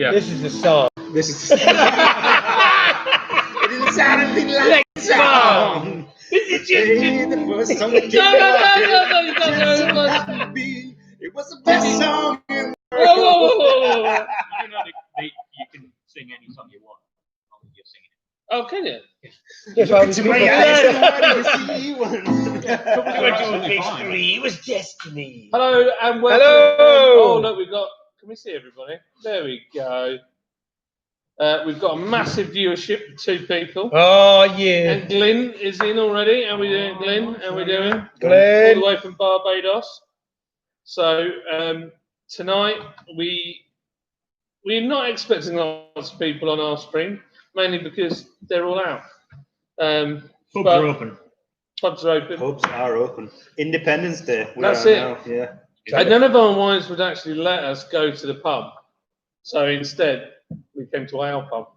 Yeah. This is the song. This is. It didn't sound anything like a song. This is The first song that came out. It was the best song in the world. Whoa. You can sing any song you want. As long as you're singing it. Oh, can you? Yes, Look into my eyes, It was destiny. Hello and welcome. Hello. Oh, look, we've got. Can we see everybody? There we go. We've got a massive viewership, 2 people. Oh, yeah. And Glyn is in already. How we doing, Glyn? How we doing? Glenn. All the way from Barbados. So tonight we're not expecting lots of people on our stream, mainly because they're all out. Pubs are open. Pubs are open. Pubs are open. Independence Day. That's it. Now. Yeah. And none of our wives would actually let us go to the pub. So instead, we came to our pub.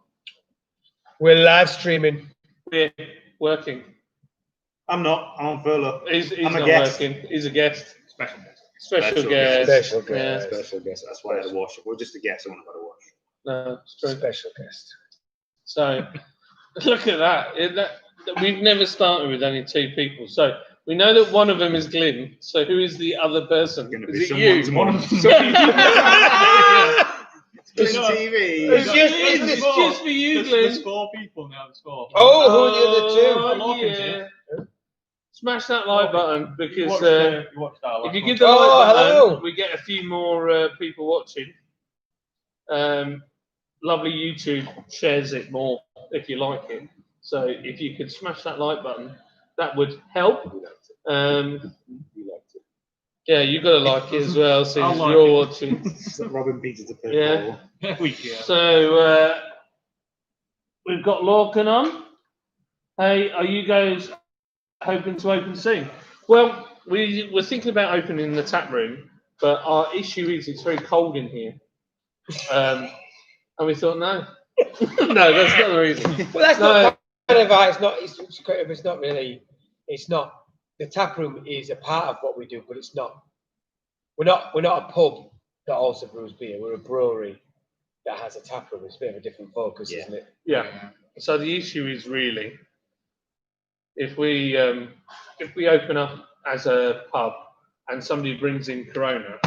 We're live streaming. We're working. I'm not. I'm on furlough. He's I'm a not guest. working. He's a guest. Special guest. Special guest. Special guest. Yeah. Special guest. That's why I had to wash it. We're just a guest. I want to go to wash. No, it's true. Special guest. So look at that. We've never started with only 2 people. So we know that one of them is Glyn. So who is the other person? Is it you? It's TV. It's just for you, Glyn. There's 4 people now. There's 4. Oh, who are the other Oh, yeah. Smash that like button because You watched our if you last give the one. like button, hello. we get a few more people watching. Lovely YouTube shares it more if you like it. So if you could smash that like button, that would help. Yeah, you got to like it as well since I'll like you're it. watching. Robin Peters to play Yeah. ball. There we go. So we've got Lorcan on. Hey, are you guys hoping to open soon? Well, we were thinking about opening the tap room, but our issue is it's very cold in here. And we thought, no. No, that's not the reason. Well, that's No. not kind of it's not. It's not really. It's not. The tap room is a part of what we do, but it's not. We're not a pub that also brews beer. We're a brewery that has a tap room. It's a bit of a different focus, Yeah. isn't it? Yeah. So the issue is really if we open up as a pub and somebody brings in Corona,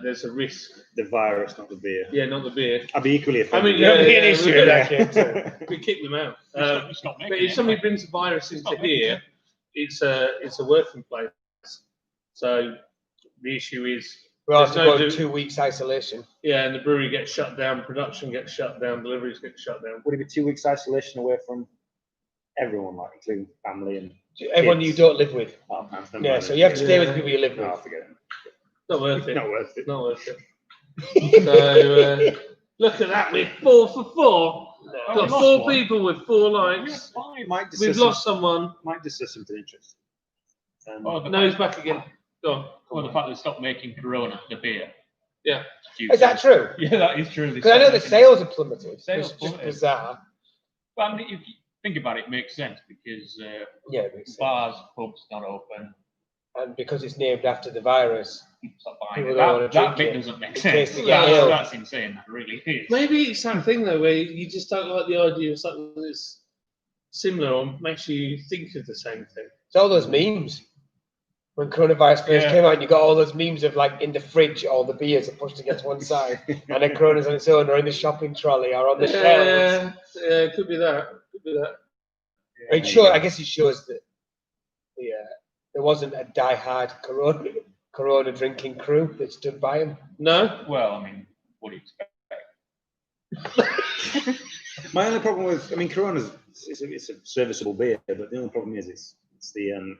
there's a risk. The virus, not the beer. Yeah, not the beer. I'd be equally I offended. mean, There'll be an yeah, issue we- in that case too. We kick them out. Stop making But it, if somebody anyway. brings a virus into Stop making here, it's a working place. So the issue is, We'll have to There's no go in do- 2 weeks isolation. yeah, and the brewery gets shut down, production gets shut down, deliveries get shut down. Would it be 2 weeks isolation away from everyone, like including family and Everyone kids? you don't live with. Oh, man, never Yeah, mind so then. you have to stay with Yeah. people you live No, with. forget it. Not worth it. Not worth it. Not worth it. So look at that, we're 4 for 4. Oh, Got we lost 4 one. people with 4 likes. Might just We've lost someone. Might just something interesting. Oh, the No, he's back again. Go on. Well, the fact they stopped making Corona, the beer. Yeah. Is that true? Yeah, that is true. Because I know the sales have plummeted. Sales It's just plummeted. bizarre. But I mean, if you think about it, it makes sense because Yeah, it makes sense. bars, pubs not open. And because it's named after the virus. People stop buying People it. don't wanna That drink bit it doesn't make in sense. case they get ill. That's insane. That really is. Maybe it's that thing though where you just don't like the idea of something that's similar or makes you think of the same thing. It's all those memes. When coronavirus first Yeah. came out, you got all those memes of like in the fridge, all the beers are pushed against one side, and then Corona's on its own, or in the shopping trolley, or on the shelves. Yeah, it could be that. Could be that. I guess it shows that there wasn't a die-hard Corona drinking crew that stood by him. No? Well, I mean, what do you expect? My only problem with, Corona's it's a serviceable beer, but the only problem is it's the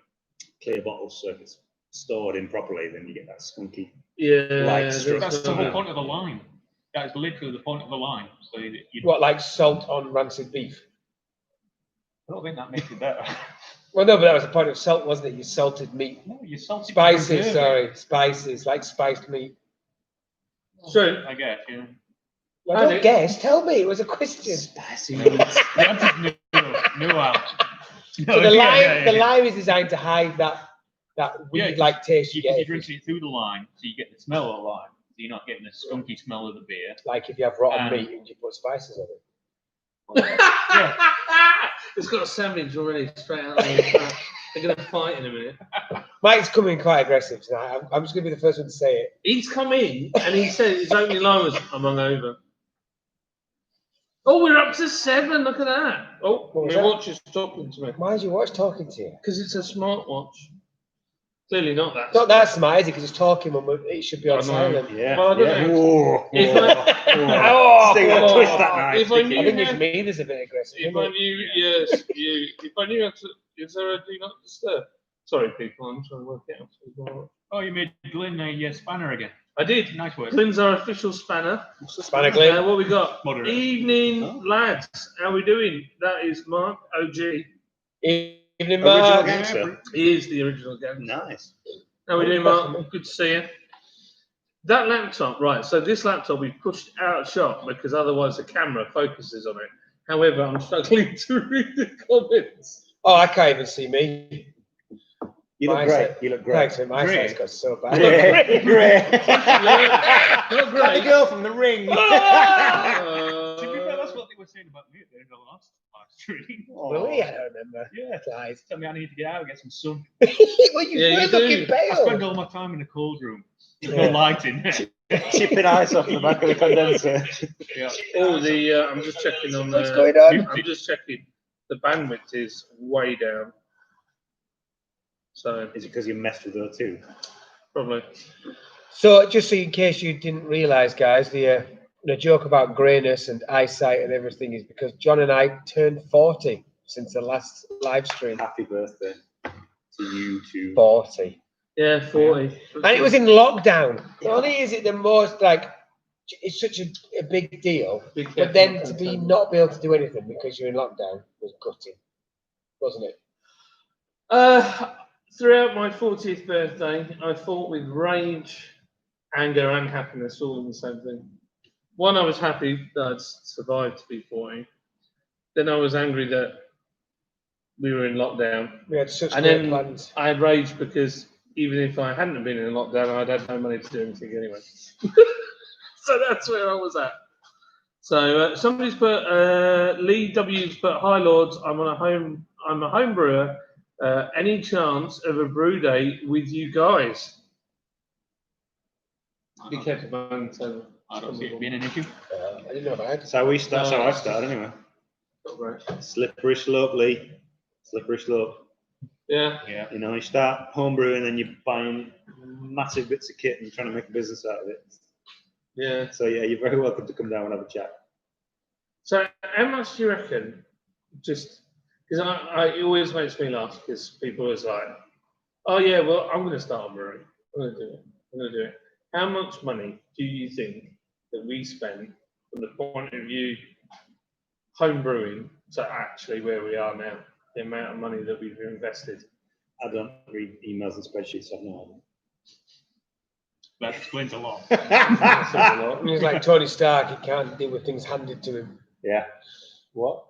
clear bottles, so if it's stored improperly, then you get that skunky. Yeah. Light struck. That's the whole point of the line. That is literally the point of the line. So you What, like salt on rancid beef? I don't think that makes it better. Well, no, but that was the point of salt, wasn't it? You salted meat. No, you salty. Spices, spices, like spiced meat. True. I guess, yeah. Well, And don't it- guess, tell me, it was a question. Spicy The answer's no out. So the lime is designed to hide that weed-like taste you You're get. drinking it through the lime, so you get the smell of the lime. you're not getting the skunky smell of the beer. Like if you have rotten meat and you put spices on it. It's got a sandwich already straight out of the They're going to fight in a minute. Mike's coming quite aggressive tonight. I'm just going to be the first one to say it. He's come in and he said his opening line was, I'm hungover. Oh, we're up to 7. Look at that. Oh, What was my that? watch is talking to me. Why is your watch talking to you? Because it's a smartwatch. Clearly not that. It's not that smart, is it? Because it's talking when it should be on I know. silent. Yeah. Well, I don't know. Whoa, If whoa, whoa. Stick that twist that night. If I I knew think how- it's me that's a bit aggressive. If isn't I it? knew, yes, you. If I knew how to, is there a do not disturb? Sorry, people, I'm trying to work it out. Oh, you made Glyn a spanner again. I did. Nice work. Glyn's our official spanner. Spanner Glyn. What we got? Moderate. Evening, Oh. lads. How we doing? That is Mark, OG. Evening, Original Mark. gangster. He is the original gang. Nice. How we doing, Mark? Good to see you. That laptop, right, so this laptop we pushed out of shot because otherwise the camera focuses on it. However, I'm struggling to read the comments. Oh, I can't even see me. You look My great. eyesight- You look great. Thanks, mate. My Great. eyesight's got so bad. Great. Great. Not Like the great. girl from The Ring. To be fair, that's what they were saying about me at the end of the last stream. Really? I don't remember. Yeah. Guys. Tell me I need to get out and get some sun. Well, you Yeah, were you do. looking I spend pale. all my time in the cold room. There's Yeah. no light in there. Chipping ice off the back of the condenser. Yeah. Oh, I'm just checking on What's the. going on? I'm just checking. The bandwidth is way down. So Is it because you messed with her too? probably. So, just so in case you didn't realise, guys, the joke about greyness and eyesight and everything is because John and I turned 40 since the last live stream. Happy birthday to you too. 40. Yeah, 40. And it was in lockdown. Not only is it the most, like, it's such a big deal, Big but then definite to be concern. not be able to do anything because you're in lockdown was gutting, wasn't it? Throughout my 40th birthday, I fought with rage, anger, and happiness all in the same thing. One, I was happy that I'd survived to be 40. Then I was angry that we were in lockdown. We had such And great then plans. I had rage because even if I hadn't been in lockdown, I'd had no money to do anything anyway. So that's where I was at. So somebody's put Lee W's put, hi Lords, I'm a home brewer. Any chance of a brew day with you guys? Be careful, man. So, I don't see it being an issue. I didn't know about That's how we start. That's how I started anyway. Slippery slope, Lee. Slippery slope. Yeah. Yeah. You know, you start homebrewing, then you're buying massive bits of kit and trying to make a business out of it. Yeah. So yeah, you're very welcome to come down and have a chat. So how much do you reckon? Just because it always makes me laugh because people always like, oh yeah, well I'm going to start a brewery. I'm going to do it. I'm going to do it. How much money do you think that we spend from the point of view home brewing to actually where we are now? The amount of money that we've invested. I don't read emails and spreadsheets, so I have no That explains a lot. That's a idea. lot. He's like Tony Stark, he can't deal with things handed to him. Yeah. What?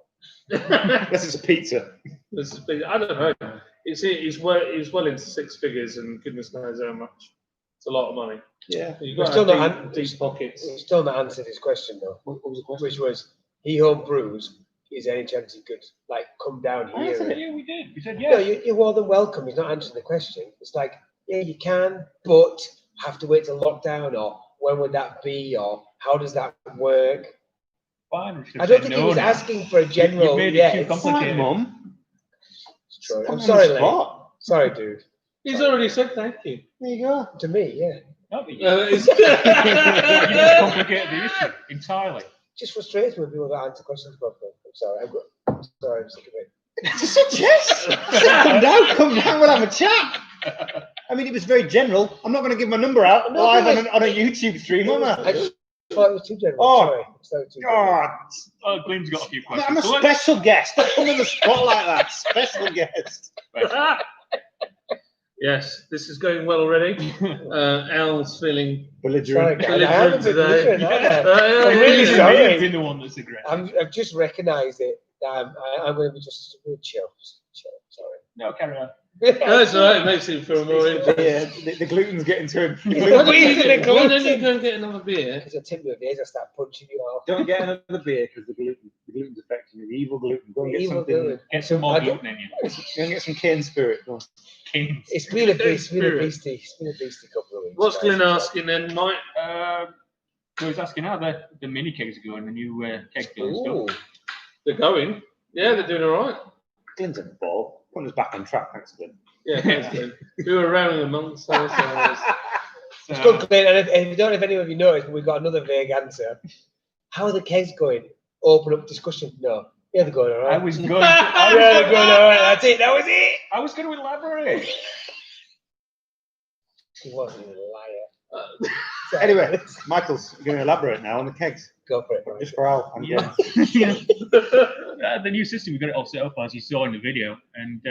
This is a pizza. This has been, I don't know. It's well into 6 figures, and goodness knows how much. It's a lot of money. Yeah. You've We're got still to not have deep pockets. He's still not answered his question though, What was the question? which was, he home brews, is there any chance he could like come down I here? answered and- it. Yeah, we did. We said No, yes. you're more than welcome. He's not answering the question. It's like, yeah, you can, but have to wait till lockdown, or when would that be, or how does that work? Fine. we should I don't say think no he was now. asking for a general. made it Yeah, too it's complicated. Mum. true. Put I'm me sorry, on the Lee. spot. Sorry, dude. He's already said thank you. There you go. To me, yeah. No, but you It's- you just complicated the issue entirely. Just frustrates me when people don't answer questions properly. I'm sorry. I'm sorry. I'm sick of it. It's a suggestion. Come down, we'll have a chat. I mean, it was very general. I'm not going to give my number out No, live but on a YouTube stream, am I I? just thought it was too general. Oh. Sorry. I just thought it was too general. God. Oh, Glyn's got a few questions. I'm a So let's- special guest. Don't come in the spot like that. Special guest. Yes, this is going well already. Al's feeling. Sorry, Belligerent. guys. I haven't been Belligerent belligerent, have Yeah. I? I'm yeah, really yeah. sorry. You've been the one that's aggressive. I've just recognised it. I'm going to be just chill. Chill. Sorry. No, carry on. That's all right. It makes it feel more interesting. The gluten's getting to him. Why don't you Gluten. go and get another beer? Because I tip me with the edge, I start punching you off. Don't get another beer because the gluten's affecting you. The evil gluten. Go and get Evil something. gluten. Get some more gluten in you. Go and get some cane spirit. Go on. It's been a beastie couple of weeks. What's guys. Glenn asking then, Mike? I was asking how the mini kegs are going, the new keg going Ooh. stuff. They're going. Yeah, they're doing all right. Glenn's in the ball. Putting us back on track. Thanks, Glenn. Yeah, thanks, Glenn. We were around a month, so It's good, Glenn. And if you don't know if any of you noticed, but we've got another vague answer. How are the kegs going? Open up discussion. No. Yeah, they're going all right. I was going. Yeah, they're going all right. That's it. That was it. I was going to elaborate. He wasn't a liar. So anyway, Michael's going to elaborate now on the kegs. Go for it. Just for Al. And Yeah. The new system, we got it all set up as you saw in the video, and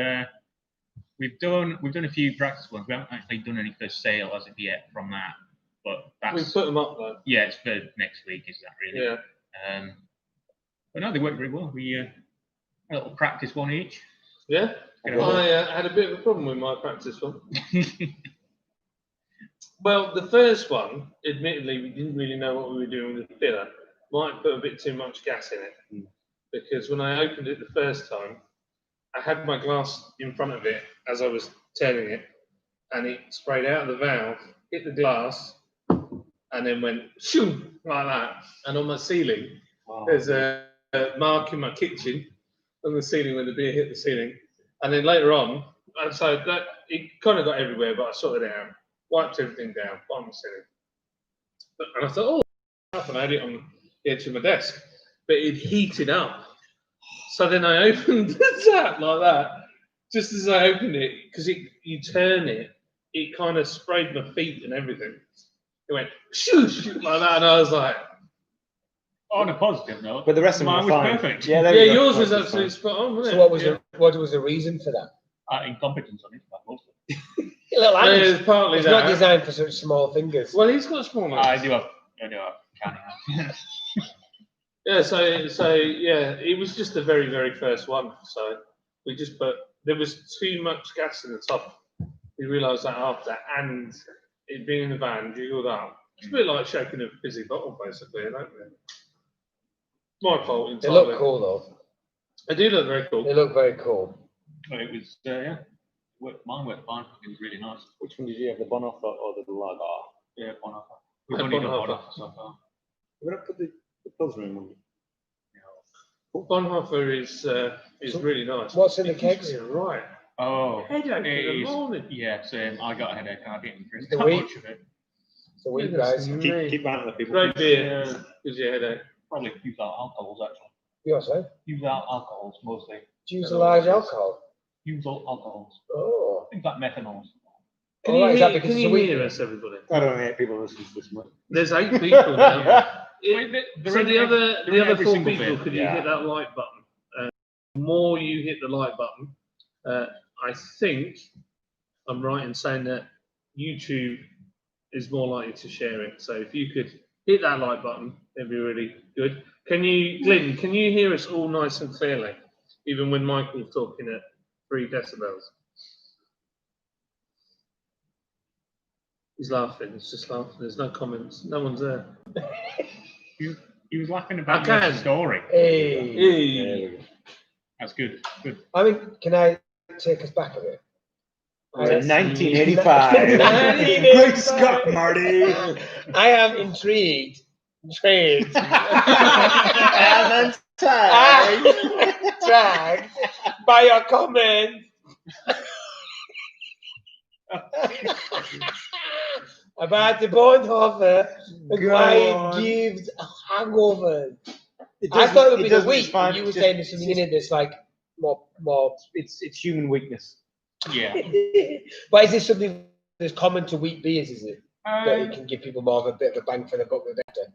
we've done a few practice ones. We haven't actually done any first sale as of yet from that, but we that's put them up though. yeah, it's for next week. Is that really? Yeah. But no, they work very well. We had a little practice one each. Yeah. Get a I had a bit of a problem with my practice one. Well, the first one, admittedly, we didn't really know what we were doing with the filler. Mike put a bit too much gas in it because when I opened it the first time, I had my glass in front of it as I was turning it, and it sprayed out of the valve, hit the glass, and then went shoo like that. And on my ceiling, there's a mark in my kitchen on the ceiling when the beer hit the ceiling. And then later on, and so that it kind of got everywhere, but I sorted it out, wiped everything down, put on the ceiling. And I thought, oh, and I had it on the edge of my desk, but it heated up. So then I opened the tap like that. Just as I opened it, because you turn it, it kind of sprayed my feet and everything. It went shoosh like that, and I was like, On a positive note, But the rest of them mine are was fine. perfect. Yeah, there yeah, we go. yours was Mine absolutely spot on, wasn't So it? what was the reason for that? Incompetence on it, mostly. Little Yeah, hands. it's partly It's that. not designed for such small fingers. Well, he's got small I hands. do have counting hands. Yeah, so yeah, it was just the very, very first one. So we just there was too much gas in the top. We realised that after, and it being in the van, jiggled up. It's a bit like shaking a fizzy bottle, basically, isn't it? My fault They entirely. look cool though. They do look very cool. They look very cool. But it was mine worked fine. It was really nice. Which one did you have, the Bonhoeffer or the Lager? Yeah, Bonhoeffer. Yeah, We've only done Bonhoeffer. Bonhoeffer so far. We're going to put the Pilsner in one. Bonhoeffer is really nice. What's in the kegs? You're right. Oh, Headache in the it is- morning. Yeah, same. I got a headache and I didn't drink The that week? much of it. So we Goodness guys, me. Keep ranting at people. Great beer. Yeah, Gives you a headache. probably use out alcohols actually. yours, eh? Use out alcohols mostly. Do you use a large alcohol? Use all alcohols. Oh. Things like methanol. Can Alright, is that you, because can it's you a week? hear us, everybody? I don't know, people listen to this much. There's 8 people now. Wait, they're So in the every- other they're the in other every 4 single people, bit. could you Yeah. hit that like button? The more you hit the like button, I think I'm right in saying that YouTube is more likely to share it. So if you could hit that like button, it'd be really good. Can you, Glyn, can you hear us all nice and clearly, even when Michael's talking at 3 decibels? He's laughing. He's just laughing. There's no comments. No one's there. He was laughing about I the can. story. Hey. Hey. That's good. Good. I mean, can I take us back a bit? It's 1985. 1985. Great Scott, Marty. I am intrigued. Intrigued. And Tagged by your comment about the Bonhoeffer and Go why on. it gives a hangover. I thought it would be the week. fine. You were Just- saying there's something in it that's like more. It's human weakness. Yeah. But is this something that's common to wheat beers? Is it that it Um, can give people more of a bit of a bang for the buck the better?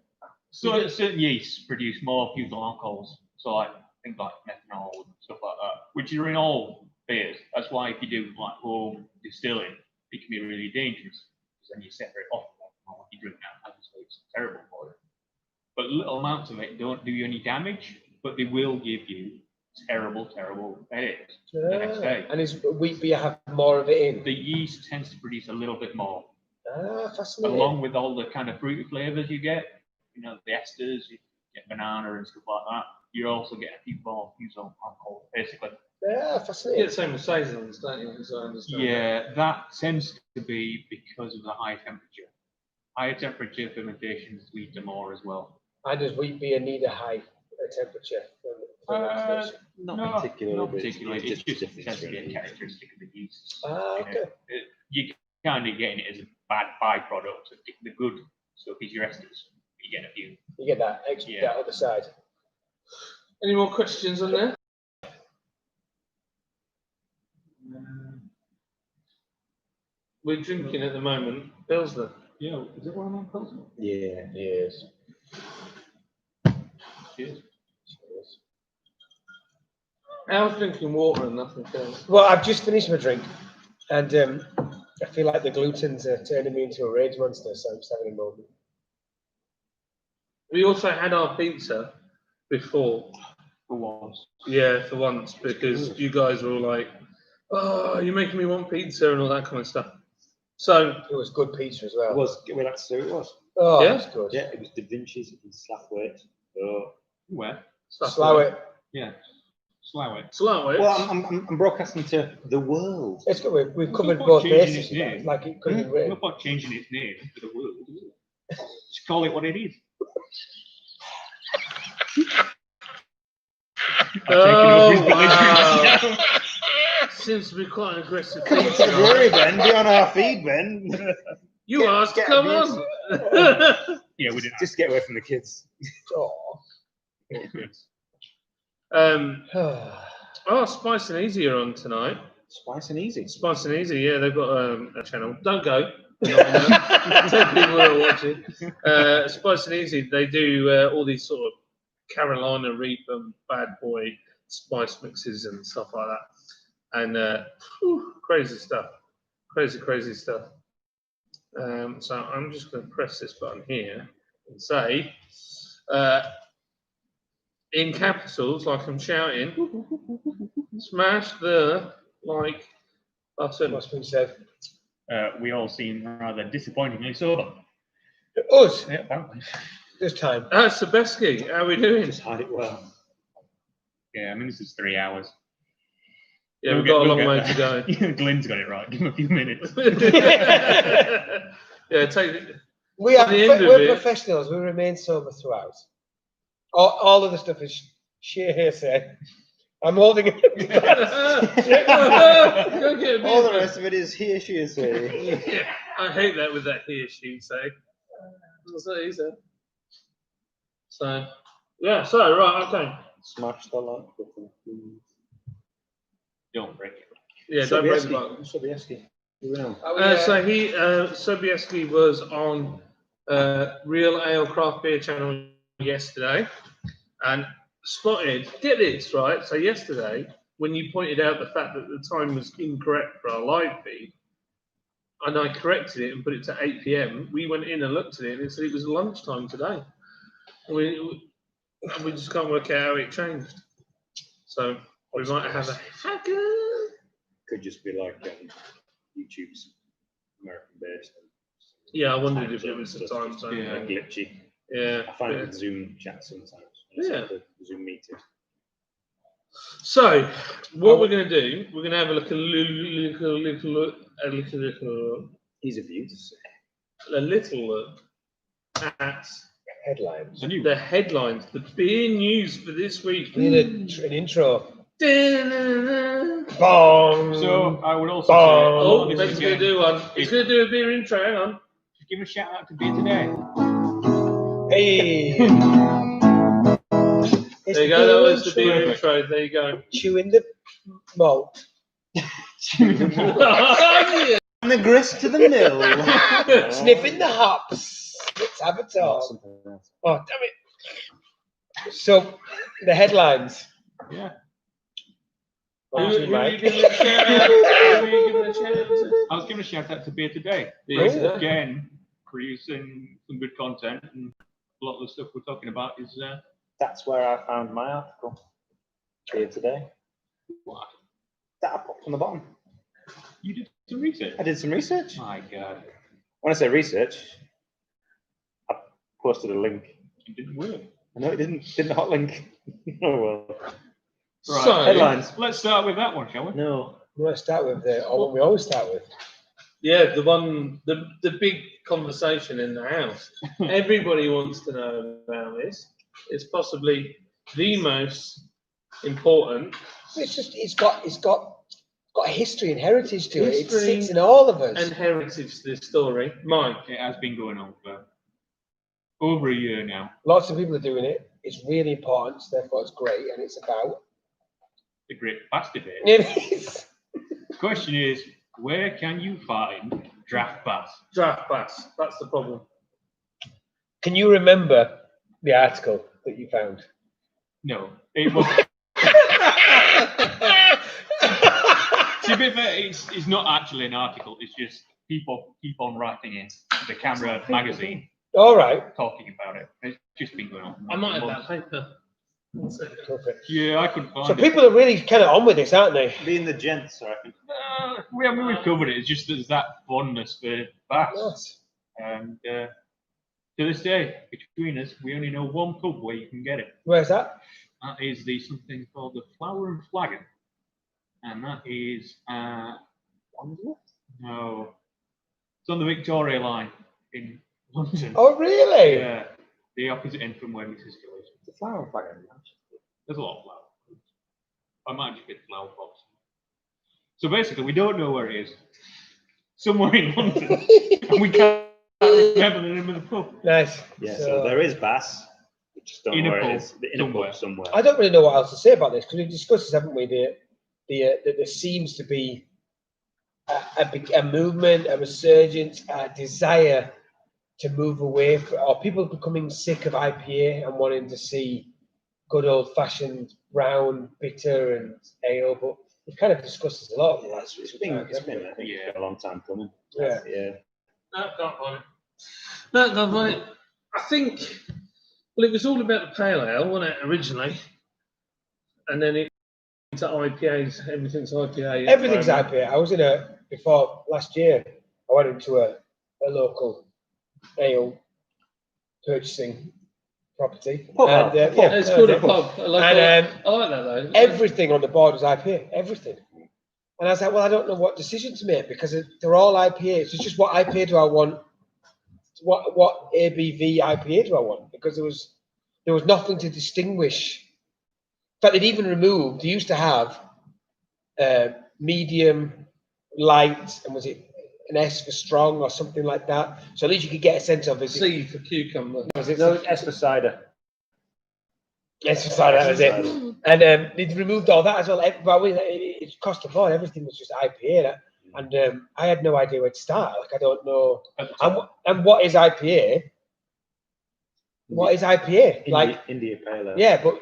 so certain yeasts produce more butyl alcohols, so like things like methanol and stuff like that, which are in all beers. That's why if you do like home distilling, it can be really dangerous because then you separate off the methanol if you drink that, so it's terrible for you. But little amounts of it don't do you any damage, but they will give you terrible headaches the next day. And is wheat beer have more of it in? The yeast tends to produce a little bit more, Fascinating. along with all the kind of fruity flavors you get. You know, the esters, you get banana and stuff like that. You also get a few more alcohol, basically. Yeah, You fascinating. get the same with saisons, don't you? As I understand. Yeah, that tends to be because of the high temperature. Higher temperature fermentation sweeter more as well. And does wheat beer need a high temperature? Not particularly. Not but particularly. it's It just different tends to be a really. characteristic of the yeast. Okay. You kind of getting it as a bad byproduct. The good stuff is your esters. You get a few. You get that extra, that other side. Any more questions on there? We're drinking at the moment Pilsner. Yeah, is it one of them? Yeah. Yes. Cheers. I was drinking water and nothing else. Well, I've just finished my drink, and I feel like the glutens are turning me into a rage monster, so I'm just having a moment. We also had our pizza before. For once. Yeah, for once, because you guys were all like, "Oh, you're making me want pizza" and all that kind of stuff. So It was good pizza as well. It was. We like to say it was. Oh, Yeah? it's good. Yeah, it was Da Vinci's in Slathwaite. So, Where? Slow it. Yeah. Slow it. Slow it. well, I'm broadcasting to the world. It's good. We've covered Not both changing bases. its name. Like it could have been I'm written. not about changing its name to the world. Just call it what it is. Oh, wow. Seems to be quite an aggressive Come pizza. to the brewery, Ben. Be on our feed, Ben. You asked to get come abuse. on. Yeah, we didn't. Just get away from the kids. Spice and Easy are on tonight. Spice and easy. Spice and Easy, yeah, they've got a channel. Don't go. 10 people are watching. Spice and Easy, they do all these sort of Carolina Reaper, Bad Boy spice mixes and stuff like that. And crazy stuff. Crazy stuff. So I'm just going to press this button here and say, in capitals, like I'm shouting, smash the like button. What's been said? We all seem rather disappointingly sober. Us. Yeah, apparently. This time. Sebeski, how are we doing? Just hide it well. Yeah, I mean, this is 3 hours. Yeah, we've got a long way to there. go. Glenn's got it right. Give him a few minutes. Yeah, take it. We are. At the end of We're it- professionals. We remain sober throughout. All of the stuff is sheer hearsay. I'm holding it. Go get a All the beer. rest of it is he, she, is say. Yeah, I hate that with that he, she, say. That's what he said. So, yeah, so, right, okay. Smash the like button, please. Don't break it. Yeah, don't break the button. Sobieski. You know. So Sobieski was on Real Ale Craft Beer channel yesterday and spotted, get this, right? So yesterday, when you pointed out the fact that the time was incorrect for our live feed, and I corrected it and put it to 8 p.m., we went in and looked at it and it said it was lunchtime today. We just can't work out how it changed. So we might have a hacker. Could just be like YouTube's American based. Yeah, I wondered if it was the time zone. Yeah. thing. Glitchy. Yeah. I find it with Zoom chat sometimes. Yeah. The Zoom meeting. So, what we're going to do, we're going to have a look Ease of use. at Headlines. the headlines, the beer news for this week. We need an intro. Oh, Bong. So I would also Oh, say, Ben's going to do one. He's going to do a beer intro. Hang on. Just give a shout out to Beer Today. Hey. It's There you go. That was the beer intro. There you go. Chewing the malt. Yeah. And the grist to the mill. Sniffing the hops. Let's have a talk. Something else. Oh, damn it. So, the headlines. Yeah. Who are you Mike. giving a shout out? Who are you giving a shout out to? I was giving a shout out to Beer Today. Beer Today. Again, producing some good content, and a lot of the stuff we're talking about is That's where I found my article. Here today. What? That I popped on the bottom. You did some research? I did some research. My God. When I say research, I posted a link. It didn't work. I know it didn't hot link. Oh well. Right. So, Headlines. Let's start with that one, shall we? No. We want to start with the what we always start with. yeah, the big conversation in the house. Everybody wants to know about this. It's possibly the most important. It's got a history and heritage to it. It History sits in all of us. And heritage to this story. Mike, It has been going on for over a year now. Lots of people are doing it. It's really important, so therefore it's great, and it's about. The Great Bass Debate. It is. The question is, where can you find draft bass? draft bass. That's the problem. Can you remember the article that you found? No, it was. To be fair, it's not actually an article. It's just people keep on writing in the Camera magazine All right. talking about it. It's just been going on. for I might have months. that paper. One second. Perfect. Yeah, I couldn't find So it. people are really kind of on with this, aren't they? Being the gents, I reckon. We've covered it. It's just there's that fondness for bass. Nice. And to this day, between us, we only know one pub where you can get it. Where's that? That is something called the Flower and Flagon. And that is, Wandsworth? no, it's on the Victoria line in London. Oh, really? Yeah, the opposite end from where Mrs. Gill is. The flower flag. There's a lot of flower. I might just get the flower pots. So basically, we don't know where it is. Somewhere in London. And we can't remember the name of the pub. Nice. Yeah, so there is bass. We just don't In know a where pub it is. In a somewhere. pub somewhere. I don't really know what else to say about this because we've discussed this, haven't we? That there seems to be a movement, a resurgence, a desire to move away from, or people becoming sick of IPA and wanting to see good old-fashioned brown, bitter, and ale. But we've kind of discussed this a lot. Yeah, it's been I think, Yeah. a long time coming. Yeah. Yeah. No, can't find it. No, can't find it. I think, well, it was all about the pale ale, wasn't it, originally? And then it into IPAs, everything's IPA. Everything's IPA. I was before last year, I went into a local ale purchasing property. Pub, and, pub. It's called a pub. I like And that. I like that though. everything on the board was IPA, everything. And I was like, well, I don't know what decision to make because they're all IPAs. It's just what IPA do I want? What ABV IPA do I want? Because there was nothing to distinguish. In fact, they'd even removed. They used to have medium, light, and was it an S for strong or something like that? So at least you could get a sense of it. C for cucumber. Was it No, S for cider. S for cider, that was it. And they'd removed all that as well. But it cost the board. Everything was just IPA. And I had no idea where to start. Like, I don't know. And what is IPA? What is IPA? India Pale Ale. Yeah, but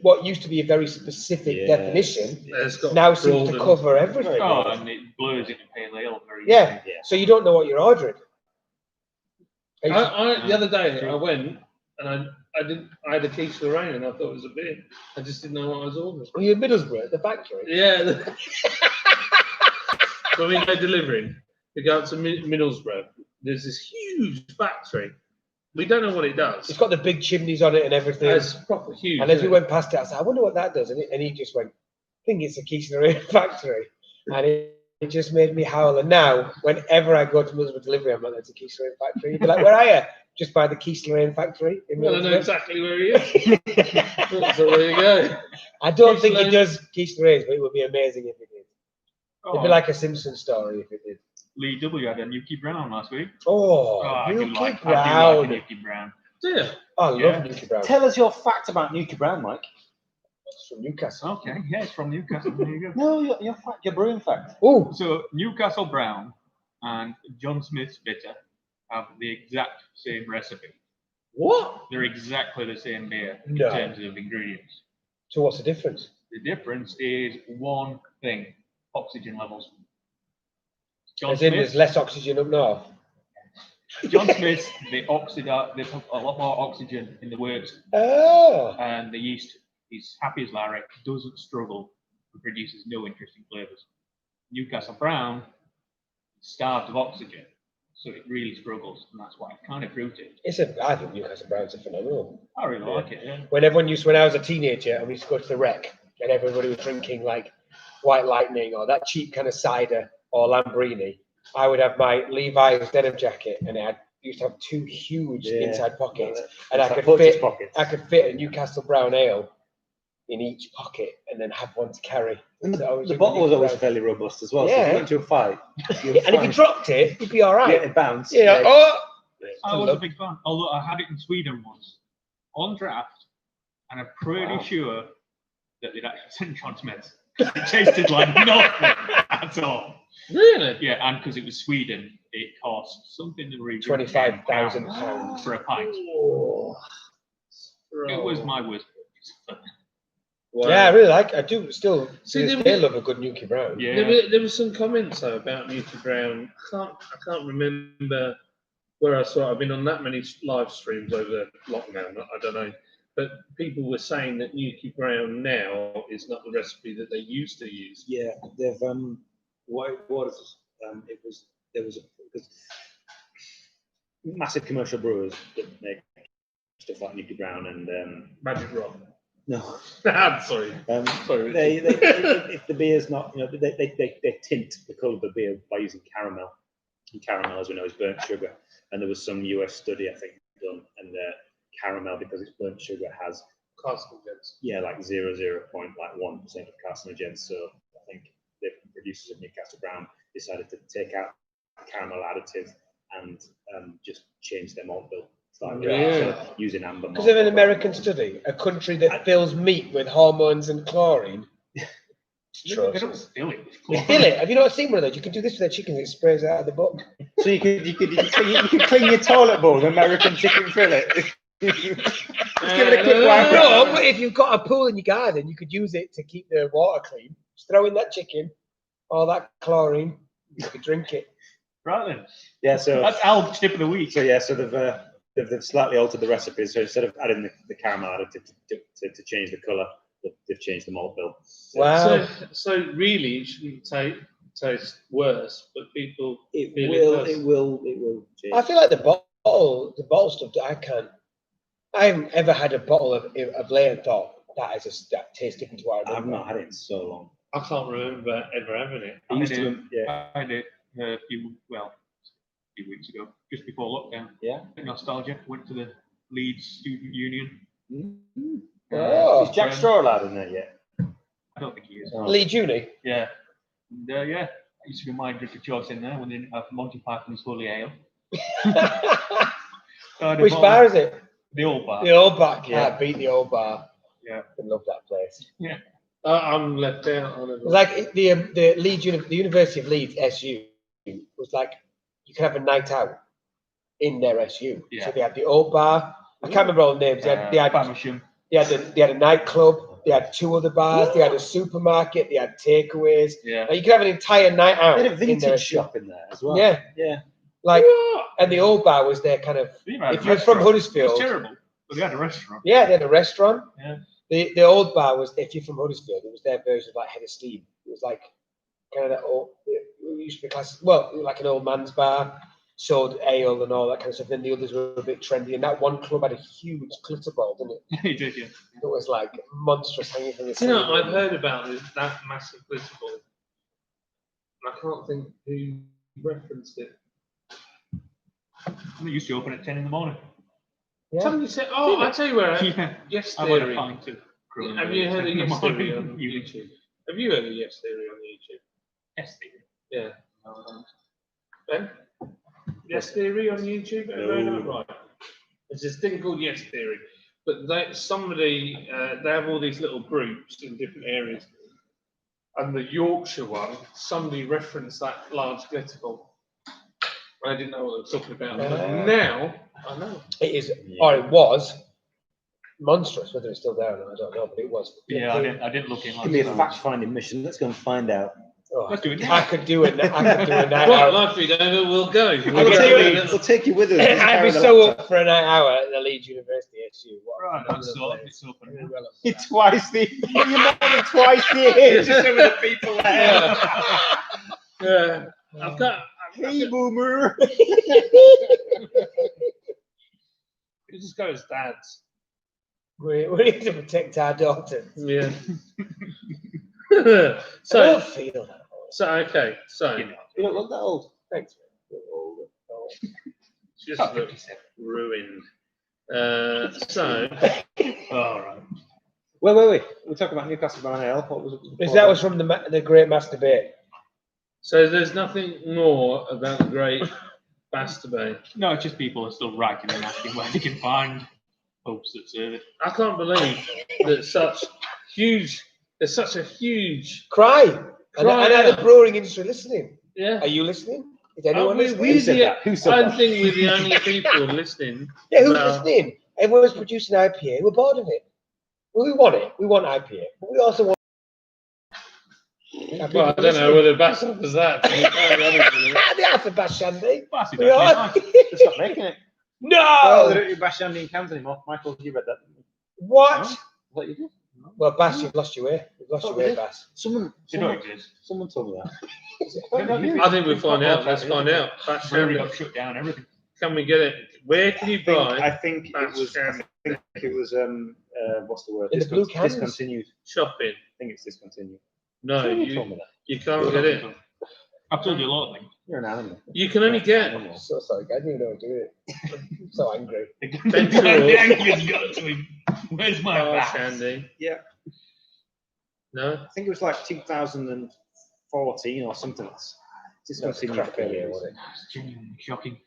what used to be a very specific definition It's got now seems to broadened. cover everything. Oh, and it blurs into pale ale very Yeah. Yeah. So you don't know what you're ordering. The other day I went and I had a quiche Lorraine and I thought it was a beer. I just didn't know what I was ordering. Were you in Middlesbrough at the factory? Yeah. When we go delivering, we go up to Middlesbrough. There's this huge factory. We don't know what it does. It's got the big chimneys on it and everything. It's proper huge. And as we isn't it? went past it, I said, I wonder what that does. And he just went, I think it's a quiche Lorraine factory. And it just made me howl. And now, whenever I go to Middlesbrough delivery, I'm like, there's a quiche Lorraine factory. You'd be like, where are you? Just by the quiche Lorraine factory in Well, I know Middlesbrough. exactly where he is. So there you go. I don't Quiche think it Lorraine. does quiche Lorraine, but it would be amazing if it did. It'd be Oh, like a Simpsons story if it did. Lee W had a Nuki Brown last week. Oh, I do Nuki like Brown. a Nuki Brown. Yeah. I love Yeah. Nuki Brown. Tell us your fact about Nuki Brown, Mike. It's from Newcastle. Okay, yeah, it's from Newcastle. There you go. No, your fact, your brewing fact. Oh, So Newcastle Brown and John Smith's Bitter have the exact same recipe. What? They're exactly the same beer No. in terms of ingredients. so what's the difference? The difference is one thing: oxygen levels. John As in, Smith, there's less oxygen up north. John Smith's, they put a lot more oxygen in the works Oh, and the yeast He's happy as Larry, doesn't struggle, and produces no interesting flavours. Newcastle Brown, starved of oxygen, so it really struggles, and that's why it's kind of fruity. I think Newcastle Brown's are phenomenal. I really like it, yeah. When I was a teenager and we used to go to the Rec and everybody was drinking like White Lightning or that cheap kind of cider or Lambrini, I would have my Levi's denim jacket and it used to have two huge inside pockets, and I could fit a Newcastle Brown ale in each pocket and then have one to carry. And So the bottle was always fairly robust as well. So if you got into a fight, and if you dropped it, you'd be all right. Yeah, it bounced. Yeah. I was a big fan. Although I had it in Sweden once on draft, and I'm pretty sure that they'd actually sent transmits. It tasted like nothing at all. Really? Yeah, and because it was Sweden, it cost something in the region of £25,000 for a pint. Oh. It was my worst. Wow. Yeah, I really like. I do still. See, They love a good Nuki Brown. Yeah. There were some comments though about Nuki Brown. I can't remember where I saw it. I've been on that many live streams over lockdown. I don't know, but people were saying that Nuki Brown now is not the recipe that they used to use. Yeah, they've what is there was massive commercial brewers that make stuff like Nuki Brown and Magic Rock. no. I'm sorry. Sorry. They if the beer's not, they tint the colour of the beer by using caramel. And caramel, as we know, is burnt sugar. And there was some US study, I think, done, and caramel, because it's burnt sugar, has Carcinogens. like 0.1% of carcinogens. So I think the producers of Newcastle Brown decided to take out the caramel additive and just change their malt bill. So using amber malt. Because of an American study, a country that fills meat with hormones and chlorine. They don't steal it. You steal it. Have you not seen one of those? You can do this with their chickens. It sprays out of the book. So you could clean your toilet bowl with American chicken fillet. Just give it a quick wipe. No, but if you've got a pool in your garden, you could use it to keep the water clean. Just throw in that chicken, all that chlorine, you could drink it. Right then. Yeah, so That's Al's tip of the week. So yeah, so they've slightly altered the recipe. So instead of adding the caramel additive to change the colour, they've changed the malt bill. Wow. So really, it shouldn't taste worse, but people It feel will change. I feel like the bottle stuff that I haven't ever had a bottle of late and thought that tastes different to what I I've remember. not had it in so long. I can't remember ever having it. I used to, yeah. I did a few weeks ago, just before lockdown. Yeah. Nostalgia. Went to the Leeds Student Union. Mm-hmm. Oh. Is Jack Straw allowed in there yet? I don't think he is. Oh. Leeds Uni. Yeah. And, yeah. I used to be my drink of choice in there when they didn't have Monty Python's Holy Ale. Which bar is it? The old bar. The old bar. Yeah. Can't beat the old bar. Yeah. I love that place. Yeah. I'm left out on it. It was like the Leeds the University of Leeds SU was like you could have a night out in their SU. Yeah. So they had the old bar. I can't remember all the names. They had a nightclub. They had two other bars. They had a supermarket. They had takeaways. Yeah. Like you could have an entire night out. They had a in their vintage shop in there as well. Yeah. Yeah. Like, and the old bar was their kind of. If you're from It Huddersfield, was terrible, but they had a restaurant. yeah, they had a restaurant. Yeah. The old bar was, if you're from Huddersfield, it was their version of like Head of Steam. It was like kind of that old, it used to be class, well, like an old man's bar, sold ale and all that kind of stuff. Then the others were a bit trendy, and that one club had a huge glitter ball, didn't it? He did, yeah. It was like monstrous hanging from the You know, ceiling. I've heard about that massive glitter ball. I can't think who referenced it. They used to open at 10 in the morning. Yeah. Somebody said, "Oh, I tell you where." Yeah. Yes I went Theory. a pint too. Have you heard of In the Yes Theory morning. on YouTube? Have you heard of Yes Theory on YouTube? Yes, they did. Yeah. No, I don't. Ben? Yes Theory on YouTube? Have you heard of it? No. Right. There's this thing called Yes Theory, but they have all these little groups in different areas. And the Yorkshire one, somebody referenced that large glitter ball. I didn't know what they were talking about. But now, I know. It is, or it was monstrous. Whether it's still there or not, I don't know, but it was. Yeah, I didn't look in. Give me a fact-finding mission. Let's go and find out. Oh, Let's do it I now. could do it. I could do a night Right, out. life we over, we'll go. I'll We'll tell you take, we'll take you with us. Just I'd carry be the so laptop. up for a night out at the Leeds University SU. What a Right, that's phenomenal so place. it's open. Very well up for You're that. twice the you're more than twice the age of some of the people there. Yeah. I've got. Hey, boomer. You just go as dads. We need to protect our daughters. Yeah. I so, don't feel that. okay. So, You know, You don't look that old. Thanks. just about look 57. ruined. So, All right. Wait. We're talking about Newcastle Brown Ale. What was it? That was from the Great Masturbate. so there's nothing more about the great masturbate. No, it's just people are still writing and asking where they can find pubs that serve it. I can't believe that there's such a huge, Cry. And Cry are the out. brewing industry listening? yeah. Are you listening? Is anyone listening? Who said that? Who said I that? think we're the only people listening. Yeah, who's about- listening? Everyone's producing IPA. We're bored of it. Well, we want it. We want IPA. But we also want. Well, I don't know whether Bass offers that. To be quite honest with you. They have to bash Shandy. Classy, We don't are. you? Nice. They stopped making it. Oh, they No! don't do Bash Andy in cans anymore. Michael, you read that, didn't you? What? What you did? Well, Bass, you've lost your way. You've lost your way, Bass. Someone They don't exist. told me that. They don't exist. I think we'll find out. Let's find out. Bass Brewery Shandy. got shut down. Everything. Can we get it? Where can you I buy think it Bash was. Shandy What's the word? In the blue cans? Discontinued. shopping? I think it's discontinued. No, Someone told me you, that. you can't get it. I've told you a lot of things. You're an animal. You can only get Animal. So sorry, I didn't even know what to do it. I'm so angry. Ben The Shore. anger's got to him. Where's my Bass bass? Shandy. Yeah. No. I think it was like 2014 or something. It's discontinued. Crap idea, wasn't it? It's genuinely shocking.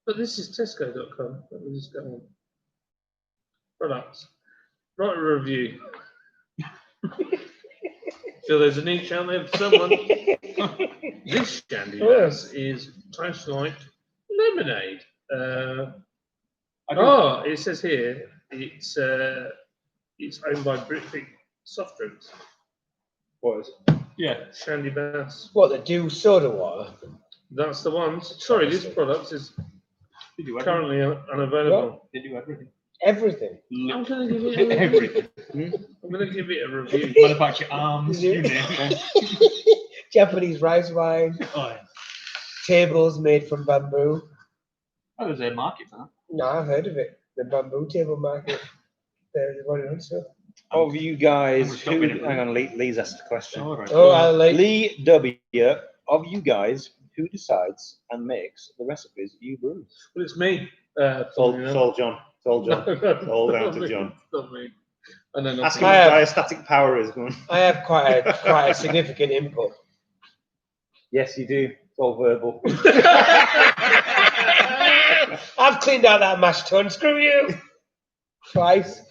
But this is Tesco.com. Let me just go on. Products. Write a review. So there's a niche out there for someone. This Shandy Bass is tastes like lemonade. I do- Oh, it says here it's owned by Britvic Soft Drinks. What is? Yeah. Shandy Bass. What, the Dew soda water? That's the ones. Sorry, this product is They do everything. currently unavailable. They do everything. Everything. I'm gonna give it a review. Everything. I'm gonna give it a review. Manufacture arms. You name it. Japanese rice wine. Oh, yeah. Tables made from bamboo. Oh, there's a market for that. No, I've heard of it. The bamboo table market. They're running on stuff. Of you guys, I'm stopping it. hang on, Lee's asked a question. All right. Oh, I like. Lee W, of you guys, who decides and makes the recipes you brew? Well, it's me. It's all John. It's all John. All down to John. Not me. I know Ask nothing. him what diastatic power is going. I have quite a significant input. Yes, you do. It's all verbal. I've cleaned out that mash tun. Screw you. Twice.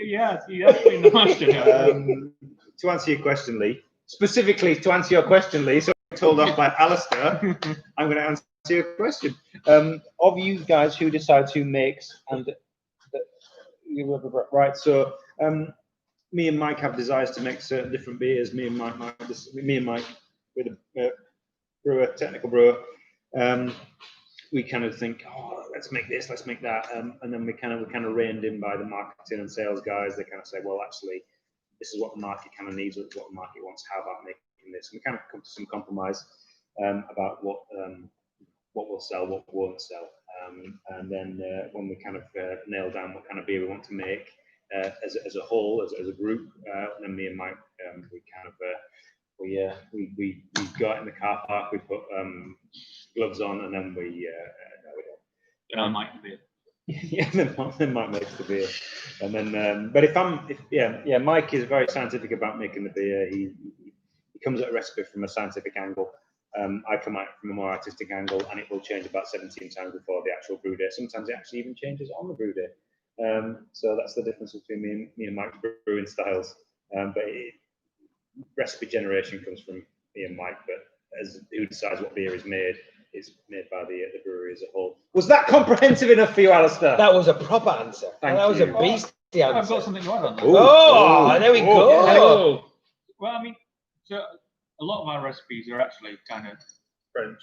Yeah, been the master. To answer your question, Lee, specifically to answer your question, Lee, so told off by Alistair, I'm going to answer your question. Of you guys, who decides who makes and right? So me and Mike have desires to make certain different beers. Me and Mike, with a brewer, technical brewer, we kind of think, oh, let's make this, let's make that, and then we kind of reined in by the marketing and sales guys. They kind of say, well, actually, this is what the market kind of needs, what the market wants. How about making this? And we kind of come to some compromise about what will sell, what won't sell, and then when we kind of nail down what kind of beer we want to make as a whole, as a group, then me and Mike, we kind of we go out in the car park, we put gloves on, and then we I might be. yeah, then Mike makes the beer, and then but Mike is very scientific about making the beer. He comes at a recipe from a scientific angle. I come at it from a more artistic angle, and it will change about 17 times before the actual brew day. Sometimes it actually even changes on the brew day. So that's the difference between me and Mike's brewing styles. Recipe generation comes from me and Mike, but as who decides what beer is made, it's made by the brewery as a whole. Was that comprehensive enough for you, Alistair? That was a proper answer. Thank that was you. a beastly answer. I've got something to add on that. Oh, there we go. Oh, Well, I mean, So a lot of our recipes are actually kind of French.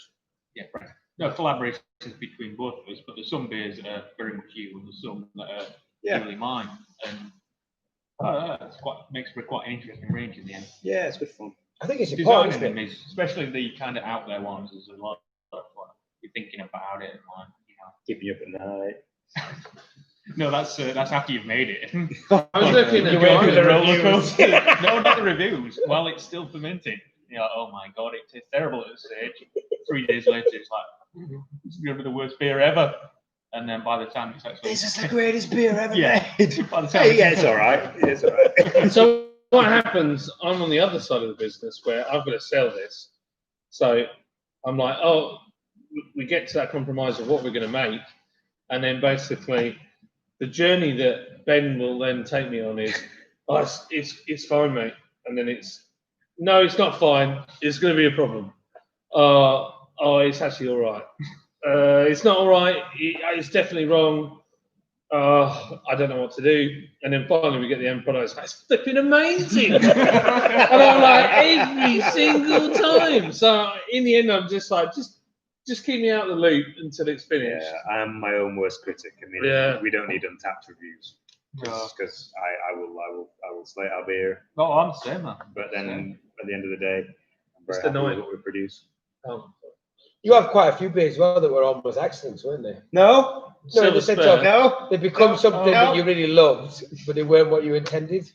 French. No collaborations between both of us, but there's some beers that are very much you, and there's some that are purely mine, and it's makes for quite an interesting range in the end. Yeah, it's good fun. I think it's important, Designing isn't them it? is, especially the kind of out there ones, is a lot of fun. You're thinking about it, and like, Keeping you up at night. No, that's after you've made it. I was looking at You go through the roller reviews. coaster. No, not the reviews. While it's still fermenting, you're like, oh my god, it tastes terrible at this stage. 3 days later, it's like, it's going to be the worst beer ever. And then by the time it's actually, This is the greatest beer ever Yeah. made. by the time Yeah, it's all right. It's all right. So what happens? I'm on the other side of the business where I've got to sell this. So I'm like, oh, we get to that compromise of what we're going to make, and then basically the journey that Ben will then take me on is, oh, it's fine, mate, and then no, it's not fine. It's going to be a problem. Oh, it's actually all right. It's not all right. It's definitely wrong. I don't know what to do. And then finally we get the end product. It's like, it's flipping amazing. And I'm like, every single time. So in the end, I'm just like, just keep me out of the loop until it's finished. Yeah, I am my own worst critic. I mean, Yeah. we don't need untapped reviews No. because I will slate our beer, No, I'm the same, man. but then at the end of the day, I'm It's very the happy with night. what we produce. Oh. You have quite a few beers as well that were almost accidents, weren't they? No, No, Silver in the sense Spur. of no. they become something no. that you really loved, but they weren't what you intended.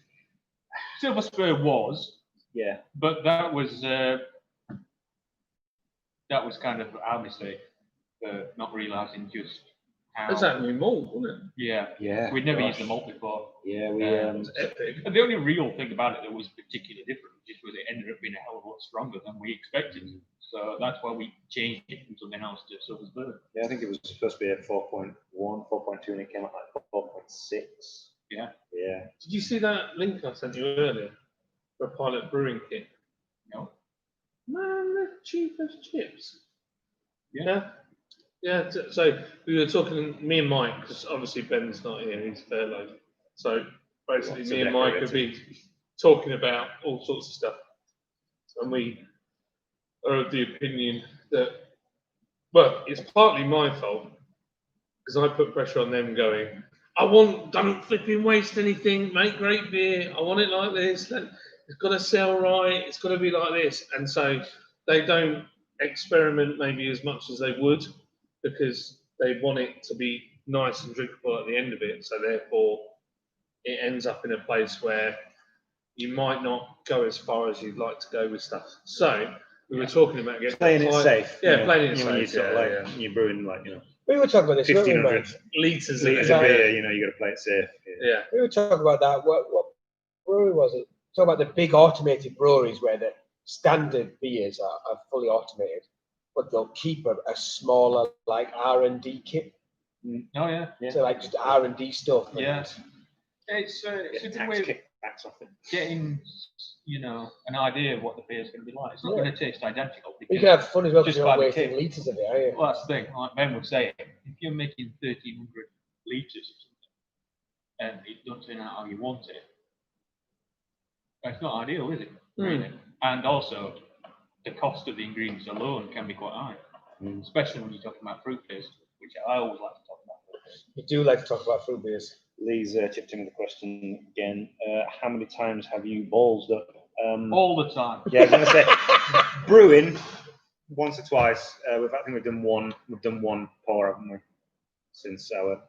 Silver Spur was, Yeah, but that was kind of our mistake for not realising just how. That's that new mold, wasn't Yeah. yeah. We'd never gosh. used the malt before. Yeah, we it? It's epic. And the only real thing about it that was particularly different just was it ended up being a hell of a lot stronger than we expected. So that's why we changed it from something else to Silver Spur. Yeah, I think it was supposed to be at 4.1, 4.2, and it came out like 4.6. Yeah. Yeah. Did you see that link I sent you earlier for a pilot brewing kit? No. Man, they're cheap as chips. Yeah. Yeah. So we were talking, me and Mike, because obviously Ben's not here, he's furloughed. So basically, Lots me of and Mike have been talking about all sorts of stuff. And we are of the opinion that, well, it's partly my fault, because I put pressure on them going, don't flipping waste anything, make great beer, I want it like this, it's got to sell right, it's got to be like this. And so they don't experiment maybe as much as they would, because they want it to be nice and drinkable at the end of it. So therefore, it ends up in a place where you might not go as far as you'd like to go with stuff. So we were talking about getting Playing it safe. Yeah, playing it when you safe. sort of Yeah, like, you're brewing like, We were talking about this, weren't we, 1,500 mate? liters litres of of it. beer, you got to play it safe. Yeah. We were talking about that. What brewery was it? Talking about the big automated breweries where the standard beers are fully automated, but they'll keep a smaller like R&D kit. Oh yeah. Yeah. So like just R&D stuff. and- Yeah. It's a Get good tax way of kickbacks off it. getting, an idea of what the beer's going to be like. It's not going to taste identical. You can have fun as well because Just you're by not the wasting kit. litres of it, are you? Well, that's the thing. Like Ben would say, if you're making 1,300 litres or something, and it doesn't turn out how you want it, that's not ideal, is it? Really? And also, the cost of the ingredients alone can be quite high, especially when you're talking about fruit beers, which I always like to talk about. You do like to talk about fruit beers. Lee's chipped in with a question again. How many times have you ballsed up? All the time. Yeah, I was going to say brewing once or twice. I think we've done one. We've done one pour, haven't we? Since our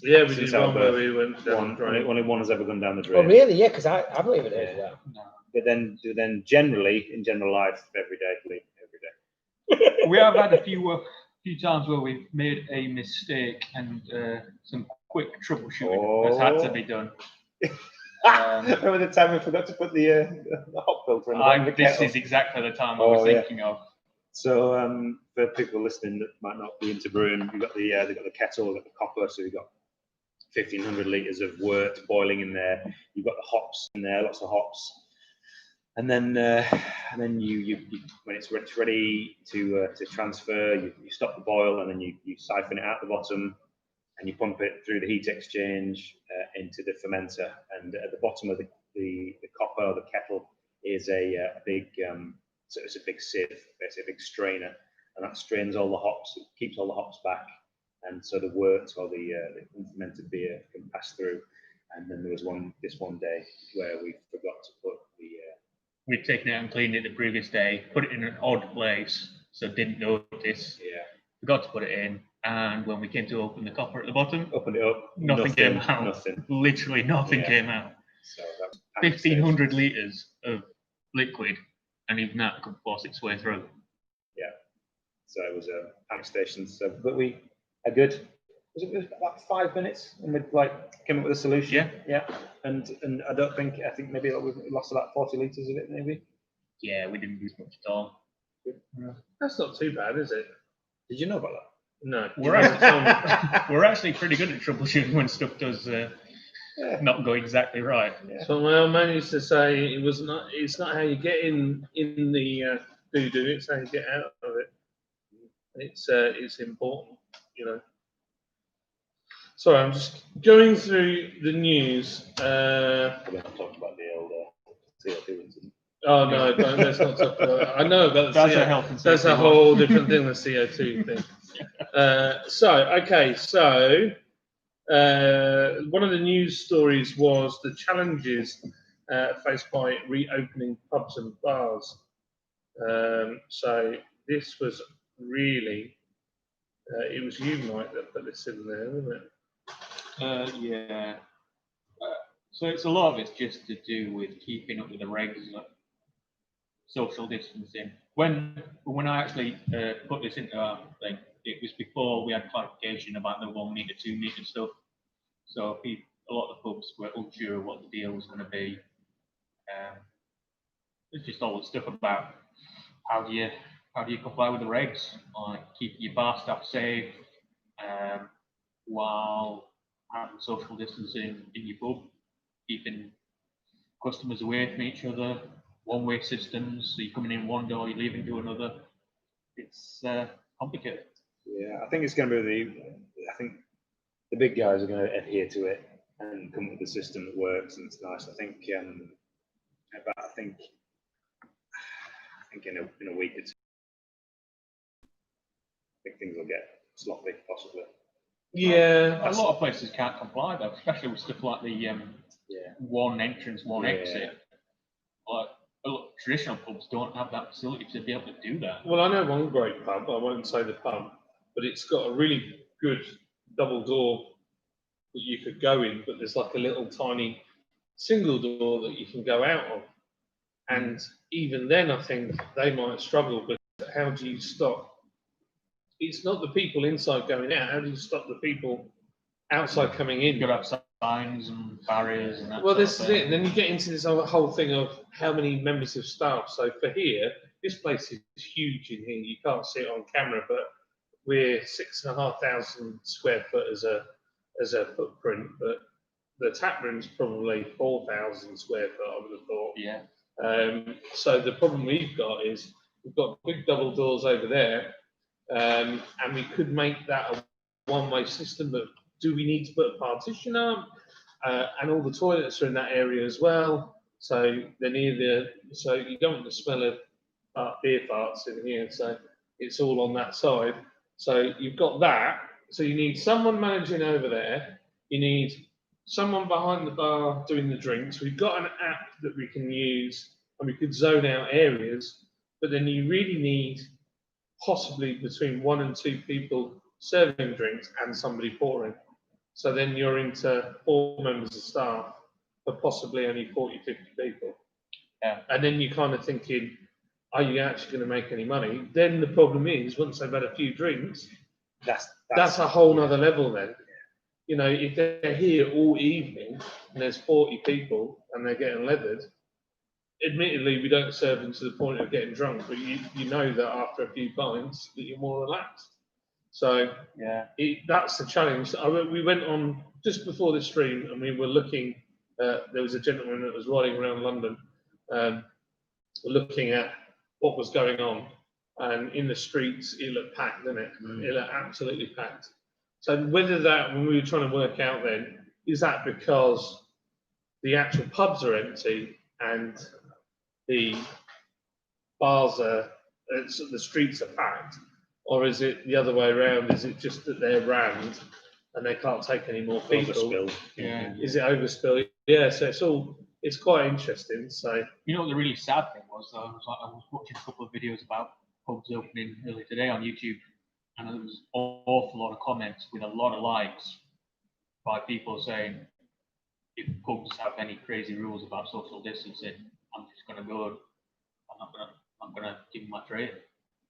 Yeah, we Since did our one where birth, we went down the drain. only one has ever gone down the Oh, drain. really? Yeah, because I haven't even heard of that. No. But then generally, in general life, every day. We have had a few times where we've made a mistake and some quick troubleshooting has had to be done. Remember the time we forgot to put the hop filter in the bottom of the This kettle? is exactly the time I was thinking of. So for people listening that might not be into brewing, we've got they've got the kettle, we've got the copper, so we've got 1,500 litres of wort boiling in there. You've got the hops in there, lots of hops. And then you when it's ready to transfer, you stop the boil, and then you siphon it out the bottom, and you pump it through the heat exchange into the fermenter. And at the bottom of the copper or the kettle, is a big, so it's a big sieve, basically a big strainer, and that strains all the hops, it keeps all the hops back, and so the wort or the fermented beer can pass through. And then there was this one day where we forgot to put the. We'd taken it and cleaned it the previous day, put it in an odd place, so didn't notice. Yeah. Forgot to put it in, and when we came to open the copper at the bottom, Opened it up. nothing came out. Nothing. Literally nothing came out. So that was 1,500 litres of liquid, and even that could force its way through. Yeah. So it was a panic station. So, but we a good. Was it about 5 minutes, and we came up with a solution. Yeah. Yeah. And I think maybe we lost about 40 litres of it, maybe. Yeah, we didn't lose much at all. That's not too bad, is it? Did you know about that? No. We're actually pretty good at troubleshooting when stuff does not go exactly right. Yeah. So my old man used to say it's not how you get in the doo-doo, it's how you get out of it. It's important, you know. Sorry, I'm just going through the news. We haven't talked about the old CO2 incident. Oh no, let's not talk about that. I know about the That's CO2. a health and That's a safety whole different thing, the CO2 thing. So one of the news stories was the challenges faced by reopening pubs and bars. So this was really, it was you, Mike, that put this in there, wasn't it? Yeah. So it's a lot of it's just to do with keeping up with the regs, like social distancing. When I actually put this into our thing, it was before we had clarification about the 1 metre, 2 metre stuff. So a lot of the pubs were unsure of what the deal was going to be. It's just all the stuff about how do you comply with the regs, like keeping your bar staff safe, while having social distancing in your pub, keeping customers away from each other, one-way systems, so you're coming in one door, you're leaving to another. It's complicated. Yeah, I think it's going to be I think the big guys are going to adhere to it and come up with a system that works and it's nice. I think in a week or two, I think things will get sloppy, possibly. Yeah. A lot of places can't comply though, especially with stuff like the one entrance, one exit. Like traditional pubs don't have that facility to be able to do that. Well, I know one great pub. I won't say the pub, but it's got a really good double door that you could go in, but there's like a little tiny single door that you can go out of. And even then, I think they might struggle. But how do you stop? It's not the people inside going out. How do you stop the people outside coming in? You've got to have signs and barriers and that. Well, this is it. And then you get into this whole thing of how many members of staff. So for here, this place is huge in here. You can't see it on camera, but we're 6,500 square foot as a footprint. But the tap room's probably 4,000 square foot, I would have thought. Yeah. So the problem we've got is we've got big double doors over there, and we could make that a one-way system. But do we need to put a partition up? And all the toilets are in that area as well. So they're near so you don't want the smell of beer farts in here. So it's all on that side. So you've got that. So you need someone managing over there. You need someone behind the bar doing the drinks. We've got an app that we can use and we could zone out areas, but then you really need possibly between 1 and 2 people serving drinks and somebody pouring. So then you're into 4 members of staff for possibly only 40, 50 people. Yeah. And then you're kind of thinking, are you actually going to make any money? Then the problem is, once they've had a few drinks, that's a whole nother level then. You know, if they're here all evening and there's 40 people and they're getting leathered, admittedly, we don't serve them to the point of getting drunk, but you know that after a few pints that you're more relaxed. So that's the challenge. We went on just before the stream and we were looking, there was a gentleman that was riding around London looking at what was going on. And in the streets, it looked packed, didn't it? It looked absolutely packed. So whether that, when we were trying to work out then, is that because the actual pubs are empty and the bars the streets are packed, or is it the other way around? Is it just that they're rammed and they can't take any more people? Overspill. Yeah. Is it overspill? Yeah, so it's quite interesting. So You know what the really sad thing was though? I was watching a couple of videos about pubs opening earlier today on YouTube, and there was an awful lot of comments with a lot of likes by people saying, if pubs have any crazy rules about social distancing, I'm just gonna go. I'm gonna give them my trade.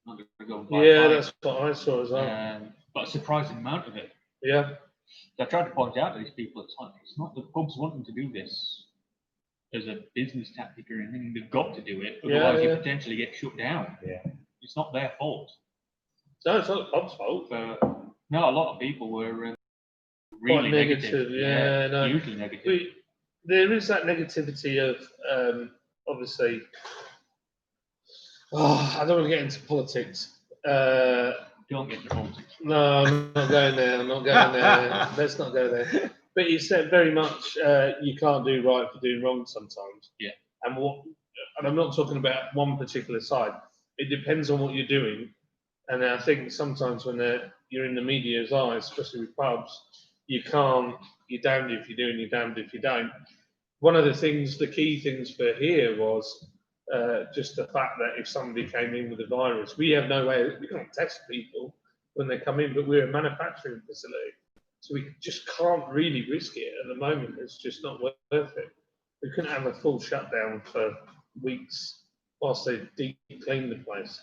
I'm not gonna go and buy yeah, wine. that's what I saw as well. But a surprising amount of it. Yeah, So I tried to point out to these people, it's not the pubs wanting to do this as a business tactic or anything. They've got to do it, otherwise you potentially get shut down. Yeah. It's not their fault. no, it's not the pub's fault. But no, a lot of people were Quite really negative. Yeah, no. hugely negative. There is that negativity of obviously. Oh, I don't want to get into politics. Don't get into politics. No, I'm not going there. I'm not going there. Let's not go there. But it's very much you can't do right for doing wrong sometimes. Yeah. And I'm not talking about one particular side. It depends on what you're doing. And I think sometimes when you're in the media's eyes, especially with pubs, you can't. You're damned if you do, and you're damned if you don't. One of the key things for here was just the fact that if somebody came in with a virus, we have no way. We can't test people when they come in, but we're a manufacturing facility, so we just can't really risk it at the moment. It's just not worth it. We couldn't have a full shutdown for weeks whilst they deep clean the place.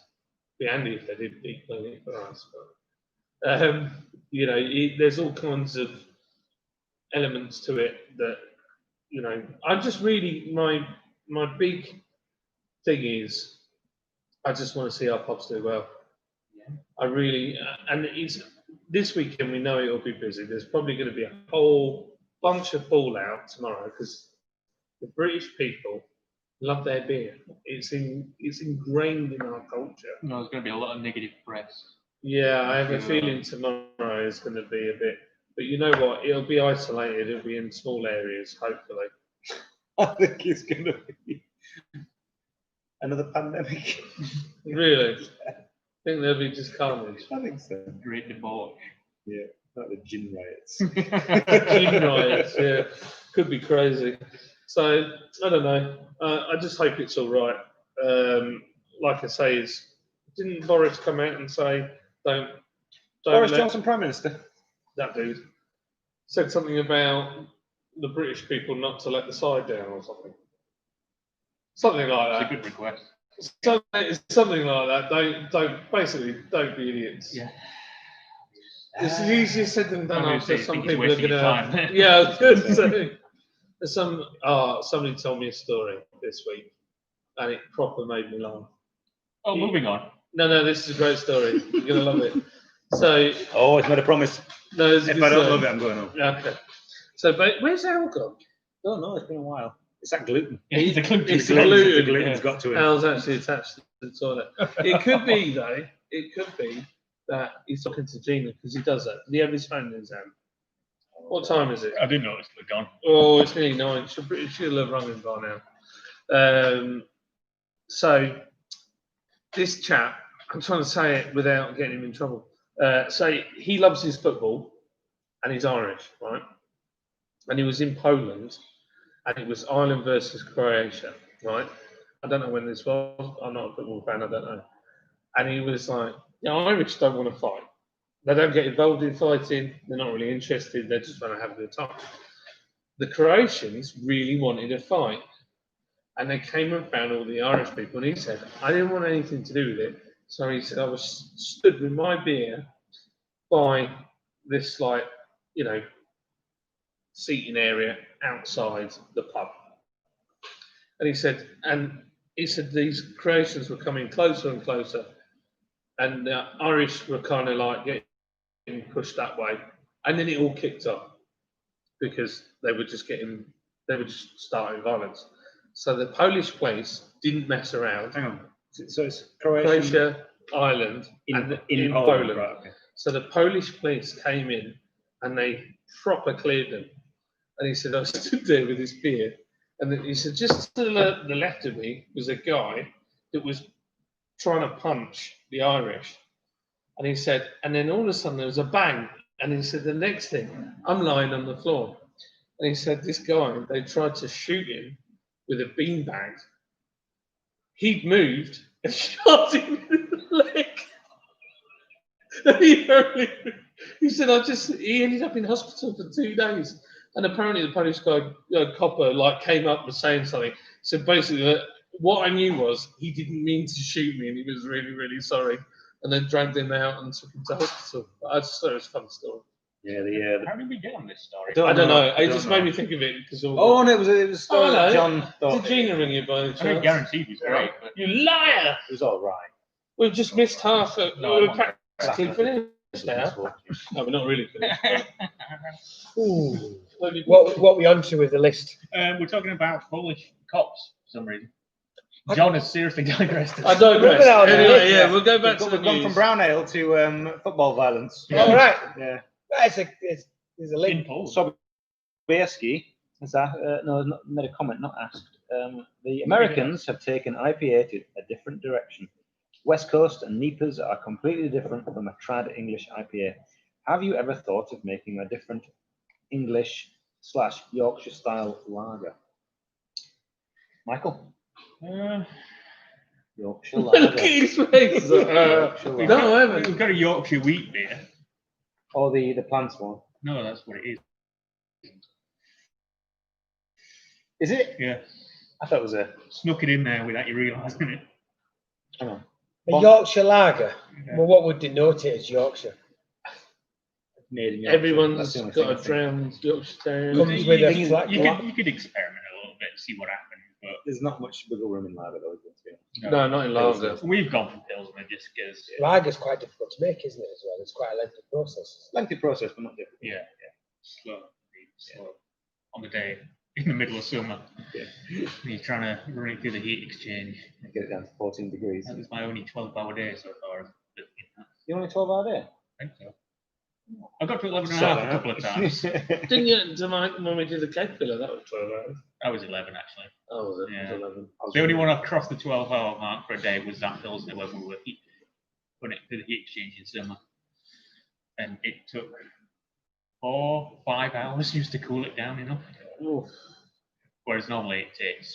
It'd be handy if they did deep clean it for us, but there's all kinds of elements to it that I just really my big thing is I just want to see our pubs do well. Yeah. I really, and it's this weekend. We know it'll be busy. There's probably going to be a whole bunch of fallout tomorrow because the British people love their beer. It's ingrained in our culture. No, there's going to be a lot of negative press. Yeah, I have a feeling tomorrow is going to be a bit. But you know what? It'll be isolated. It'll be in small areas, hopefully. I think it's going to be another pandemic. Really? I think there'll be just carnage. I think so. Great debauch. Yeah, like the gin riots. Gin riots, yeah. Could be crazy. So, I don't know. I just hope it's all right. Like I say, didn't Boris come out and say, don't Boris let Johnson, Prime Minister. that dude said something about the British people not to let the side down or something. Something like It's that. a good request. Something like that. Don't be idiots. Yeah. It's easier said than done. Obviously, After I some think it's people are wasting your gonna. time. Yeah, I was going to say. Somebody told me a story this week, and it proper made me laugh. Oh, moving on. No, this is a great story. You're gonna love it. So, Oh, it's made a promise. no, it's a If good I don't story. love it, I'm going home. Okay. So, but where's Al gone? Don't know, it's been a while. It's that gluten. It's the gluten. It's the The gluten. gluten's got to it. Al's actually attached to the toilet. It could be though. It could be that he's talking to Gina because he does that. Do you have his phone in his hand? What time is it? I didn't notice they're gone. Oh, it's nearly 9. She'll have rung him by now. So this chap, I'm trying to say it without getting him in trouble. So he loves his football, and he's Irish, right? And he was in Poland, and it was Ireland versus Croatia, right? I don't know when this was. I'm not a football fan. I don't know. And he was like, "The Irish don't want to fight. They don't get involved in fighting. They're not really interested. They're just trying to have a good time." The Croatians really wanted a fight, and they came and found all the Irish people. And he said, "I didn't want anything to do with it." So he said, "I was stood with my beer by this, seating area outside the pub." And he said, these Croatians were coming closer and closer, and the Irish were kind of like getting pushed that way, and then it all kicked off because they were just starting violence. So the Polish place didn't mess around. Hang on. So it's Croatia, Ireland, and in Poland. Right, okay. So the Polish police came in and they proper cleared them. And he said, "I stood there with this beer, And then he said, just to the left of me was a guy that was trying to punch the Irish. And he said, and then all of a sudden there was a bang. And he said, the next thing, I'm lying on the floor. And he said, this guy, they tried to shoot him with a beanbag. He'd moved and shot him in the leg. And he said, he ended up in hospital for 2 days. And apparently the police guy, copper, like came up and saying something. So basically, what I knew was he didn't mean to shoot me and he was really, really sorry. And then dragged him out and took him to hospital. I just thought it was a fun story. Yeah, How did we get on this story? I don't know. It don't just know. made me think of it because Oh, and it was a story that hello. John thought Did Gina ring you by any I mean, chance? guaranteed was great, but You liar! it was all right. We've just missed half. No, We're I practically finished now. No, we're not really finished. Ooh. But What we on to with the list? we're talking about Polish cops for some reason. John has seriously digressed. I digress. Remember that on the Anyway, list? yeah, we'll go back to the We've gone from news. brown ale to football violence. All right. Yeah. There's a in link. Poland. Sobieski has made a comment, not asked. The Americans have taken IPA to a different direction. West Coast and NEPAs are completely different from a trad English IPA. Have you ever thought of making a different English/Yorkshire style lager? Michael? Yorkshire Look at lager. his face. Yorkshire We've lager. No, I got, haven't. we've got a Yorkshire wheat beer. Or the plants one. No, that's what it is. Is it? Yeah, I thought it was a. snuck it in there without you realising it. Hang on. A Yorkshire lager. Yeah. Well, what would denote it as Yorkshire? Made in Yorkshire. Everyone's That's the only got thing I a think. drowned Yorkshire Terrier. Comes with a thing is, flat You glass. could experiment a little bit, see what happens. But There's not much wiggle room in lager though, is there? No, not in lager. we've gone for Pilsner just because. Lager's quite difficult to make, isn't it, as well? It's quite a lengthy process. Lengthy process, but not difficult. Yeah, slow. On the day in the middle of summer, Yeah. you're trying to run it through the heat exchange. Get it down to 14 degrees. That was my only 12-hour day so far. You only 12 hour day? I think so. I got to 11 and a half a couple of times. Didn't you, when we did the caterpillar, that was 12 hours. I was 11 actually. Oh, was it? Yeah. It was 11. The only one I crossed the 12-hour mark for a day was that Pilsner when we were putting it through the heat exchange in summer. And it took 4-5 hours just to cool it down enough. Oof. Whereas normally it takes,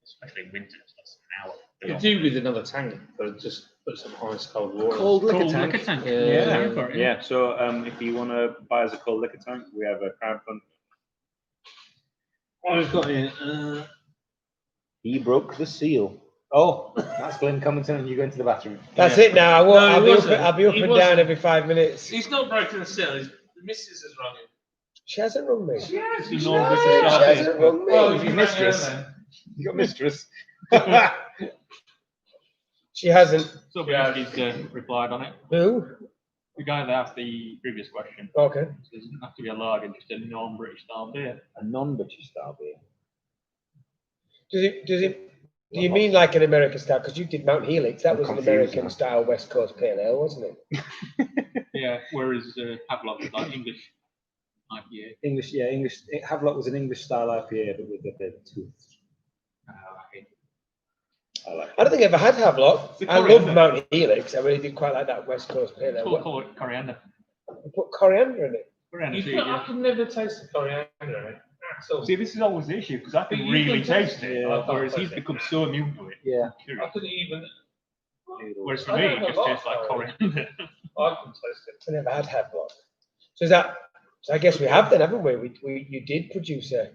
especially in winter, it's less than an hour. Could do with another tank, but just put some ice cold water. Cold liquor Cold tank. liquor tank. Yeah. Go for it, Yeah, so if you want to buy us a cold liquor tank, we have a crowdfund. I've got it. He broke the seal. Oh, that's Glenn Cummington and you go into the bathroom. That's it now. I won't, No, he I'll be wasn't. up and He down wasn't. every 5 minutes. He's not broken the seal. The missus has rung him. She hasn't rung me. It's a She non-British hasn't Derby. rung me. Well, if you you mistress. rang her then. You got mistress. She hasn't. So Bianchi's replied on it. Who? The guy that asked the previous question Okay. says it doesn't have to be a lager, just a non-British style beer. A non-British style beer. Do you mean like an American style? Because you did Mount Helix. That I'm was an confused American now. style West Coast Pale Ale, wasn't it? Yeah, whereas Havelock is like English IPA. English. Havelock was an English style IPA, but with a tooth. I like I don't think I ever had Havelock. The I coriander. love Mount Helix. I really did quite like that West Coast Pale Ale. What, Call it coriander. you put coriander in it. Coriander You seed, could, I yeah. could never taste the coriander in it at all. See, this is always the issue because I can But you really can taste taste it. it, I can't whereas taste he's it. become so immune to it. Yeah. I couldn't even. Whereas for I me, don't it know just what tastes like coriander. coriander. I can taste it. I never had Havelock. So is that? So I guess we have then, haven't we? You did produce a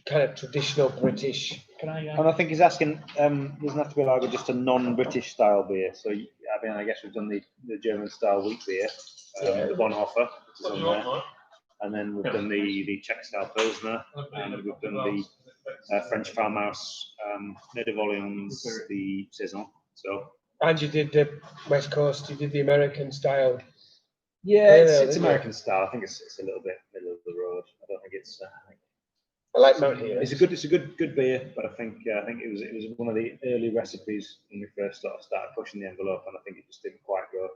kind of traditional British. Can I? And I think he's asking, doesn't have to be lager, just a non-British style beer. So, I mean, I guess we've done the German style wheat beer, Bonhoeffer, which is What on do you want, there. Mike? And then we've done the Czech style Pilsner, and we've done the French farmhouse, Les de Orleans, the Saison. So, And you did the West Coast. You did the American style. yeah, Yeah, it's didn't you? American style. I think it's a little bit middle of the road. I don't think it's. I like Mount Helix. It's a good beer, but I think it was one of the early recipes when we first sort of started pushing the envelope, and I think it just didn't quite go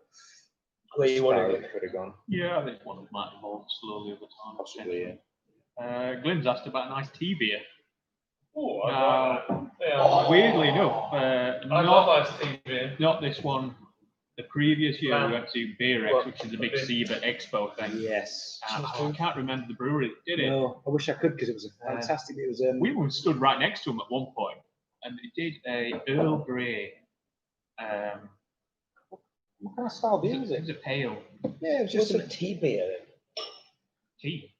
Where you as wanted far as it. it could have gone. Yeah, I think one might evolve slowly over time. Possibly, yeah. Glenn's asked about a nice tea beer. Oh, I like that. Yeah, I like Weirdly enough, I love iced tea beer. not this one. The previous year we Lamb. went to Beer X, What? which is a big Beer. SEBA expo thing. Yes. I can't remember the brewery that did it. No, I wish I could because it was a fantastic. It was We were stood right next to them at one point, and they did a Earl Grey. what kind of style beer was It it? was a pale Yeah, it was Just just some tea beer. tea,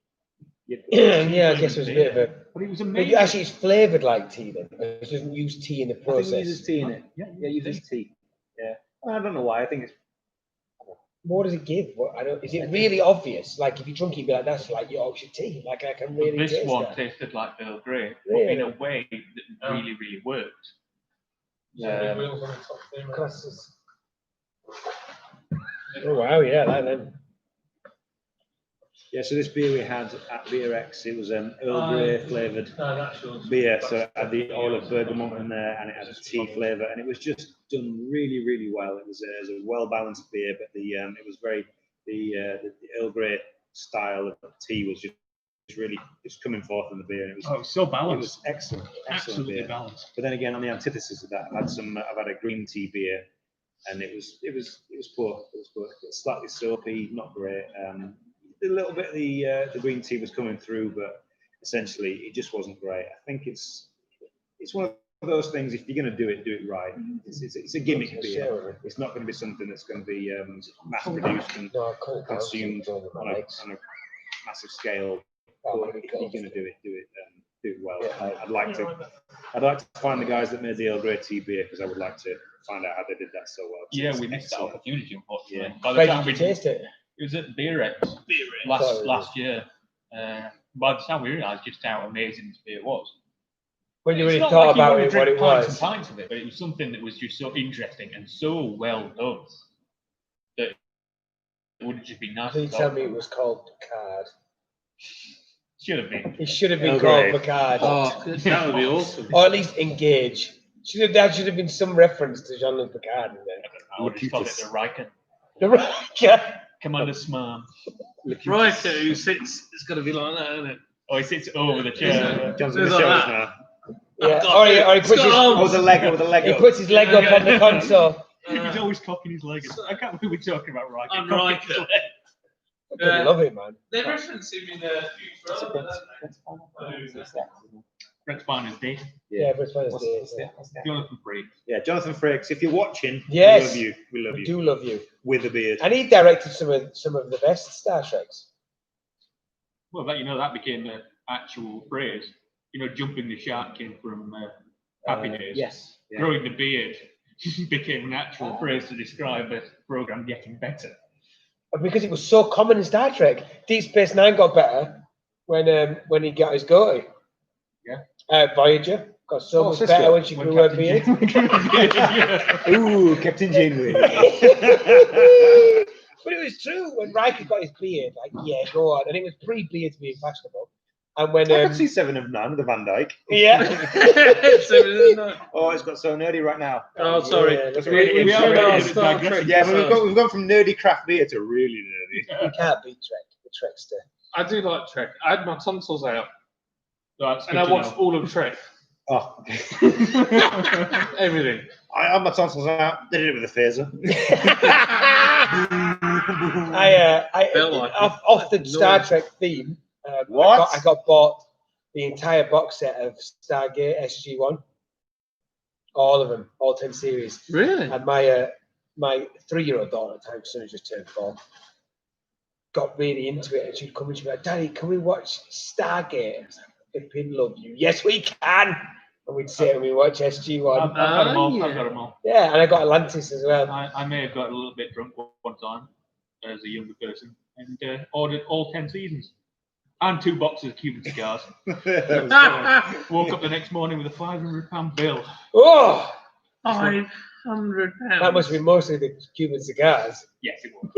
Yeah, I guess it was a bit of a. but it was But amazing. actually, it's flavoured like tea then. It doesn't use tea in the I think it process. uses tea in it. Yeah, Yeah, it uses tea. Yeah. I don't know why. I think it's What does it give? What, I don't. Is it really obvious? Like if you drink it, you'd be like, that's like Yorkshire tea. Like I can But really this taste one that. tasted like Earl Grey, but in a Really? way that really, really worked. Yeah, wheels on the top thing. Crosses. Oh wow, yeah, that then. yeah. So this beer we had at Beer X, it was Earl Grey flavoured No, that's yours. beer. So it had the oil of bergamot in there, and it had a tea flavour, and it was just done really, really well. It was a well balanced beer, but it was very the Earl Grey style of tea was just really just coming forth in the beer. And it was Oh, it's so it balanced. was excellent, excellent Absolutely beer. balanced. But then again, on the antithesis of that, I've had a green tea beer, and it was poor. It was poor. It was slightly soapy, not great. A little bit of the green tea was coming through, but essentially it just wasn't great. I think it's one of those things. If you're going to do it right. It's a gimmick beer. It's not going to be something that's going to be mass produced and No, I can't consumed on on a massive scale. But if you're going to do it well. Yeah. I'd like to find the guys that made the Earl Grey tea beer because I would like to find out how they did that so well. Yeah, It's we missed that excellent. opportunity, unfortunately. Yeah. By the Where time did you we taste it? It was at Beer X Sorry. last year. By the time we realised just how amazing this beer was. When you It's really not thought like you about wanna it, what drink it pints was. and pints of it, but it was something that was just so interesting and so well done that it would have just been nice. Please to tell talk me it about. was called Picard. Should have been. It should have been Earl called Grey. Picard. Oh, that would be awesome. Or at least Engage. There should have been some reference to Jean-Luc Picard in there. I would have called it the Riker. The Riker. Commander Smarm. Right, who sits? It's got to be like that, isn't it? Oh, he sits over the chair. John's It's going to show like us that. now. Yeah. God, Or he it's puts got his, arms. With a leg he up. puts his leg up on the console. He's always cocking his leg. I can't believe we're talking about Riker. I'm Cocking Riker. his leg. I bloody love it, man. They reference him in Futurama, don't they? Rex Barner's dead. Yeah, but it's fine. What's that? Jonathan Frakes. Yeah, Jonathan Frakes. If you're watching, Yes. we love you. We love We you. do love you. With a beard. And he directed some of the best Star Treks. Well, that became the actual phrase. Jumping the shark came from Happy Days. Yes. Yeah. Growing the beard became an actual phrase to describe the program getting better. And because it was so common in Star Trek, Deep Space Nine got better when he got his goatee. Yeah. Voyager got so What's much this better one? when she grew her beard. Ooh, Captain Janeway. But it was true when Riker got his beard, like, yeah, go on. And it was pre-beards being fashionable. And when I could see 7 of 9 with the Van Dyke. yeah. Oh, it's got so nerdy right now. Oh, sorry. Yeah, That's We really are interesting. on Star Trek. Yeah, but we've gone from nerdy craft beer to really nerdy. You can't beat Trek, the Trekster. I do like Trek. I had my tonsils out, That's and I watched all of Trek. Oh, Everything. I had my tonsils out. They did it with a phaser. Felt like off the Star Trek theme. What? I got bought the entire box set of Stargate SG-1. All of them, all 10 series. Really? And my 3-year-old daughter at the time, son had just turned 4, got really into it, and she'd come and she'd be like, "Daddy, can we watch Stargate?" I was like, "Flipping love you. Yes, we can." And we'd sit and we watch SG-1. I've got them all. yeah. I've got them all. Yeah, and I got Atlantis as well. I may have got a little bit drunk one time as a younger person and ordered all 10 seasons and 2 boxes of Cuban cigars. That was funny. Woke up the next morning with a £500 bill. Oh, £500. that must be mostly the Cuban cigars. Yes, it was.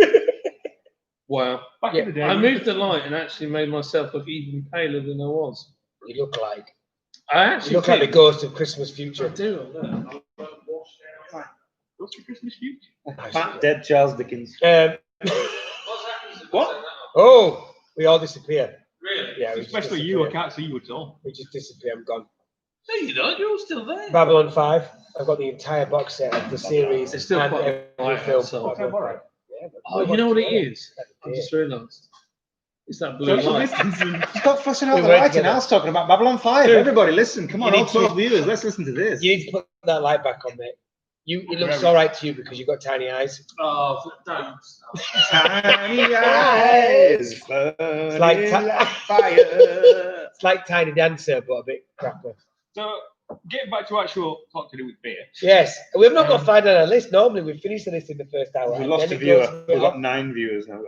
Wow. Back Yeah, in the day. I moved the light and actually made myself look even paler than I was. You look like I like the ghost of Christmas I Future. do. What's for Christmas future? Fat dead Charles Dickens. What? Oh, we all disappear. Really? Yeah, we just Especially you, I disappear. can't see you at all. We just disappear. I'm gone. No, you don't. You're all still there. Babylon 5. I've got the entire box set of the series It's still and quite every quiet film. outside. Babylon 5. Yeah, but Oh, you know what it together. is? I just realised. It's that blue Social light. distancing. Stop fussing out We the work lighting. I together. was talking about Babylon 5. Dude, Everybody, listen. Come on, you all need to- 12 viewers. Let's listen to this. You need to put that light back on, mate. It looks Very- all right to you because you've got tiny eyes. Oh, don't. Tiny eyes, It's like fire. It's like Tiny Dancer, but a bit crapper. So, getting back to actual talk to do with beer. Yes, we've not got 5 on our list. Normally, we finish the list in the first hour. We and lost then a it viewer. goes a bit We've got off. 9 viewers now.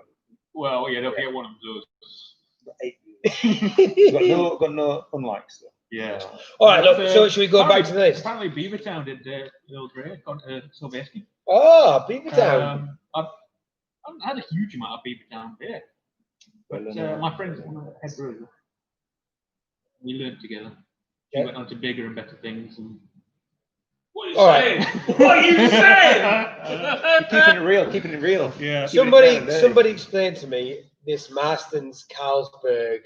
Well, yeah, don't get one of those. We've got 8 viewers. Got no unlikes though. Yeah. All right, look. But, So should we go back to the list? Apparently, Beavertown did Earl Grey, Sobieski. Oh, Beavertown. I haven't had a huge amount of Beavertown beer, but my friends, one of the head brewers, we learned together. We Yeah. went on to bigger and better things. And What are you All saying? What are you saying? Keeping it real. Keeping it real. yeah, Somebody explained to me this Marston's Carlsberg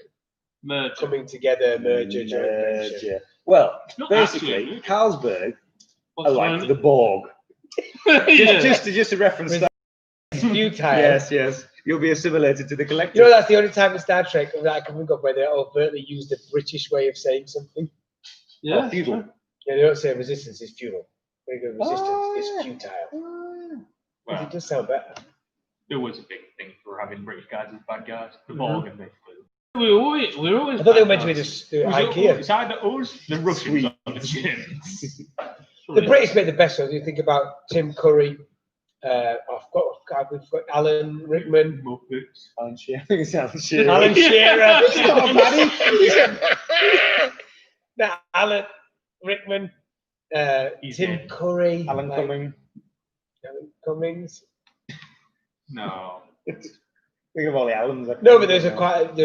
Merger. coming together merger joint venture. Merger. Well, Not basically, actually. Carlsberg What's are like wrong? the Borg. Yeah. Just to reference that. It's futile. Yes. You'll be assimilated to the collective. You know, that's the only time in Star Trek that I can think of where they overtly use the British way of saying something. Yeah. feudal. Yeah, they don't say resistance is futile. They go resistance is yeah. futile. well, It does sound better. there was a big thing for having British guys as bad guys. The Borg, basically. We're always. I thought they were meant to be bad the It was- IKEA. It's either us, the Russians, or the Germans. guys. The British make the best ones. You think about Tim Curry. We've got Alan Rickman. Muppets. Alan Shearer. It's Alan Shearer. Alan Shearer. It's not a baddie. No, Alan Rickman. He's Tim dead. Curry. Alan Cumming. Alan Cummings. No. Think of all the Allens. No, but there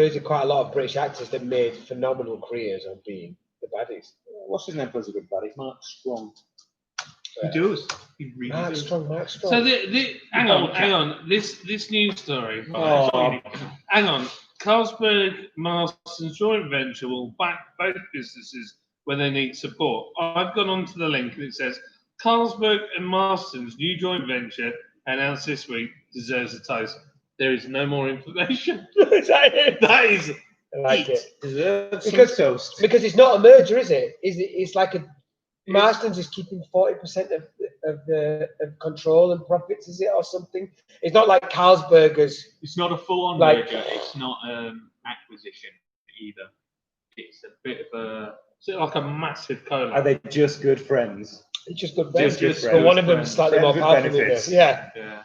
is quite a lot of British actors that made phenomenal careers on being the baddies. What's his name? Plays a good baddie. Mark Strong. He does. He really Mark does. Strong. So hang on. This news story. Oh. Hang on. Carlsberg Marston's joint venture will back both businesses when they need support. I've gone onto the link and it says Carlsberg and Marston's new joint venture announced this week deserves a toast. There is no more information. Is that it? That is I like it. Deserves some Because- toast. Because it's not a merger, is it? It's like a Marston's is keeping 40% of control and profits, is it, or something? It's not like Carlsberg's. It's not a full-on Like- merger. It's not acquisition either. It's a bit of a. Is it like a massive cola? Are they just good friends? It's just good friends. Just good But one friends. of them is slightly more Friends with powerful than the benefits. other. Yeah. Yeah.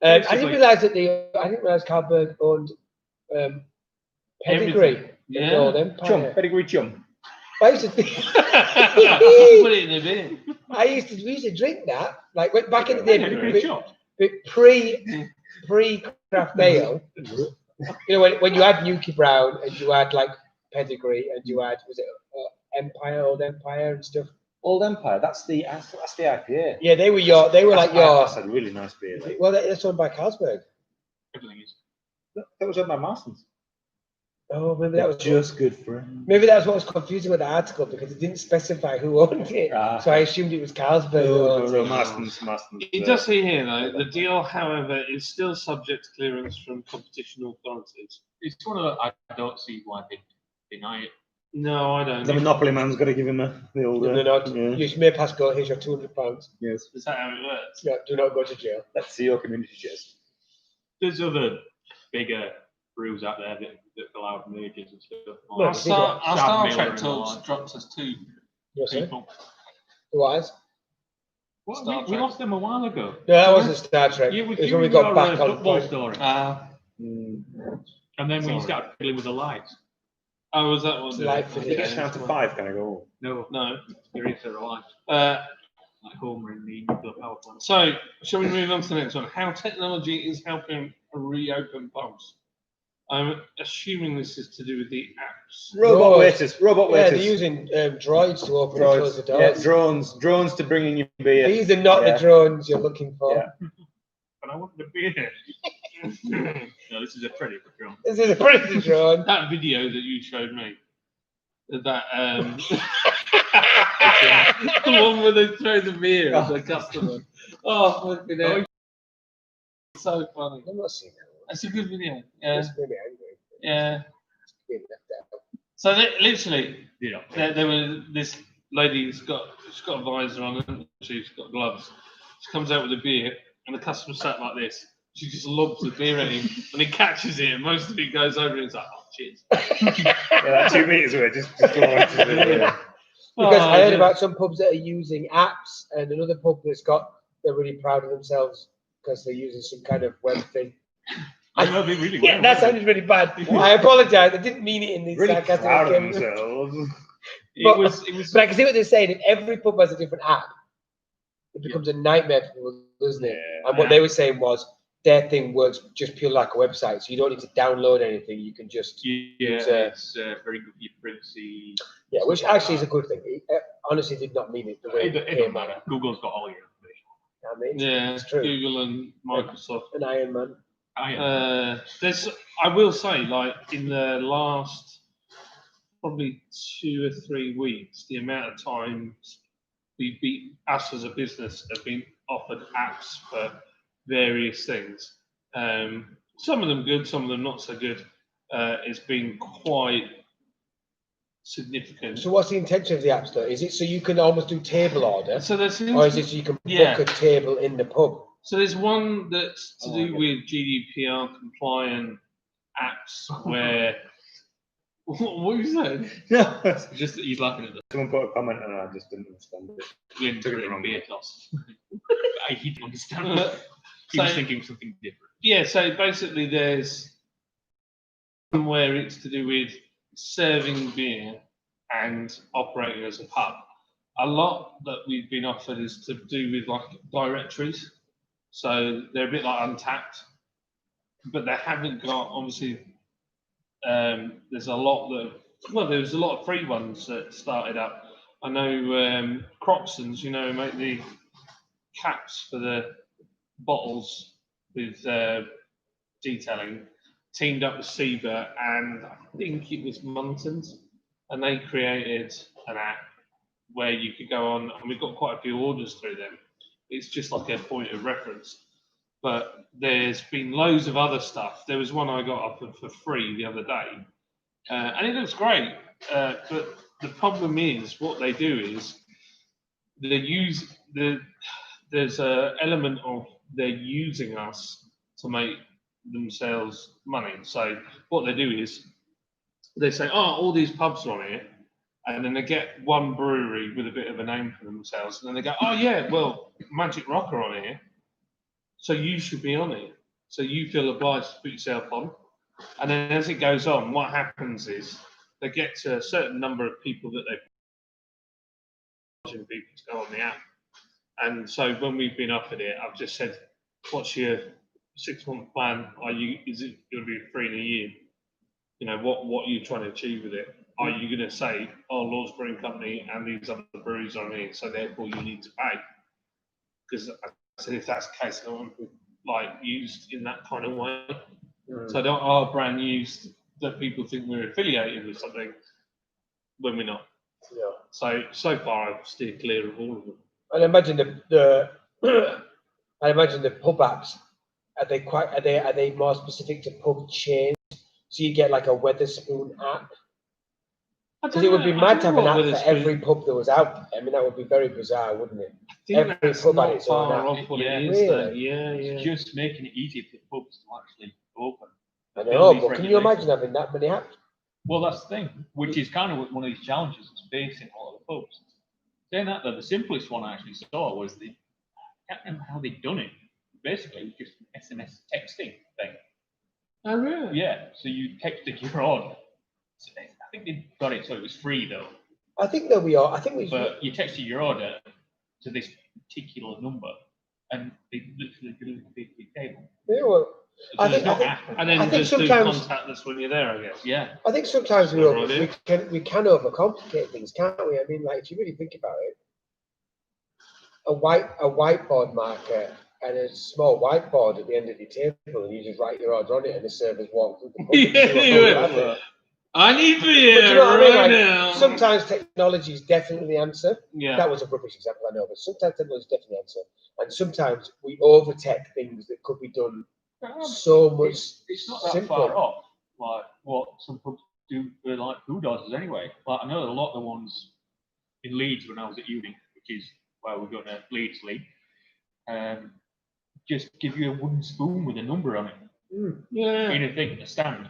I didn't Basically- realise I didn't realise Carlsberg owned Pedigree. Everything. The Yeah. old Chum. empire. Pedigree chum. I used to think. Put it in a bin. we used to drink that like back in the day, Pedigree chopped. pre craft ale. You know when you had Nuki Brown and you had like Pedigree and you had Old Empire and stuff. Old Empire. That's the IPA. Yeah, they were like your. That's a really nice beer. Like. Well, that's owned by Carlsberg. Everything is. That was on my Marston's. Oh, maybe that was just good friends. Maybe that's what was confusing with the article because it didn't specify who owned it. Ah. So I assumed it was Carlsberg. who owned it. Marston's. It does say here, though, the deal, however, is still subject to clearance from competition authorities. It's one of the. I don't see why they deny it. No, I don't. The Monopoly man's got to give him the old. No, no, yeah. you may pass go. Here's your £200. Yes. Is that how it works? Yeah, do not go to jail. Let's see your community chest. There's other bigger brews out there that allow mergers and stuff. No, Our Star Miller Trek and talks all dropped us two What's that? people. Wise? What? Star We Trek. lost them a while ago. No, that wasn't Star Trek. Yeah, it we was when we got back on football point. story. Mm. And then when you Sorry. started fiddling with the lights. Oh, was that one? Light I for think the- it's down to 5. Can I go? No, No. there is a light. Like Homer in the nuclear power plant. So, shall we move on to the next one? How technology is helping reopen pubs. I'm assuming this is to do with the apps. Robot waiters. Robot Yeah, they're waiters. using droids to open and close the Yeah, doors. drones to bring in your beer. These are not Yeah. the drones you're looking for. Yeah. But I wanted to be here. No, this is a predator drone. This is a predator drone. That video that you showed me. That The one where they throw the beer at the customer. Oh, flipping hell. So funny. I'm not seeing that one. That's a good video. Yeah. It's made me angry. Yeah. Being left out. So literally, Yeah. there was this lady. She's got a visor on, and she's got gloves. She comes out with a beer, and the customer sat like this. She just lobs the beer at him, and he catches it, and most of it goes over, and it's like, oh, cheers. Yeah, like 2 meters away, just launches it. Yeah. Because I heard yeah. about some pubs that are using apps, and another pub they're really proud of themselves because they're using some kind of web thing. Well, they really Yeah, well, that weren't sounded really bad. I apologise. I didn't mean it in the Really sarcastic proud of way. themselves. It was. But I can see what they're saying. If every pub has a different app, it becomes a nightmare for people, doesn't it? Yeah. And what they were saying was their thing works just pure like a website, so you don't need to download anything. You can just use it's very good for your privacy. yeah, which actually is a good thing. It honestly did not mean it the way It it don't came matter. out. Google's got all your information. I mean, Yeah, it's true. Google and Microsoft. An Iron Man. I will say, like in the last probably 2 or 3 weeks, the amount of times us as a business have been offered apps for various things. Some of them good, some of them not so good. It's been quite significant. So what's the intention of the app store? Is it so you can almost do table order, So there's or is it so you can Yeah. book a table in the pub? So there's one that's to do okay. with GDPR compliant apps where. What are you saying? No, Just that he's laughing at the someone put a comment and I just didn't understand it. wind Took it and wrong. beer toss. He didn't understand. He So- was thinking of something different. Yeah, so basically there's one where it's to do with serving beer and operating as a pub. A lot that we've been offered is to do with like directories. So they're a bit like Untapped, but they haven't got, obviously, there's a lot there's a lot of free ones that started up. I know Croxton's, who make the caps for the bottles with detailing, teamed up with Seba and I think it was Muntons, and they created an app where you could go on, and we've got quite a few orders through them. It's just like a point of reference. But there's been loads of other stuff. There was one I got offered for free the other day, and it looks great. But the problem is, what they do is there's an element of they're using us to make themselves money. So what they do is they say, oh, all these pubs are on here, and then they get one brewery with a bit of a name for themselves, and then they go, oh yeah, well, Magic Rock are on here, so you should be on it. So you feel obliged to put yourself on. And then as it goes on, what happens is they get to a certain number of people that they're charging people to go on the app. And so when we've been offered it, I've just said, what's your 6-month plan? Is it going to be free in a year? What are you trying to achieve with it? Are you going to say, oh, Lord's Brewing Company and these other breweries are on here, so therefore you need to pay? Because I said, if that's the case, I don't want to be used in that kind of way. So I don't want our brand used that people think we're affiliated with something when we're not. Yeah. So far I've steered clear of all of them. And I imagine the pub apps are they more specific to pub chains? So you get like a Weatherspoon app. Because it would be mad to have an app for every pub that was out. I mean, that would be very bizarre, wouldn't it? I think every that's pub had not its own far app. off what Yeah, it is. Though. really? Yeah. It's just making it easier for pubs to actually open. I Fill know, these but can you regulations. imagine having that many apps? Well, that's the thing, which is kind of one of these challenges that's facing a lot of the pubs. Saying that, though, the simplest one I actually saw was I can't remember how they'd done it. Basically, it was just an SMS texting thing. Oh, really? Yeah, so you texted your order. So I think they got it so it was free, though. I think that we are. I think we. But you texted your order to this particular number, and they literally delivered it to your table. Yeah, well, So I there's think- no I think- app. And then I think just do sometimes- contactless when you're there, I guess. Yeah. I think sometimes we Right, can overcomplicate things, can't we? I mean, like if you really think about it, a whiteboard marker and a small whiteboard at the end of your table, and you just write your order on it, and the servers walk through the pub and Yeah, see what you comes will. out of it. I need beer But you know what I mean? right Like, now. sometimes technology is definitely the answer. Yeah. That was a rubbish example, I know, but sometimes technology is definitely the answer. And sometimes we over-tech things that could be done so much It's not that simpler. far off, like what some pubs do for like food orders anyway. Like I know a lot of the ones in Leeds when I was at uni, which is where we're going to Leeds League, just give you a wooden spoon with a number on it Yeah. in a thing, a stand,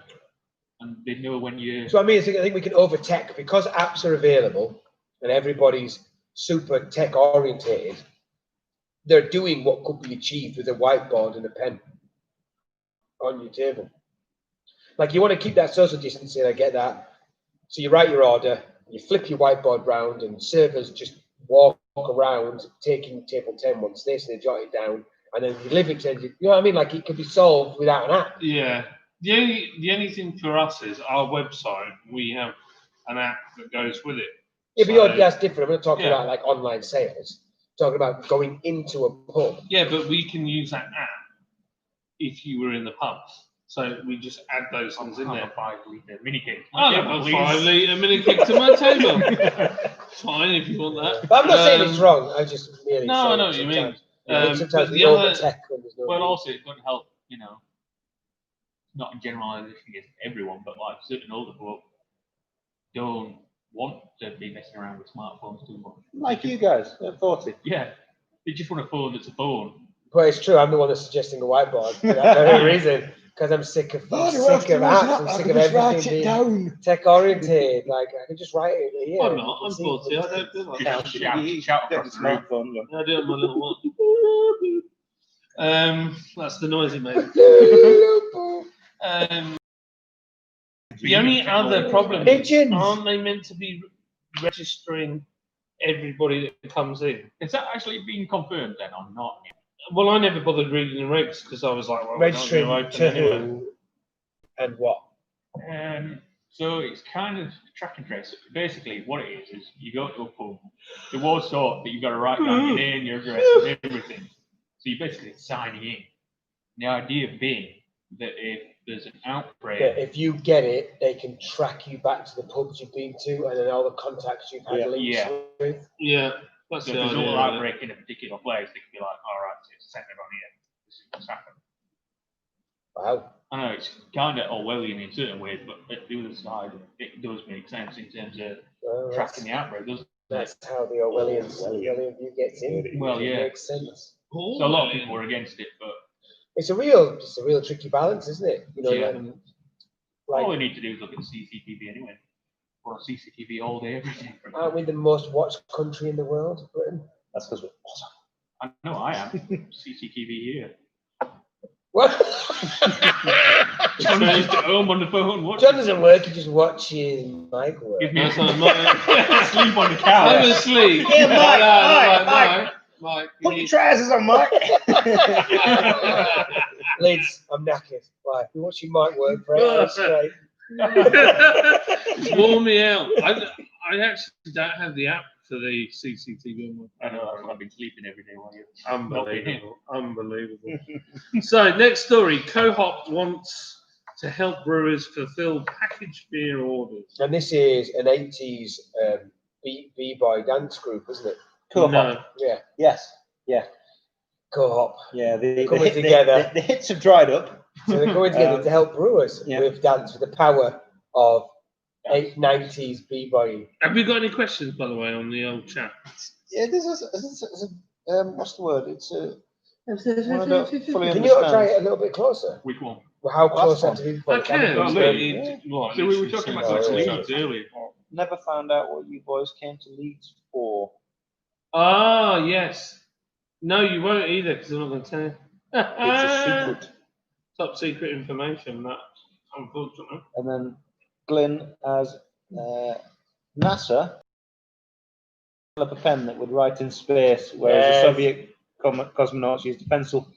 and they know when you. So I mean, I think we can over-tech because apps are available and everybody's super tech orientated. They're doing what could be achieved with a whiteboard and a pen on your table. Like you want to keep that social distancing, I get that. So you write your order, you flip your whiteboard round, and servers just walk around taking table 10 once this, and they jot it down, and then you live it, you know what I mean? Like it could be solved without an app. Yeah. The only thing for us is our website. We have an app that goes with it. Yeah, but So- that's different. I'm not talking Yeah. about like online sales. I'm talking about going into a pub. Yeah, but we can use that app if you were in the pub. So we just add those things in Have there. a 5-litre mini cake. I'll have a 5-litre mini cake to my table. Fine if you want that. But I'm not saying it's wrong. I just really No, I saying know what you mean. sometimes- I think sometimes but we the other- over-tech when there's no Well, need. also it doesn't help, not in generalising against everyone, but like certain older folk don't want to be messing around with smartphones too much. Like you guys at 40. Yeah, they just want a phone that's a phone. But it's true. I'm the one that's suggesting a whiteboard for that very reason. Because I'm sick of apps. I'm sick of everything being down. tech oriented. Like I can just write it here. I'm and not. you can I'm see 40. I it. don't do that. Shout, shout Get across the the room. smartphone on. I do it on my little one. That's the noise it makes. The only other problem is, Pigeons. aren't they meant to be registering everybody that comes in? Is that actually being confirmed then or not? Well, I never bothered reading the regs because I was like, well, Registering we're not to going to open anyway. who and what? So it's kind of track and trace. Basically, what it is you go to a pub. The was thought that you've got to write down your name, your address, and everything. So you're basically signing in. The idea being that if there's an outbreak, That if you get it, they can track you back to the pubs you've been to and then all the contacts you've had links Yeah. with. Yeah, that's so the if there's a idea. little of it. outbreak in a particular place, they can be like, all right, so it's centered on here. This is what's happened. Wow. I know it's kind of Orwellian in certain ways, but at the other side, it does make sense in terms of Well, tracking the outbreak, doesn't it? that's how the Orwellian view gets in. Well, yeah. It makes sense. So a lot of people were against it, but It's a real tricky balance, isn't it? You know, Yeah. like all we need to do is look at CCTV anyway. We're on CCTV all day, every day. aren't we the most watched country in the world, Britain? That's because we're awesome. I know I am. CCTV here. What? John's just at home on the phone. What? John doesn't work, he just watches Mike work. Give me That's a like Mike. sleep on the I'm couch. asleep. Yeah, Mike, Mike. Mike. Put your trousers on, Mike. Lids, I'm knackered. Right, we're watching Mike work for 8 hours straight. Wore me out. I actually don't have the app for the CCTV one. I know, I've been sleeping every day while you're Unbelievable. Unbelievable. So, next story. Cohop wants to help brewers fulfill packaged beer orders. And this is an 80s B-boy dance group, isn't it? Co-op. No. Yeah, Yes. Yeah. Co-op. Yeah. The Coming together. The hits have dried up. So they're coming together to help brewers Yeah. with dance, with the power of 90s B-boying. Have you got any questions, by the way, on the old chat? Yeah. This is what's the word? It's a. One I don't fully Can you try understand. it a little bit closer? Which one? Well, how Well, close that's have to be I before the can. camera But goes Yeah. down? So we were talking about Oh, Leeds yeah. earlier. Never found out what you boys came to Leeds for. Ah, yes. No, you won't either, because I'm not going to tell you. It's a secret. Top secret information, that, unfortunately. And then Glyn has NASA develop a pen that would write in space, whereas Yes. the Soviet cosmonauts used a pencil.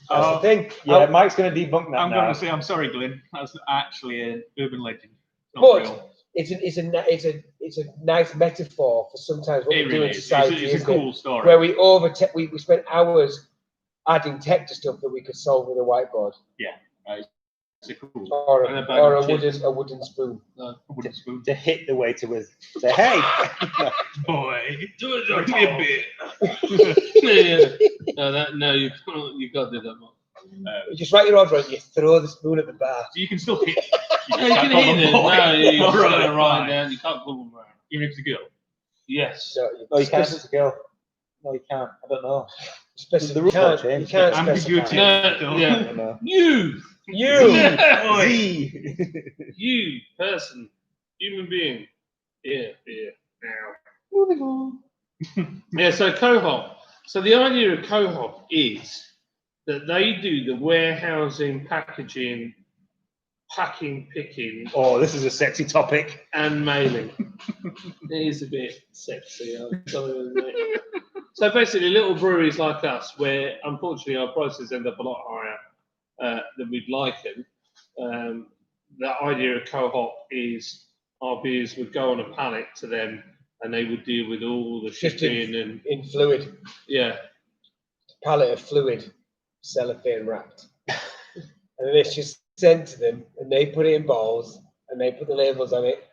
That's the thing. Yeah, How- Mike's going to debunk that I'm now. going to say, I'm sorry, Glyn. That's actually an urban legend. It's not But real. it's a nice metaphor for sometimes what It we do really in is. society, It's a isn't it? cool story. Where we spend hours adding tech to stuff that we could solve with a whiteboard. cool. Or And a a, bag or of a chips. wooden spoon. A wooden spoon. To hit the waiter with, say, hey. Boy, Bring me a beer. No, you can't. You got to do that one. You just write your order and you throw the spoon at the bar. So you can still hit. No, you can hit it. No, you just Alright, gotta write fine. down. You can't pull them around. Even if it's a girl. Yes. So No, you can't. It's a girl. No, you can't. I don't know. the rules can't, change. you can't Ambiguity. specify. No, I yeah. don't know. You, Z. you person, human being. Yeah, now. Moving on. Yeah, so co-op. So the idea of co-op is that they do the warehousing, packaging, packing, picking, Oh, this is a sexy topic. and mailing. It is a bit sexy, I'm sorry to admit. So basically, little breweries like us, where unfortunately our prices end up a lot higher than we'd like them. The idea of co-op is our beers would go on a pallet to them, and they would deal with all the Just shipping and in fluid, yeah. pallet of fluid, cellophane wrapped. And then it's just sent to them, and they put it in bowls, and they put the labels on it,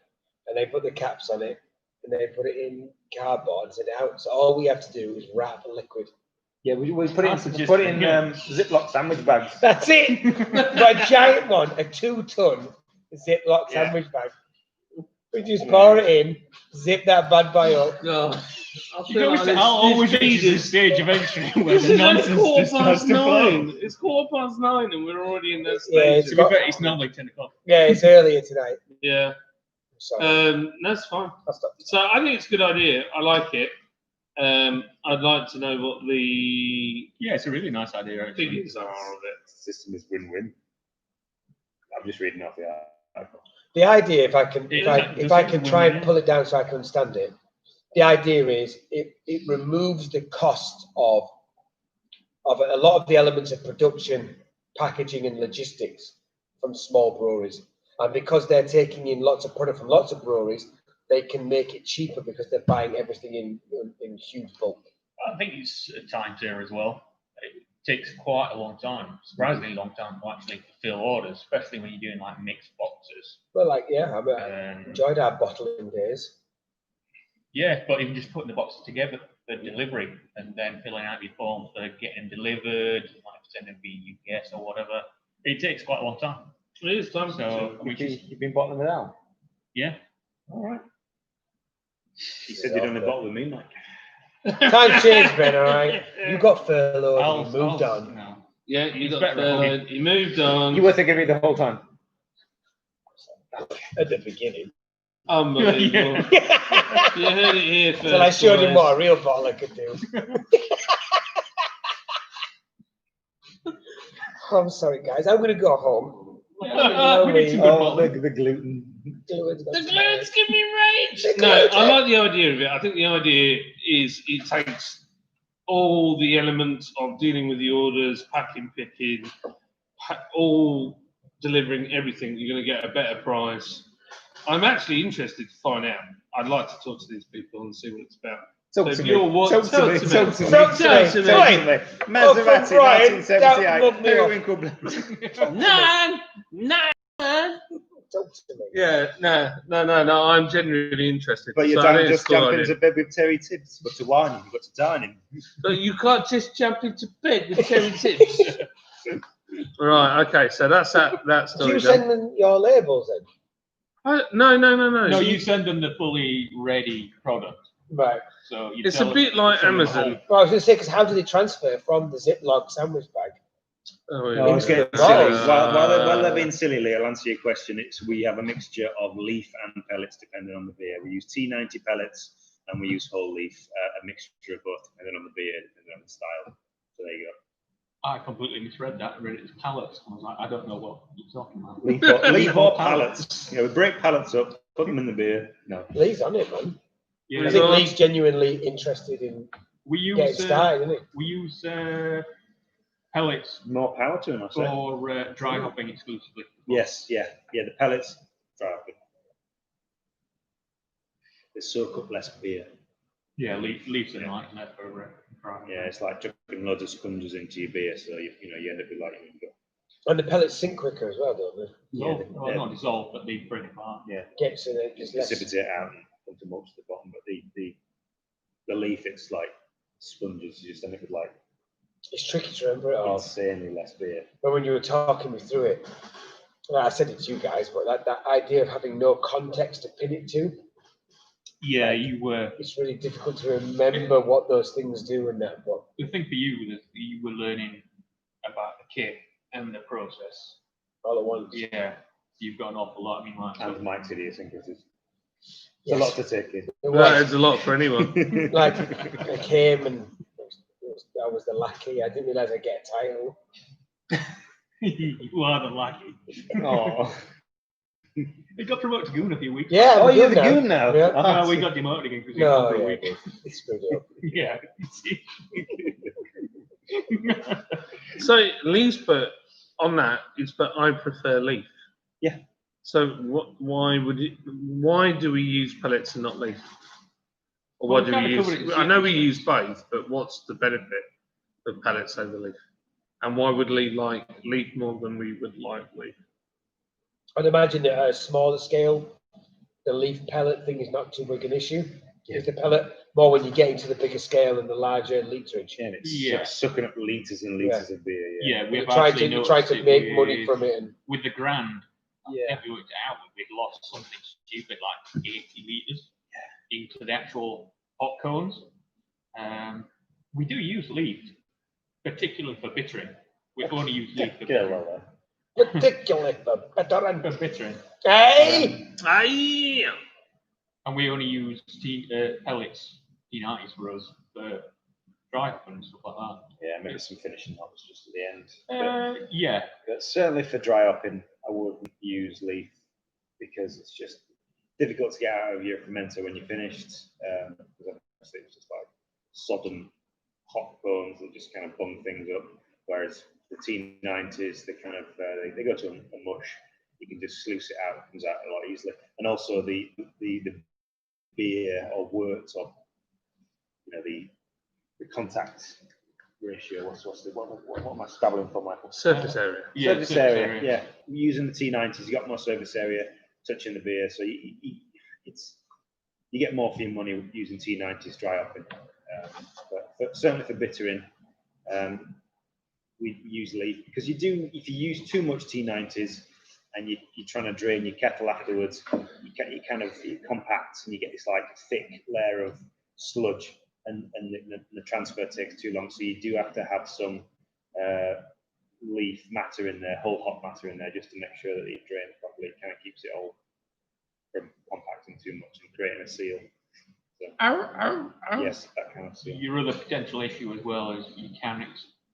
and they put the caps on it, and they put it in cardboard and send it out. So all we have to do is wrap a liquid. Yeah, we put it That's in, just- put it in Ziploc sandwich bags. That's it. But a giant one, a 2-ton Ziploc Yeah. sandwich bag. We just pour it in, zip that bad boy up. God. I'll always reach this stage eventually where This the is like nonsense quarter just starts past to flow. 9. It's 9:15, and we're already in that Yeah, stage. it's To be got- fair, it's normally 10 o'clock. Yeah, it's earlier tonight. Yeah. Sorry. That's fine. I'll stop. So I think it's a good idea. I like it. I'd like to know what the Yeah, it's a really nice idea. Actually. figures are of it. System is win-win. I'm just reading off the article. The idea, if I can, It if is I a can try and win-win. pull it down so I can understand it, the idea is it removes the cost of a lot of the elements of production, packaging, and logistics from small breweries. And because they're taking in lots of product from lots of breweries, they can make it cheaper because they're buying everything in huge bulk. I think it's a time saver as well. It takes quite a long time, surprisingly long time to actually fulfill orders, especially when you're doing like mixed boxes. Well, like, yeah, I enjoyed our bottling days. Yeah, but even just putting the boxes together for delivery and then filling out your forms for getting delivered, like sending via UPS or whatever, it takes quite a long time. It is time. So, which is, You've been bottling it out? yeah. All right. You said you'd only bottle with me, Mike. Times changed, Ben, all right? You got furloughed and you moved on. No. Yeah, you It's got better at furloughed. You moved on. You were thinking of me the whole time. At the beginning. Unbelievable. You heard it here first. Until I showed him boys. what a real bottler could do. I'm sorry, guys. I'm going to go home. We need some good bottling. the gluten. The gluten's give me rage. No, I like the idea of it. I think the idea is it takes all the elements of dealing with the orders, packing, picking, all delivering everything. You're going to get a better price. I'm actually interested to find out. I'd like to talk to these people and see what it's about. Talk So to if me. you're what- Talk to talk me. to me. Talk to me. Talk to Talk to me. me. Talk to me. Maserati, Brian, that would 1978. me off. Periwinkle blend. Nine. Talk to me. Yeah, no. I'm genuinely interested. But you So I don't think it's just a cool jump idea. into bed with Terry Tibbs. You've got to wine him. You've got to dine him. But you can't just jump into bed with Terry Tips. Right. Okay. So that's that Do story. you done. send them your labels then? No. No, See, you send them the fully ready product. Right. So you It's tell a bit them- like send them Amazon. home. Well, I was going to say, because how do they transfer from the Ziploc sandwich bag? Oh, No, it's getting Wow. silly. While they're being silly, Lee, I'll answer your question. We have a mixture of leaf and pellets depending on the beer. We use T90 pellets and we use whole leaf, a mixture of both depending on the beer, depending on the style. So there you go. I completely misread that. I read it as pallets. I was like, I don't know what you're talking about. Leaf or pallets. Yeah, we break pallets up, put them in the beer. No. Lee's on it, man. Yeah, I think Lee's genuinely interested in we getting use started, isn't it? we use pellets More power to them, I say. for dry hopping exclusively. Yes, yeah. The pellets. They soak up less beer. Yeah, leaves a nightmare for dry. Yeah, it's like chucking loads of sponges into your beer, so you end up with like And the pellets sink quicker as well, don't they? Yeah, Well, not dissolved, but they break apart. yeah, Gets in it, just less. precipitate out and come to mulch to the bottom. But the leaf, it's like sponges. You just end up with like It's tricky to remember it all. insanely less beer. But when you were talking me through it, well, I said it to you guys, but that idea of having no context to pin it to, Yeah, Like- you were. it's really difficult to remember what those things do and that. What The thing for you was you were learning about the kit and the process. all at once. Yeah, you've got an awful lot. I mean, like, And Mike's idiosyncrasies. It's Yes. a lot to take in. It That was. is a lot for anyone. Like I came and I was the lackey. I didn't realise I'd get a title. you are the lucky. Oh, He got promoted to goon a few weeks. Yeah. oh, I'm you're the good goon now. Yeah. Ah, No, we got demoted again because we No, for a yeah, week. we screwed it up. Yeah. So leaves, but on that is, but I prefer leaf. Yeah. So why would it? Why do we use pellets and not leaf? Or why Well, we do we kinda use? covered it, I know we yeah. use both, but what's the benefit of pellets over leaf? And why would we like leaf more than we would like leaf? I'd imagine that at a smaller scale, the leaf pellet thing is not too big an issue. Yeah. Is the pellet more when you get into the bigger scale and the larger literage? and it's Yeah. sucking up litres and litres of beer. Yeah. Yeah, we You have try actually to make money with, from it, and with the Grand. yeah, We worked it out. We'd lost something stupid like 80 litres into the actual hot cones. We do use leaf, particularly for bittering. We've only used leaf for Get bittering. well there. particularly for veteran. For bittering. Hey, Aye. And we only use pellets, T90s for us, for dry up and stuff like that. Yeah, maybe some finishing hops just at the end. Yeah. But certainly for dry hopping, I wouldn't use leaf because it's just difficult to get out of your fermenter when you're finished. Because obviously it's just like sodden hot cones that just kind of bung things up. Whereas the T90s, they kind of they go to a mush. You can just sluice it out; it comes out a lot easily. And also the beer or wort or the contact ratio. What am I scrabbling for, Michael? Surface area. Yeah, Surface area. Yeah, using the T90s, you got more surface area touching the beer, so you get more for your money using T90s dry hopping. But certainly for bittering, we use leaf because if you use too much T90s and you're trying to drain your kettle afterwards, it compacts and you get this like thick layer of sludge, and the transfer takes too long. So you do have to have some leaf matter in there, whole hop matter in there, just to make sure that it drains properly. It kind of keeps it all from compacting too much and creating a seal. So, yes, that kind of seal. Your other potential issue as well is you can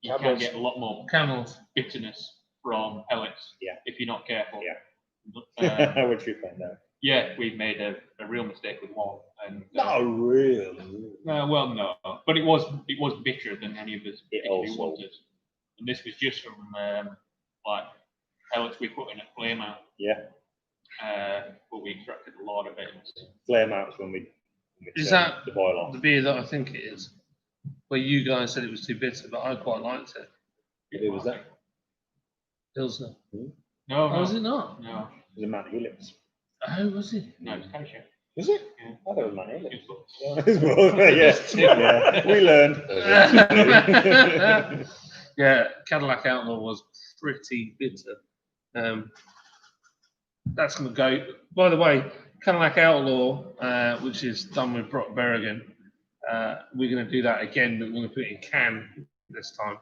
Camels. get a lot more Camels. bitterness from pellets Yeah. if you're not careful. Yeah. Which we found out. Yeah, we've made a real mistake with one. And, really. well, no, but it was bitterer than any of us It particularly also- wanted. And this was just from like pellets we put in a flame out, Yeah, but we extracted a lot of it. flame out when we Is turn that the boil off. the beer that I think it is? Where you guys said it was too bitter, but I quite liked it. Who was that? Pilsner. No, Oh, no, was it not? no, It was a Matt Helix. Oh, was it? no, it's kind of shit. Was it? Yeah. I thought it was Matt Helix. It's good. Yeah, we learned. Yeah, Cadillac Outlaw was pretty bitter. That's going to go. By the way, Cadillac Outlaw, which is done with Brock Berrigan, we're going to do that again, but we're going to put it in can this time.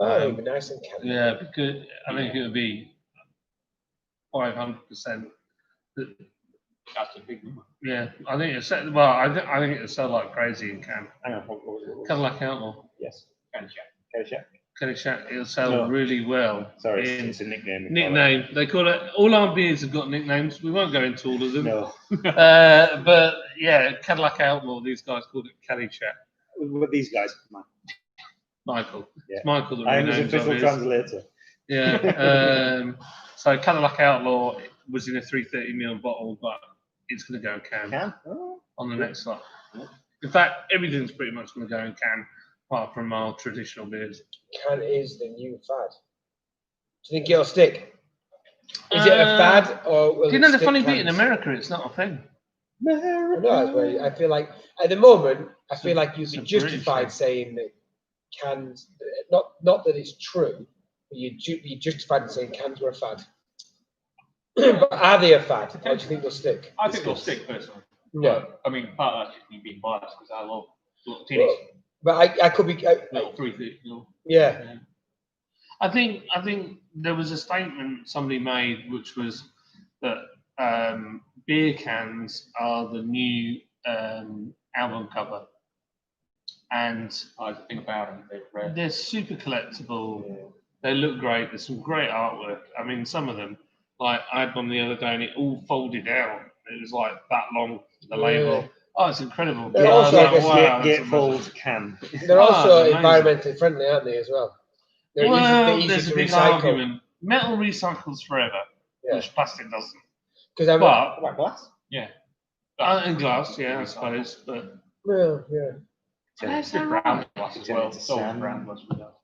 oh, it'd be nice and candy. Yeah, because I think it would be 500%. That's a big number. Yeah, I think it's well. I think it'll sell like crazy in can. Hang on. What? Cadillac Outlaw, Yes. Kind of shit. Caddyshack. Cadillac, it'll sell No. really well. Sorry, in it's a nickname. nickname. They call it. All our beers have got nicknames. We won't go into all of them. No. But yeah, Cadillac Outlaw. These guys called it Caddyshack. What these guys? Man. Michael. Yeah. It's Michael that I am his renames our official beers. translator. Yeah. So Cadillac Outlaw was in a 330ml bottle, but it's going to go in can Can? Oh. on the next slide. In fact, everything's pretty much going to go in can, apart from our traditional beers. Can is the new fad. you think it'll stick? Is it a fad or will Do you it know the stick funny bit in cans? America? It's not a thing. I know, that's why I feel like at the moment, I feel like you'd it's be a British justified thing. saying that cans, not that it's true, but you'd be justified in saying cans were a fad. But are they a fad? Or do you think they'll stick? I think they'll stick personally. No. But, I mean, part of that's just me being biased because I love little tinnies, But I could be. little 330, you know. Yeah. I think there was a statement somebody made, which was that beer cans are the new album cover, and I think about them. They're rare. they're super collectible. They look great. There's some great artwork. I mean, some of them, like I had one the other day, and it all folded out. It was like that long. The label. Oh, it's incredible. They're I was also, I like, guess, wow, that's Gatefold amazing. can. They're also they're amazing. environmentally friendly, aren't they, as well? They're Well, easy there's to a big recycle. argument. Metal recycles forever, Yeah. which plastic doesn't. Because I'm. But Like glass? Yeah. in glass, yeah, I suppose. But Well, yeah. that's Good so brown right. glass as Turn well. it to So sand. brown glass as well.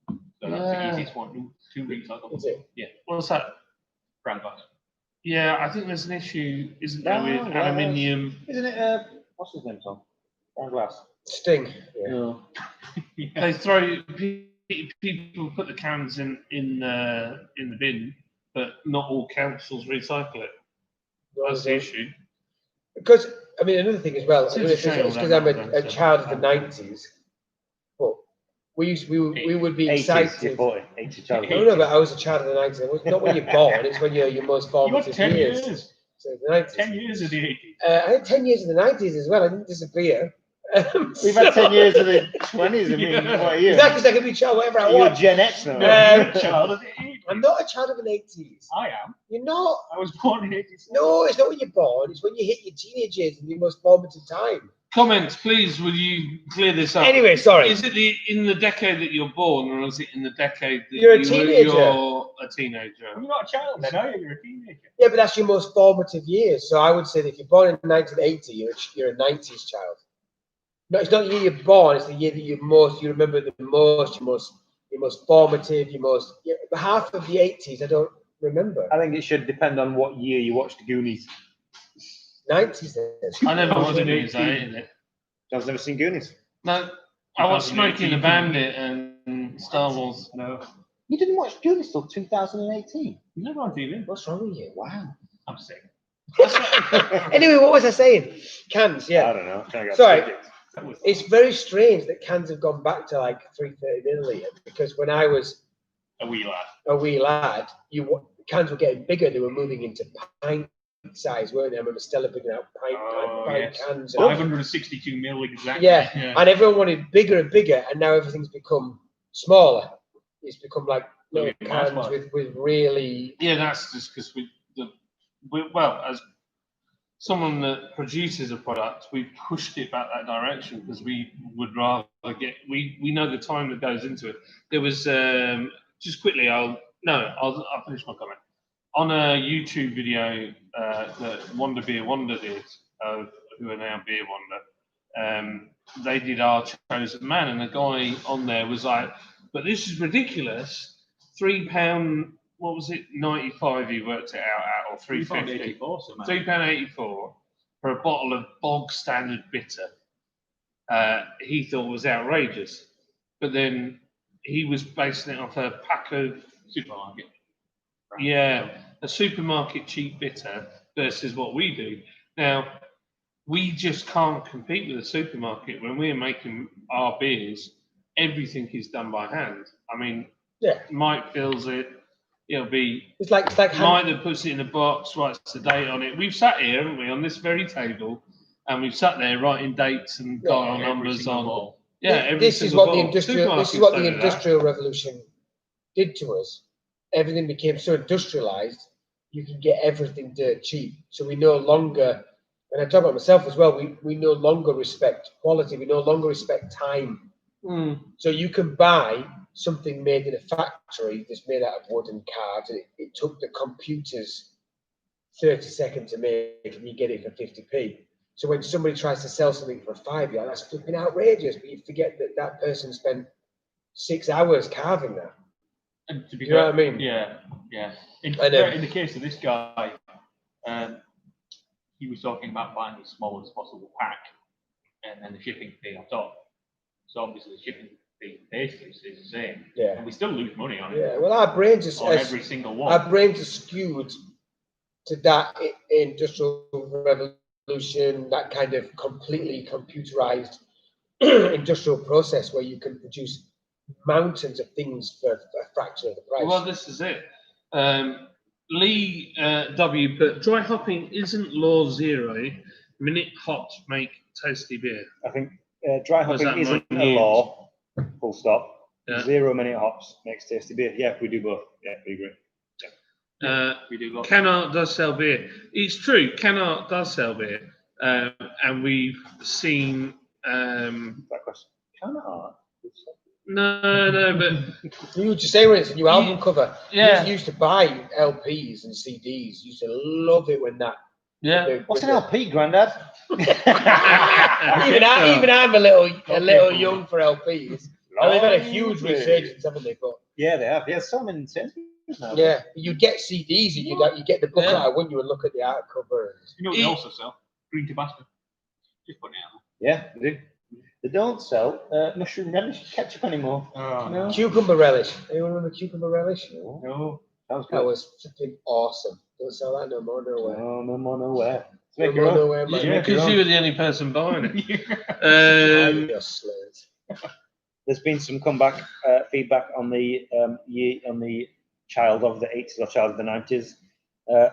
So that's Yeah. the easiest one to recycle. Is it? Yeah, What's that? brown glass. Yeah, I think there's an issue, isn't there, with Brown glass. aluminium? Isn't it? What's his name, Tom? Brown glass. Sting. Yeah. No. Yeah. They throw people put the cans in the bin, but not all councils recycle it. That's the issue. Because I mean, another thing as well. It's I don't know if a shame it's all because that I'm a happens, child of the so- '90s, but we would be 80s, excited. you're 40, 80 child. No, but I was a child of the '90s. It was not when you're born; it's when you're your most You had formative 10 years. years. So the '90s. 10 years of the 80s. I had 10 years in the '90s as well. I didn't disappear. We've had 10 years of the 20s. I mean, Yeah. what are you? Exactly, so I can be child whatever I You're want. Gen X now. No, Um, you're a child of the 80s. I'm not a child of the '80s. I am. You're not. I was born in 86. No, it's not when you're born. It's when you hit your teenage years and your most formative time. Comments, please. Will you clear this up? Anyway, sorry. Is it in the decade that you're born, or is it in the decade that You're a teenager. You're a teenager. You're not a child then, are you? You're a teenager. Yeah, but that's your most formative years. So I would say that if you're born in 1980, you're a '90s child. No, it's not the year you're born. It's the year that you remember the most. Your most formative. Half of the '80s I don't remember. I think it should depend on what year you watched the Goonies. '90s. I never I was watched in Goonies. I 18. hated it. John's never seen Goonies. No, I watched Smokey and the 2018. Bandit and Star Wars. No. You didn't watch Goonies till 2018. You never on TV. What's wrong with you? Wow. I'm sick. Anyway, what was I saying? Cans, I yeah. don't know. Trying to get Sorry. tickets. That was It's very strange that cans have gone back to like 330 milliliter because when I was a wee lad. a wee lad, cans were getting bigger. They were moving into pint size, weren't they? I remember Stella picking out pint yes. cans. 562 mil exactly. Yeah, and everyone wanted bigger and bigger, and now everything's become smaller. It's become like little Really cans nice one. with really. Yeah, that's just because well, as someone that produces a product, we pushed it back that direction because we would rather we know the time that goes into it. There was just quickly. I'll finish my comment on a YouTube video that Wonder Beer Wonder did, who are now Beer Wonder. They did Our Chosen Man, and the guy on there was like, "But this is ridiculous. £3, what was it? 95. He worked it out at, or 3.50. £3.84 for a bottle of bog standard bitter. He thought was outrageous, but then he was basing it off a pack of Supermarket. a supermarket cheap bitter versus what we do. Now, we just can't compete with the supermarket when we're making our beers. Everything is done by hand. I mean, Yeah. Mike fills it. It'll be It's like Mike that puts it in a box, writes the date on it. We've sat here, haven't we, on this very table, and we've sat there writing dates and got our numbers on. Yeah, every this is single what the bottle. industrial. This is Supermarkets what the don't do that. industrial revolution did to us. Everything became so industrialized. You can get everything dirt cheap. So we no longer, and I talk about myself as well. We no longer respect quality. We no longer respect time. So you can buy something made in a factory that's made out of wood and cards, and it took the computers 30 seconds to make, and you get it for 50p. So when somebody tries to sell something for £5, you're like, that's flipping outrageous. But you forget that that person spent 6 hours carving that. And to be You know fair, what I mean? Yeah, yeah. In, And then- in the case of this guy, he was talking about buying the smallest possible pack and then the shipping fee on top. So obviously the shipping fee basically is the same. Yeah. And we still lose money on it. Yeah. Well, our brains are On every single one. our brains are skewed to that industrial revolution, that kind of completely computerized industrial process where you can produce mountains of things for a fraction of the price. Well, this is it. Lee W. put dry hopping isn't law zero. Minute hops make tasty beer. I think dry Was that hopping isn't a news? law. Full stop. Yeah. 0 minute hops makes tasty beer. Yeah, we do both. Yeah, we agree. We do got Canart does sell beer. It's true. Canart does sell beer, and we've seen. That question. Can't. No, but You just say when it's a new album cover. yeah. You used to buy LPs and CDs. You used to love it when that. yeah. What's an LP, Grandad? Even I'm a little careful. young for LPs. I mean, they've had a huge resurgence, haven't they? But Yeah, they have. Yeah, some in Sainsbury's now. yeah, you'd get CDs and you get the booklet Yeah. out, wouldn't you, and look at the art cover. You know what they also sell? Green Tabasco. Just putting it out Yeah, they do. They don't sell mushroom relish ketchup anymore. there. Oh, No. Cucumber relish. Anyone remember cucumber relish? no. Sounds That good. was flipping awesome. Don't sell that no more, nowhere. No, no more, nowhere. No Make your more, own. nowhere, man. Yeah, Make your because own. you were the only person buying it. Hide your slurs. There's been some comeback feedback on the child of the 80s or child of the 90s.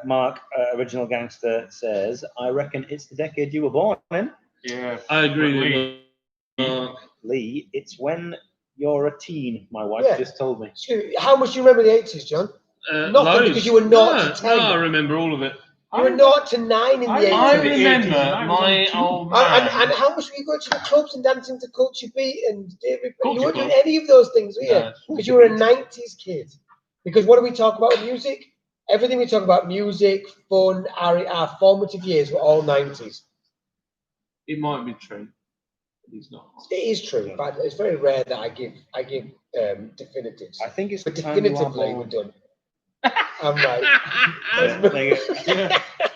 Mark, original gangster, says, "I reckon it's the decade you were born in." Yeah. I agree with Lee. Mark. Lee, it's when you're a teen. My wife Yeah. just told me. Excuse me, how much do you remember the 80s, John? Nothing, Loads. because you were naught no, to 10. No, I remember all of it. You were 0 to 9 in the 80s. I the 80s, remember I was my on two. old man. And how much were you going to the clubs and dancing to Culture Beat and David? Culture You weren't doing Club. any of those things, were you? No. Because you were a 90s kid. Because what do we talk about with music? Everything we talk about, music, fun, our formative years were all 90s. It might be true. But he's not. It is true, but it's very rare that I give definitives. I think it's But the time you are definitively, we're born. done. I'm right.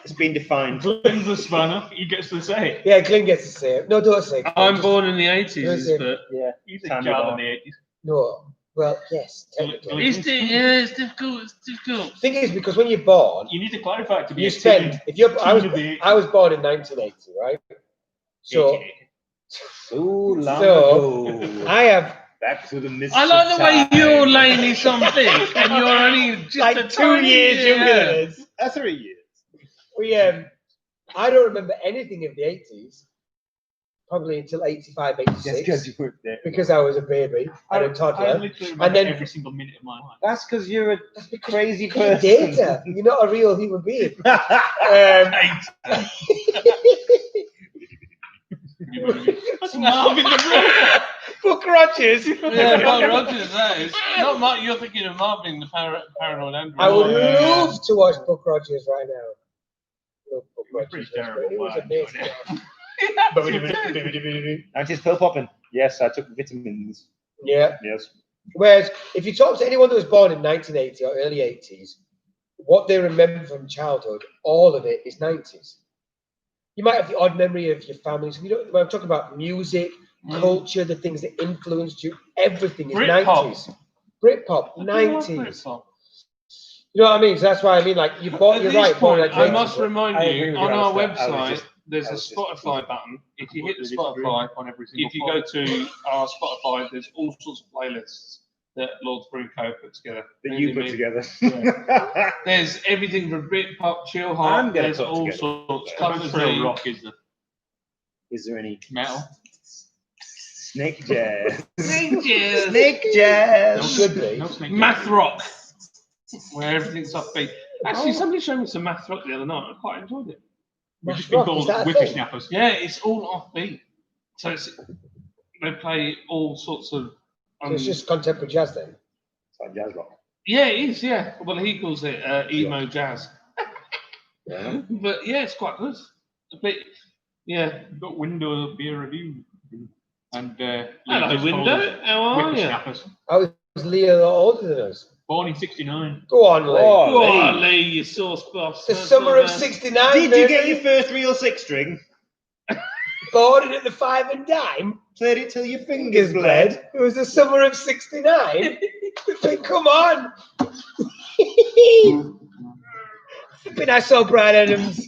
It's been defined. Glenn's the spanner. He gets to say it. Yeah, Glenn gets to say it. No, don't say it. I'm Just- born in the 80s, Listen. but Yeah. He's a Time child you're in the 80s. No. Well, yes, technically. it's difficult. It's difficult. Thing is, because when you're born, You need to clarify it to be you a spend. teen. If you're, I was Teen of the 80s. I was born in 1980, right? So So long So, ago. I have Back to the mist. I like the way you're laying this on thick, and you're only just like a 2 tiny years bit, younger than us. 3 years. We I don't remember anything of the 80s, probably until 85, Just 86, because you weren't there. because I was a baby and a I toddler. literally remember And then- every single minute of my life. That's because you're a That's because crazy you're person. data. You're not a real human being. That's Marvin the Brewer. Buck Rogers. Yeah, Mark Rogers, that is. Not Mark, you're thinking of Marvin, the paranoid android. I would Oh, love to watch Buck Rogers right now. Love Buck It was pretty Rogers. terrible, It was but I amazing. And it's pill popping. Yes, I took vitamins. Yeah. Yes. Whereas if you talk to anyone that was born in 1980 or early 80s, what they remember from childhood, all of it is 90s. You might have the odd memory of your family. So when I'm talking about music, culture, the things that influenced you, everything is Britpop. 90s. Britpop, I do love 90s. Britpop. You know what I mean? So that's why I mean, like, you're At right. this born point, in I 1980s, must but- remind I agree you, with on you, our Alistair. I was website, just- there's I a was just- Spotify button. If you hit the Spotify Spotify, on every single if you go to our Spotify, there's all sorts of playlists that Lord's Brew Co. put together. That you put Mainly together. There's everything from Britpop, chill I'm hop, gonna there's put all together. sorts. How Cut much the real Z. rock is there? Is there any Metal? snake jazz? Snake jazz. Snake jazz. Should be. No snake Math rock, where everything's upbeat. Actually, somebody showed me some math rock the other night. I quite enjoyed it. We've just Rock, been is called that a thing? whippersnappers. Yeah, it's all offbeat. So they play all sorts of. So it's just contemporary jazz then. It's like jazz rock. Yeah, it is. Yeah, well, he calls it emo jazz. Yeah. But yeah, it's quite good. A bit. Yeah. We've got Window Beer Review. And Hello, just called Window. us How are you? whippersnappers. I was Leo older than us. Born in '69. Go on, Lee. Oh, Go on, Lee. Lee, you sauce boss. The That's summer not of bad. '69. Did you get baby. your first real six string? Born in at the 5 and dime? Played it till your Fingers fingers bled. bled. It was the summer of '69. Come on. Flipping, I saw Brian Adams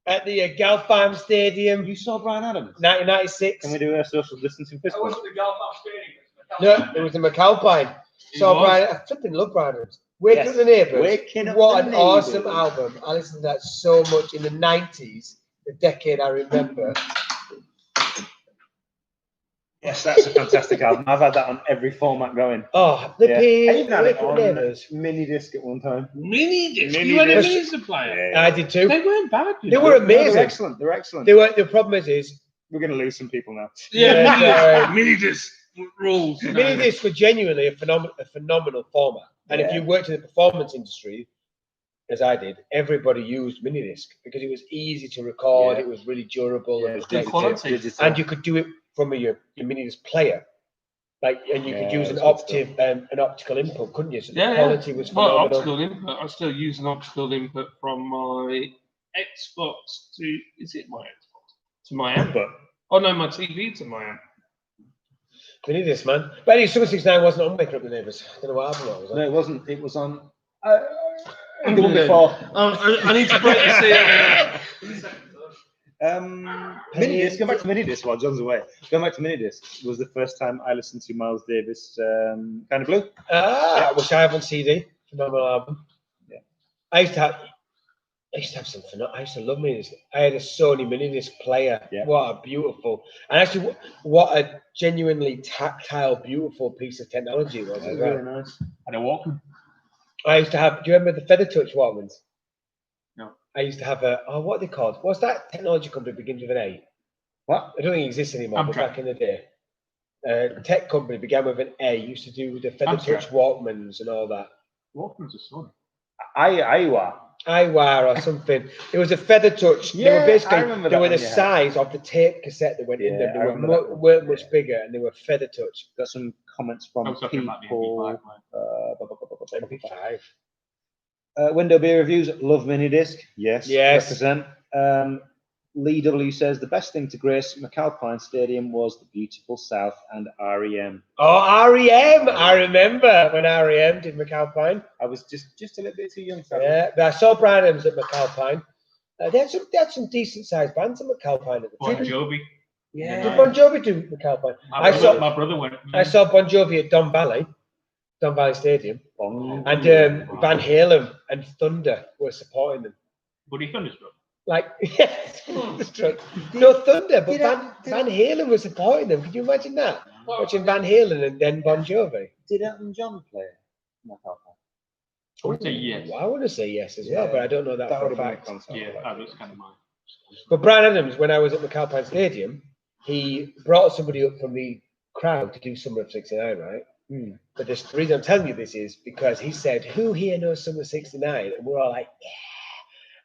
at the Galfarm Stadium, You saw Brian Adams? 1996. Can we do a social distancing fist bump? the Galfar Stadium. No, it was in McAlpine. It Saw was? Brian. I flipping love Brian Adams. Waking Yes. Up the Neighbours. Waking Up What the an awesome Neighbours. album. I listened to that so much in the 90s, the decade I remember. Yes, that's a fantastic album. I've had that on every format going. Oh, the Yeah. P. I even had it Waking Up on the Neighbours. mini disc at one time. Mini disc. Mini You had a disc. mini disc player. I did too. They weren't bad. You They know. were No, amazing. they're excellent. They're excellent. They were. The problem is We're going to lose some people now. Yeah, Yeah, mini disc rules. You mini know. discs were genuinely a phenomenal format. And if Yeah. you worked in the performance industry, as I did, everybody used mini disc because it was easy to record. Yeah. It was really durable. Yeah, and, good quality. and you could do it from your mini disc player. Like, and you could Yeah, use an that's good an optical input, couldn't you? So the Yeah, quality was Well, phenomenal. optical input. I still use an optical input from my Xbox to. Is it my Xbox to my amp? But Oh no, my TV to my amp. Mini disc, man. But anyway, Summer '69 wasn't on Waking Up the Neighbours. I don't know what album that was on. no, it wasn't. It was on the one Unbelievable. before. I need to break the seal. Minidisc. Going back to Minidisc while John's away. Going back to Minidisc was the first time I listened to Miles Davis, Kind of Blue. Which I have on CD. Phenomenal album. Yeah. I used to have some fun. I used to love mini disc. I had a Sony mini disc player. Yeah. What a beautiful, and actually, what a genuinely tactile, beautiful piece of technology it was. That As was well. really nice. And a Walkman. I used to have. Do you remember the Feather Touch Walkmans? No. I used to have a. Oh, what are they called? What's that technology company begins with an A? What? I don't think it exists anymore. But Amtrak. back in the day, tech company began with an A. Used to do the Feather Amtrak. Touch Walkmans and all that. Walkman's a son. Iowa. iWire or something. It was a Feather Touch. They Yeah, were basically I remember they that were the one you had. size of the tape cassette that went in Yeah, there. I They remember that one. weren't much bigger, and they were Feather Touch. Got some comments I from was talking about the people. MP5, man. MP5. Window Beer Reviews, love Minidisc. Yes. Yes. Represent. Lee W says the best thing to grace McAlpine Stadium was the beautiful South and REM. Oh, REM! I remember when REM did McAlpine. I was just a little bit too young for that. Yeah, but I saw Brian Adams at McAlpine. They had some decent sized bands at McAlpine at the Bon time. Jovi. Yeah. Did Bon Jovi do McAlpine? My brother went. I saw Bon Jovi at Don Valley Stadium, Bong. and Van Halen and Thunder were supporting them. Buddy Thunderstruck. Like, yes, Thunderstruck. No Thunder, but Van Halen was supporting them. Could you imagine that? Watching Van Halen and then Bon Jovi. Did Elton John play McAlpine? I would say yes. I want to say yes as well, Yeah, but I don't know that, for a would have been a fact. concert. Yeah, that was kind of mine. But Brian Adams, when I was at McAlpine Stadium, he brought somebody up from the crowd to do Summer of '69, right? But the reason I'm telling you this is because he said, "Who here knows Summer of '69?" And we're all like, "Yeah."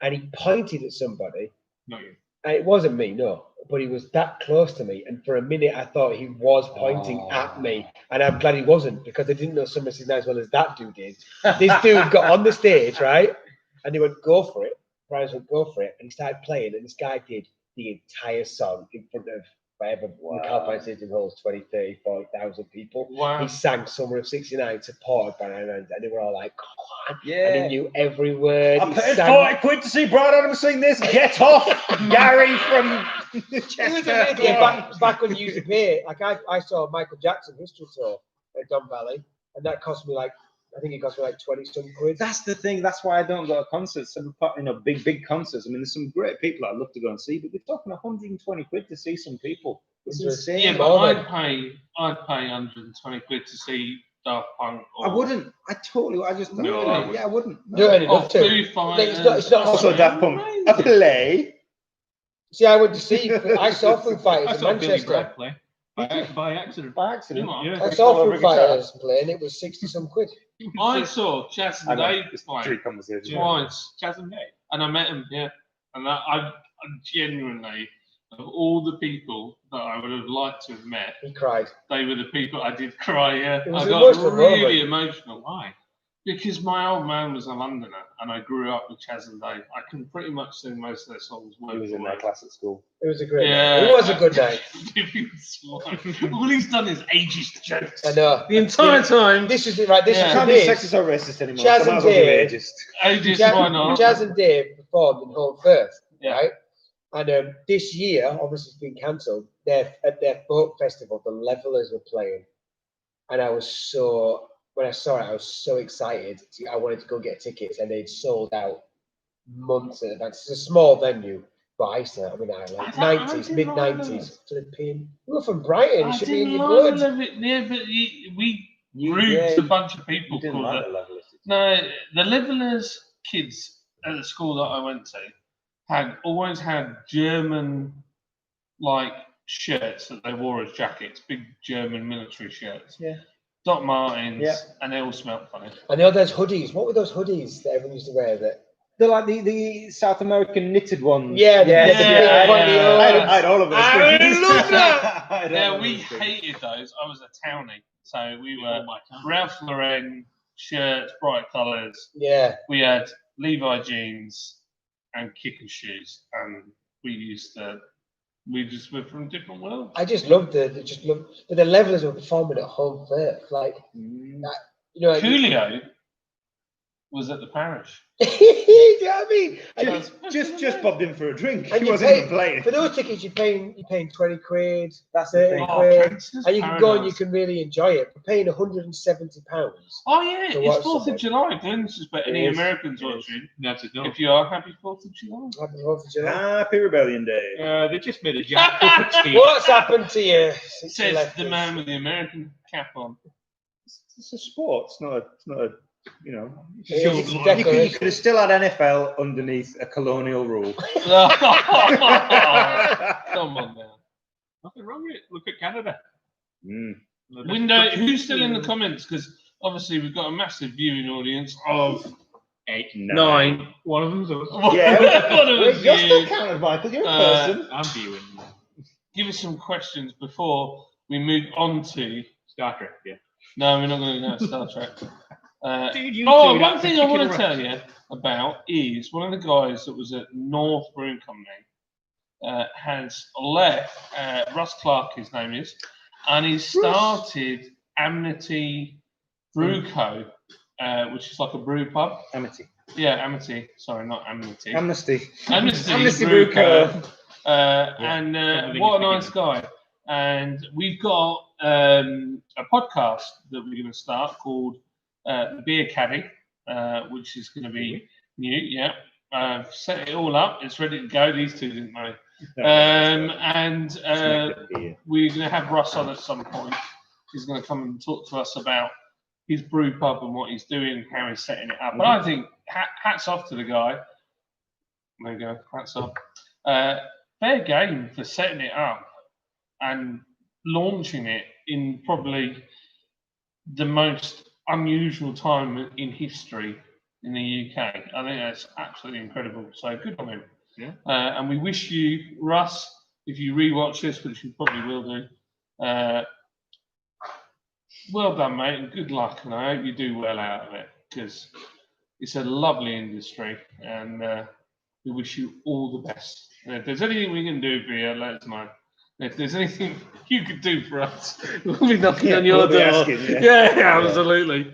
And he pointed at somebody, Not you. and it wasn't me, no, but he was that close to me. And for a minute, I thought he was pointing at me, and I'm glad he wasn't because I didn't know Summer of '69 as well as that dude did. This dude got on the stage, right? And they went, "Go for it." Brian went, "Go for it." And he started playing, and this guy did the entire song in front of whatever McAlpine Stadium holds 20, 30, 40,000 people. Wow. He sang Summer of '69 supported by Brian Adams, and they were all like, "Come on." And Yeah. he knew every word. I He paid sang- 40 quid to see Brian Adams sing this. Get off, Gary from It was Chester. amazing. Yeah, back when you used to pay, like I saw Michael Jackson history tour at Don Valley, and that cost me I think it cost me 20-some quid. That's the thing. That's why I don't go to concerts. Some big concerts. I mean, there's some great people I'd love to go and see, but we're talking 120 quid to see some people. It's insane. Yeah, but I'd pay 120 quid to see Daft Punk. I wouldn't. I just don't. No, I wouldn't. Yeah, I wouldn't. No, I Or enough to. Foo Fighters. It's not Also, Daft Punk. A play. See, I went to see. I saw Foo I Fighters in saw Billy Manchester. Bragg play by accident. By accident. Yeah. I saw Foo Fighters play, and it was 60-some quid. I saw Chas I and know. Dave It's play three conversations. twice, Chas and Dave. and I met him. Yeah, and I genuinely, of all the people that I would have liked to have met, He cried. they were the people I did cry. Yeah, It was I an got emotional really moment. emotional. Why? Because my old man was a Londoner and I grew up with Chaz and Dave, I can pretty much sing most of their songs. He was in their class at school. It was a great Yeah. night. It was a good night. All he's done is ageist jokes. I know. The entire time. This is it, right? This Yeah. is Can't the be bit. sexist or racist anymore. Chaz so and might as well be Dave. ageist. Ageist, why not? Jazz and Dave performed in Home Firth, Yeah. right? And this year, obviously, it's been cancelled. At their folk festival, the Levellers were playing, and when I saw it, I was so excited. I wanted to go get tickets, and they'd sold out months in advance. It's a small venue, but I used to, I I '90s, didn't mid like '90s, flipping. You were from Brighton. It I should be in didn't your like blood. yeah, but we You- grouped yeah, a bunch of people You didn't called like it. the Levellers. No, the Levelers kids at the school that I went to had always had German like shirts that they wore as jackets, big German military shirts. Yeah. Doc Martens, Yeah. and they all smelled funny. I know there's hoodies. What were those hoodies that everyone used to wear? That They're like the South American knitted ones. Yeah, the Yes, big yeah, pointy yeah. hoods. I had all of those. I things. love that. I had all Yeah, of we those things. hated those. I was a townie, so we were Ralph Lauren shirts, bright colours. Yeah. We had Levi jeans and kicker shoes, and we just were from different worlds. I just loved but the Levellers were performing at Home Firth, like like, Coolio was at the parish. do you know what I mean? And Just bobbed in for a drink. And He you wasn't pay- even playing. for those tickets, you're paying 20 quid, That's the 30 thing. quid, Cancers and you can go and you Paradise. can really enjoy it. We're paying £170. Oh yeah, to it's watch 4th something. of July. Don't suspect any It is. Americans It is. watching. That's it. No. If you are, happy 4th of July. Happy 4th of July. Happy Rebellion Day. They just made a Jack cup of tea. What's happened to you since you Says left the us? man with the American cap on. It's a sport. It's not a you know. It is, You it's a could, decoration. you could have still had NFL underneath a colonial rule. Come on now. Nothing wrong with it. Look at Canada. Mm. Window, who's still in the comments? Because obviously we've got a massive viewing audience of 8. 9. One of them's us. Yeah, One of us you're still you. counted, Michael. You're a Uh, person. I'm viewing Give us some questions before we move on to. Star Trek. Yeah. No, we're not going to go Star Trek. Dude, you Oh, two, one that thing I want to particular- tell you about is one of the guys that was at North Brewing Company has left. Russ Clark, his name is, and he started Amity Brew Co., which is like a brew pub. Amity. Yeah, Amity. Sorry, not Amity. Amnesty. Amnesty Brew Brew Co. Co. And everything what a is nice guy. And we've got a podcast that we're going to start called The Beer Caddy, which is going to be new. Yeah. I've set it all up. It's ready to go. These two didn't know. And we're going to have Russ on at some point. He's going to come and talk to us about his brew pub and what he's doing, how he's setting it up. But I think hats off to the guy. There you go. Hats off. Fair game for setting it up and launching it in probably the most unusual time in history in the UK. I think that's absolutely incredible. So good on him. Yeah. And we wish you, Russ, if you rewatch this, which you probably will do, well done, mate, and good luck. And I hope you do well out of it because it's a lovely industry, and we wish you all the best. And if there's anything we can do for you, let us know. If there's anything you could do for us, we'll be knocking on your we'll be door. asking, Yeah, absolutely.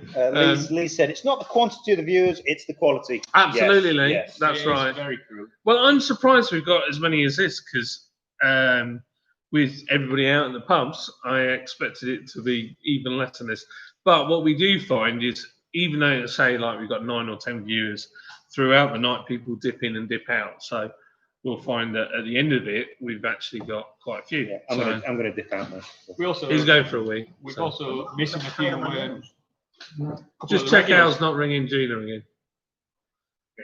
Lee said it's not the quantity of the viewers, it's the quality. Absolutely, Yes, Lee. yes. That's It is right. Very true. Well, I'm surprised we've got as many as this because with everybody out in the pubs, I expected it to be even less than this. But what we do find is, even though say like we've got 9 or 10 viewers throughout the night, people dip in and dip out. So we'll find that at the end of it, we've actually got quite a few. Yeah, So I'm gonna dip out now. We also he's going for a week. We've so. also missing a few. Just check ours not ringing Gina again.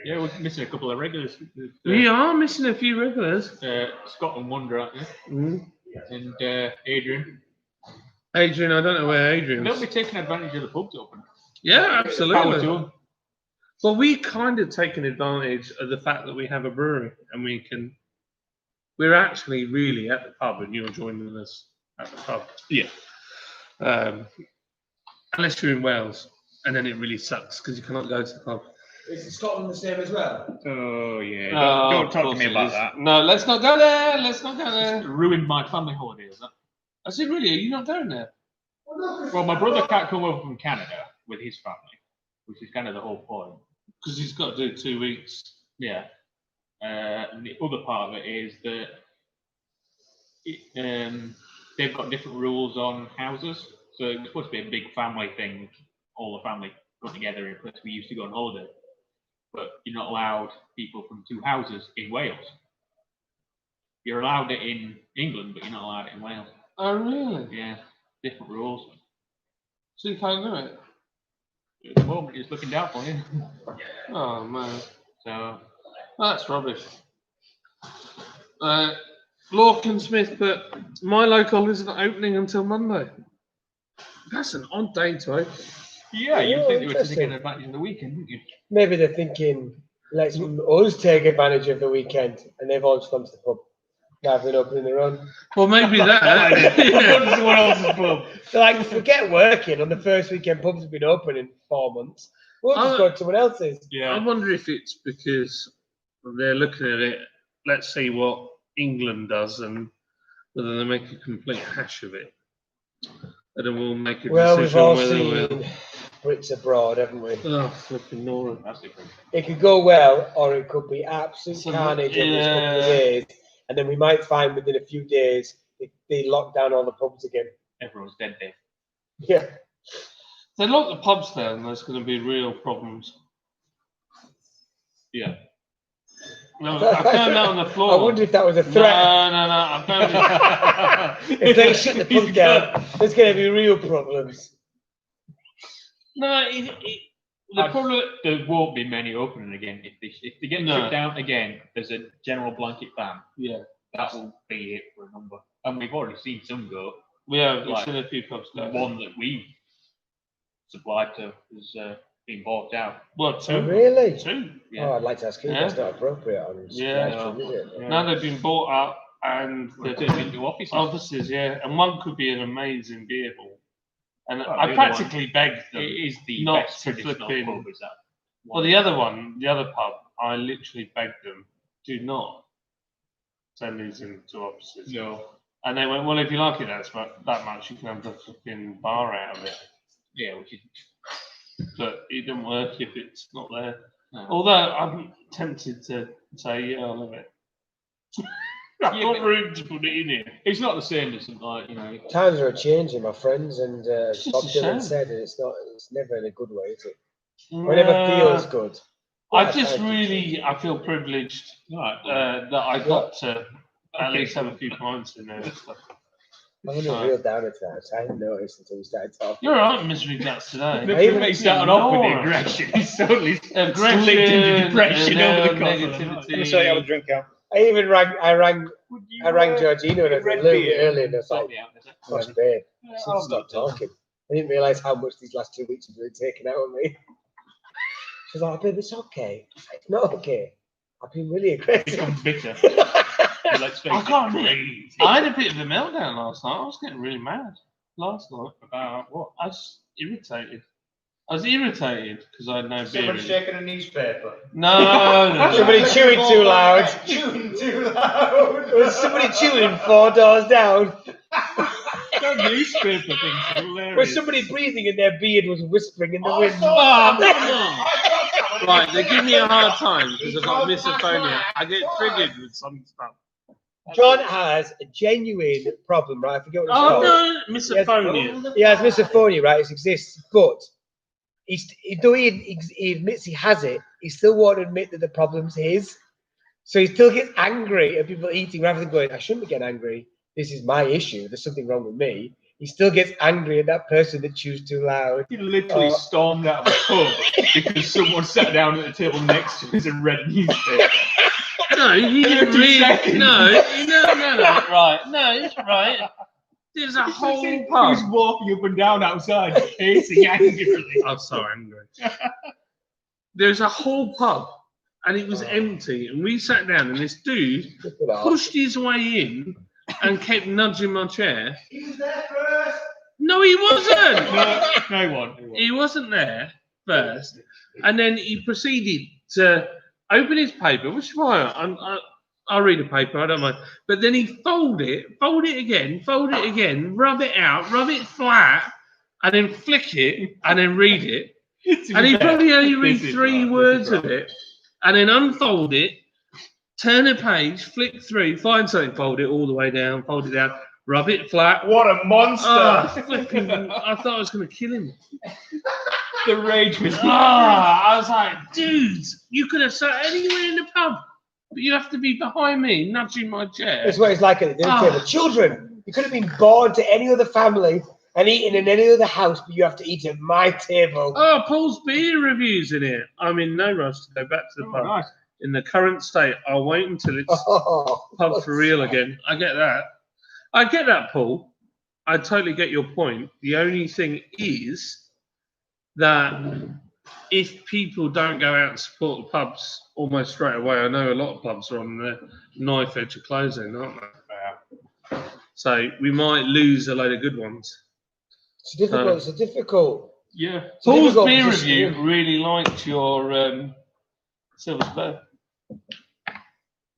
Yeah, we're missing a couple of regulars. We are missing a few regulars. Scott and Wonder, aren't you? And Adrian. Adrian, I don't know where Adrian They'll is. be taking advantage of the pubs open. Yeah, Power to absolutely. them. Well, we kind of taken advantage of the fact that we have a brewery and we're actually really at the pub and you're joining us at the pub. Yeah. Unless you're in Wales. and then it really sucks because you cannot go to the pub. Is Scotland the same as well? Oh yeah. Oh, Don't of talk to course me it about is. that. No, let's not go there. Let's not go It's there. ruined my family holidays. That. I said, really? Are you not going there? Well, my brother can't come over from Canada with his family, which is kind of the whole point. Because he's got to do 2 weeks. Yeah. And the other part of it is that they've got different rules on houses. So it's supposed to be a big family thing, all the family got together in a place we used to go on holiday. But you're not allowed people from 2 houses in Wales. You're allowed it in England, but you're not allowed it in Wales. Oh, really? Yeah, different rules. So you can't do it? At the moment, it's looking down for you. Oh, man. So, That's rubbish. Lorcan Smith, but my local isn't opening until Monday. That's an odd day to open. yeah, you'd Oh, think they were taking interesting. advantage of the weekend, wouldn't you? Maybe they're thinking, let's us take advantage of the weekend, and they've all just gone to the pub rather than opening their own. Well, maybe that. Go to someone else's pub. They're like, forget working on the first weekend. Pubs have been open in 4 months. We'll just go to someone else's. I Yeah. wonder if it's because they're looking at it. Let's see what England does and whether they make a complete hash of it. And then we'll make a Well, we've decision all whether seen Brits abroad, haven't we? Oh, flipping Nora. That's different. It could go well, or it could be absolute So, carnage over this couple of yeah. days, and then we might find within a few days they lock down all the pubs again. Everyone's dead there. Yeah. If they lock the pubs down, there's going to be real problems. Yeah. No, I found that on the floor. I wonder if that was a threat. No. I found it. If they shut the pub down, there's going to be real problems. No, the problem. There won't be many opening again. If they get No. shut down again, there's a general blanket ban. Yeah, That will be it for a number. And we've already seen some go. we have. We've Like, seen a few pubs The go. one that we supplied to has been bought out. Well, 2. Oh, really? 2. Yeah. Oh, I'd like to ask you. Yeah. That's not appropriate on Yeah. live stream, is it? Yeah. Now they've been bought up and They're they're turning into offices. offices, yeah. And one could be an amazing beer hall. And Well, I the other practically begged It them. is the Not best to traditional flip in. pub, is that? Well, the other one, the other pub, I literally begged them, do not turn these into offices. No. And they went, well, if you like it that much, you can have the fucking bar out of it. Yeah, which is. But it didn't work if it's not there. No. Although I'm tempted to say, yeah, I love it. I've Yeah, got but- room to put it in here. It's not the same as something like, you know. Times are changing, my friends, and It's Bob just a Dylan shame. said it. It's never in a good way, is it? Or it never feels good. I Yeah, just thank you. really, I feel privileged that I got to at least have a few pints in there and stuff. I'm going to reel down into that. I hadn't noticed until we started talking. You're all right, misery guts today. The I even- fact starting off with the Nora. aggression is totally Aggression, slipped into depression and over the now course of the night. negativity. Let me show you how to drink out. I even rang Would you, Georgina and I red said, Lou, beer earlier, and I was sort like, me out, is it? gosh, babe, Yeah, should I'll stop do that. talking. I didn't realise how much these last 2 weeks have really taken out of me. She's like, babe, it's okay. It's not okay. I've been really aggressive. Become bitter. Let's face I it, can't crazy. I had a bit of a meltdown last night. I was getting really mad last night. About what? I was irritated. I was irritated because I had no beer. Someone in it. shaking a newspaper. No. Somebody chewing too loud. Chewing too loud. There was somebody chewing 4 doors down. That newspaper thing's hilarious. Was somebody breathing and their beard was whispering in the I wind. saw Oh, come on. Right, they give me a hard time because I've got misophonia. I get triggered with some stuff. John has a genuine problem, right? I forget what it's Oh called. no, misophonia. He has misophonia, right? It exists, but though he admits he has it, he still won't admit that the problem's his. So he still gets angry at people eating rather than going, I shouldn't be getting angry. This is my issue. There's something wrong with me. He still gets angry at that person that chews too loud. He literally stormed out of the pub because someone sat down at the table next to him and read a newspaper. No, he didn't 30 really. seconds. No. Right. No, right. There's a whole He pub. was walking up and down outside, pacing angrily. I'm so angry. There's a whole pub, and it was empty. And we sat down, and this dude Look at that. pushed his way in and kept nudging my chair. He was there first. No, he wasn't. No one. He wasn't there first, and then he proceeded to open his paper, which is fine. I'll read a paper, I don't mind. But then he fold it again, rub it out, rub it flat, and then flick it, and then read it. And he probably only read 3 words of it, and then unfold it, turn a page, flick through, find something, fold it all the way down, fold it down, rub it flat. What a monster! Oh, flipping, I thought I was going to kill him. The rage was. I was like, dudes, you could have sat anywhere in the pub, but you have to be behind me, nudging my chair. That's what it's like at the dinner table. Children, you could have been born to any other family and eaten in any other house, but you have to eat at my table. Oh, Paul's beer reviews in it. I'm in no rush to go back to the pub. Nice. In the current state, I'll wait until it's Oh, pub for real again. I get that, Paul. I totally get your point. The only thing is that if people don't go out and support the pubs almost straight away, I know a lot of pubs are on the knife edge of closing, aren't they? So we might lose a load of good ones. It's difficult. It's a difficult. Yeah. It's a Paul's difficult beer position. review really liked your Silver Spur.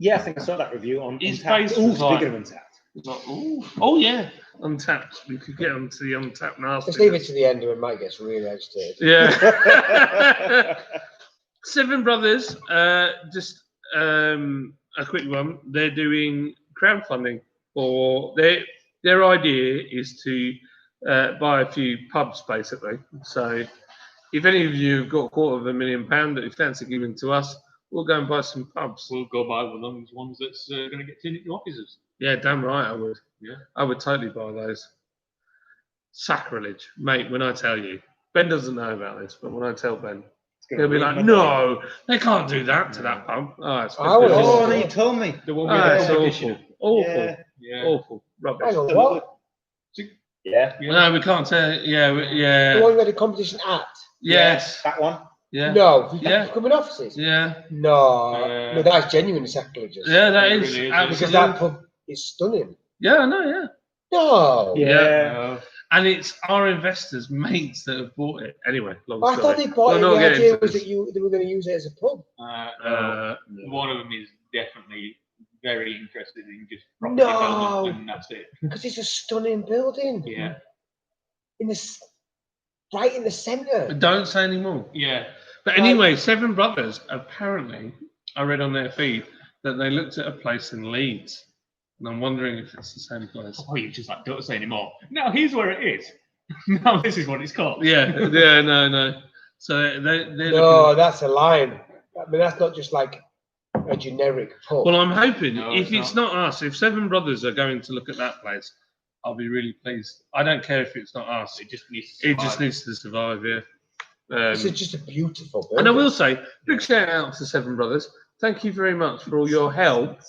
Yeah, I think I saw that review on His Untapped. face Ooh, was like- bigger than Untapped. It's like, ooh. Oh yeah, Untapped. We could get onto the Untapped now. Let's leave it to the end when Mike gets really agitated. Yeah. Seven Brothers, just a quick one. They're doing crowdfunding for their idea is to buy a few pubs basically. So if any of you have got £250,000 that you fancy giving to us, we'll go and buy some pubs. We'll go buy one of those ones that's going to get turned into offices. Yeah, damn right I would. Yeah. I would totally buy those. Sacrilege, mate, when I tell you. Ben doesn't know about this, but when I tell Ben, he'll be like, no, they can't do that to that pub. Oh, it's I would- Oh, no, you told me. There won't be Oh, a it's competition. awful. Yeah. Yeah. Awful. Rubbish. Hang on, what? Yeah. No, we can't tell. Yeah, The yeah. one we had a competition at? Yes. That one. Yeah. No. Yeah. Becoming offices? Yeah. No. No, that's genuine sacrilegious. Yeah, that It is. really is. Because Absolutely. that pub is stunning. Yeah, I know, yeah. No. Yeah. And it's our investors' mates that have bought it. Anyway, long I story. thought they bought it. We'll not The get idea into was this. that they were going to use it as a pub. One of them is definitely very interested in just property No. development, and that's it. Because it's a stunning building. Yeah. Right in the centre. But don't say any more. Yeah. But anyway, Seven Brothers, apparently, I read on their feed that they looked at a place in Leeds. And I'm wondering if it's the same place. Oh, you just like don't say anymore. Now here's where it is. Now this is what it's called. Yeah, no. So they're No, looking. that's a line. I mean, that's not just like a generic pub. Well, I'm hoping No, if it's it's not us, if Seven Brothers are going to look at that place, I'll be really pleased. I don't care if it's not us. It just needs to It just survive. needs to survive, yeah. This is just a beautiful building. And I will say, big shout out to Seven Brothers. Thank you very much for all your help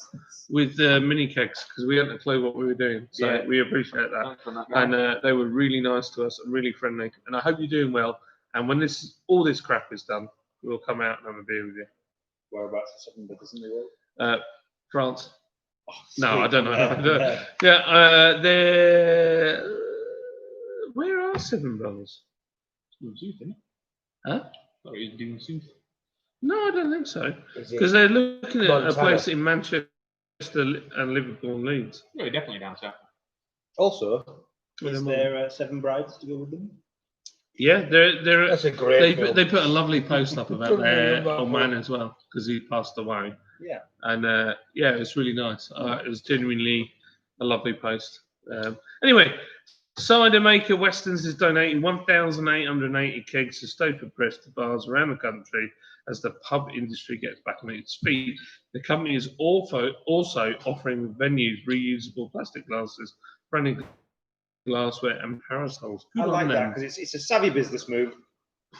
with the mini kegs because we hadn't a clue what we were doing. So Yeah. we appreciate that. Thanks for that. And they were really nice to us and really friendly. And I hope you're doing well. And when all this crap is done, we'll come out and have a beer with you. Whereabouts or something that doesn't work. France. Oh, No, sweet. I don't know. Yeah. Yeah, they're. Where are Seven Brothers? Huh? Thought he was doing soup. No, I don't think so. Is Because it? they're looking at a Montana. place in Manchester and Liverpool and Leeds. Yeah, definitely down south. Also, With is them all. there 7 brides to go with them? Yeah, they're That's a great they film. put a lovely post up about Couldn't their remember old that man one. as well because he passed away. Yeah. And yeah, it was really nice. It was genuinely a lovely post. Anyway, cider maker Westerns is donating 1,880 kegs of Stoker Press to bars around the country as the pub industry gets back on its feet. The company is also offering venues reusable plastic glasses, branded glassware, and parasols. Good I on like that them. because it's a savvy business move